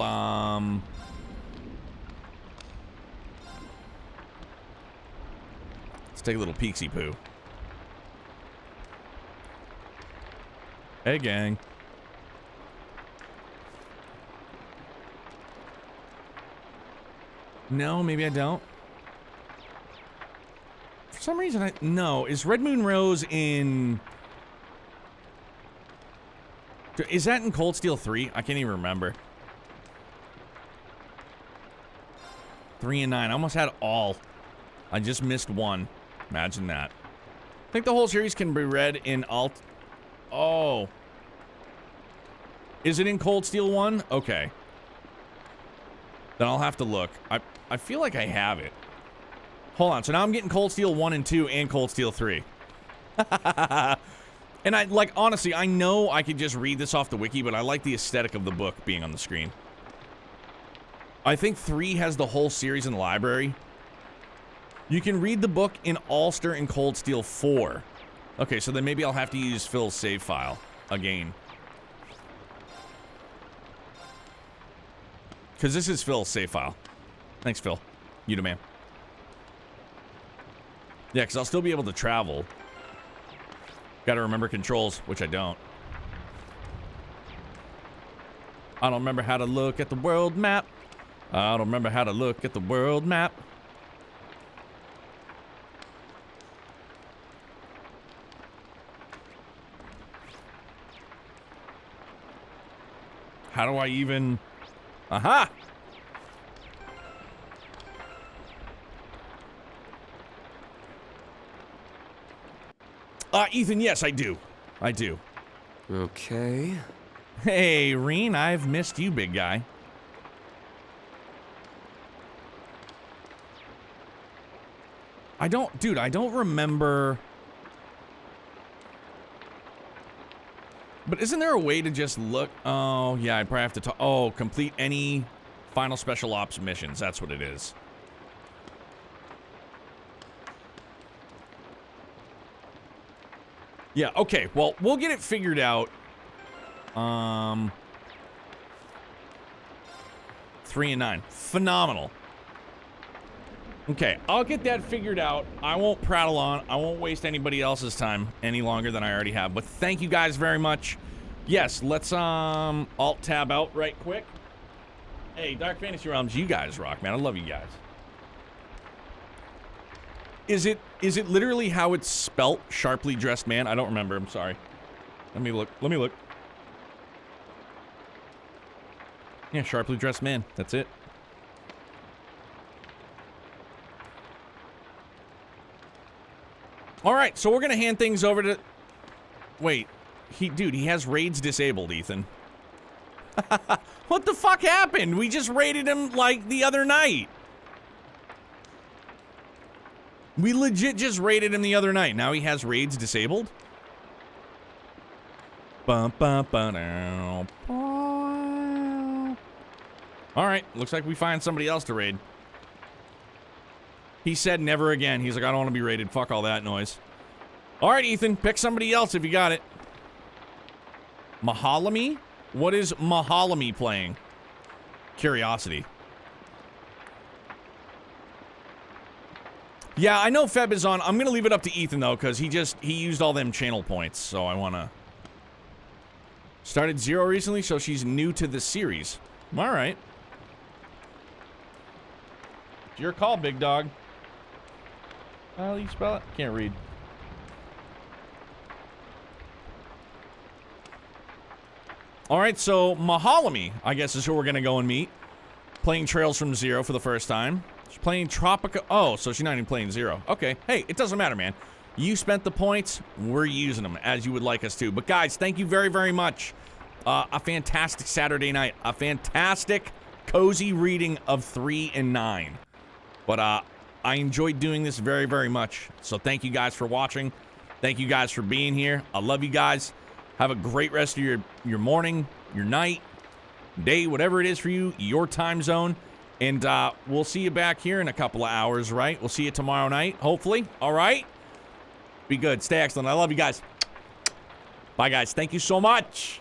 let's take a little peeksy poo. Hey, gang. No, maybe I don't. For some reason, no. Is Red Moon Rose in... Is that in Cold Steel 3? I can't even remember. 3 and 9. I almost had all. I just missed one. Imagine that. I think the whole series can be read in alt... Oh. Is it in Cold Steel 1? Okay. Then I'll have to look. I feel like I have it. Hold on. So now I'm getting Cold Steel 1 and 2 and Cold Steel 3. And I, like, honestly, I know I could just read this off the wiki, but I like the aesthetic of the book being on the screen. I think 3 has the whole series in the library. You can read the book in Ulster and Cold Steel 4. Okay, so then maybe I'll have to use Phil's save file again. Because this is Phil's save file. Thanks, Phil. You the man. Yeah, because I'll still be able to travel. Gotta remember controls, which I don't. I don't remember how to look at the world map. I don't remember how to look at the world map. How do I even... Aha! Ethan, yes, I do. I do. Okay. Hey, Reen, I've missed you, big guy. I don't remember... But isn't there a way to just look? Oh, yeah, I'd probably have to talk. Oh, complete any final special ops missions. That's what it is. Yeah, okay. Well, we'll get it figured out. 3 and 9. Phenomenal. Okay, I'll get that figured out. I won't prattle on. I won't waste anybody else's time any longer than I already have. But thank you guys very much. Yes, let's alt tab out right quick. Hey, Dark Fantasy Realms, you guys rock, man. I love you guys. Is it literally how it's spelt, sharply dressed man? I don't remember. I'm sorry. Let me look. Let me look. Yeah, sharply dressed man. That's it. All right, so we're gonna hand things over to... Wait, dude, he has raids disabled, Ethan. What the fuck happened? We just raided him, like, the other night. We legit just raided him the other night. Now he has raids disabled? All right, looks like we find somebody else to raid. He said never again. He's like, I don't want to be raided. Fuck all that noise. All right, Ethan, pick somebody else if you got it. Mahalami? What is Mahalami playing? Curiosity. Yeah, I know Feb is on. I'm going to leave it up to Ethan, though, because he used all them channel points, so I want to... Started Zero recently, so she's new to the series. All right. It's your call, big dog. How do you spell it? Can't read. All right, so Mahalami, I guess, is who we're going to go and meet. Playing Trails from Zero for the first time. She's playing Tropica. Oh, so she's not even playing Zero. Okay. Hey, it doesn't matter, man. You spent the points. We're using them as you would like us to. But, guys, thank you very, very much. A fantastic Saturday night. A fantastic, cozy reading of 3 and 9. But I enjoyed doing this very, very much. So thank you guys for watching. Thank you guys for being here. I love you guys. Have a great rest of your morning, your night, day, whatever it is for you, your time zone. And we'll see you back here in a couple of hours, right? We'll see you tomorrow night, hopefully. All right? Be good. Stay excellent. I love you guys. Bye, guys. Thank you so much.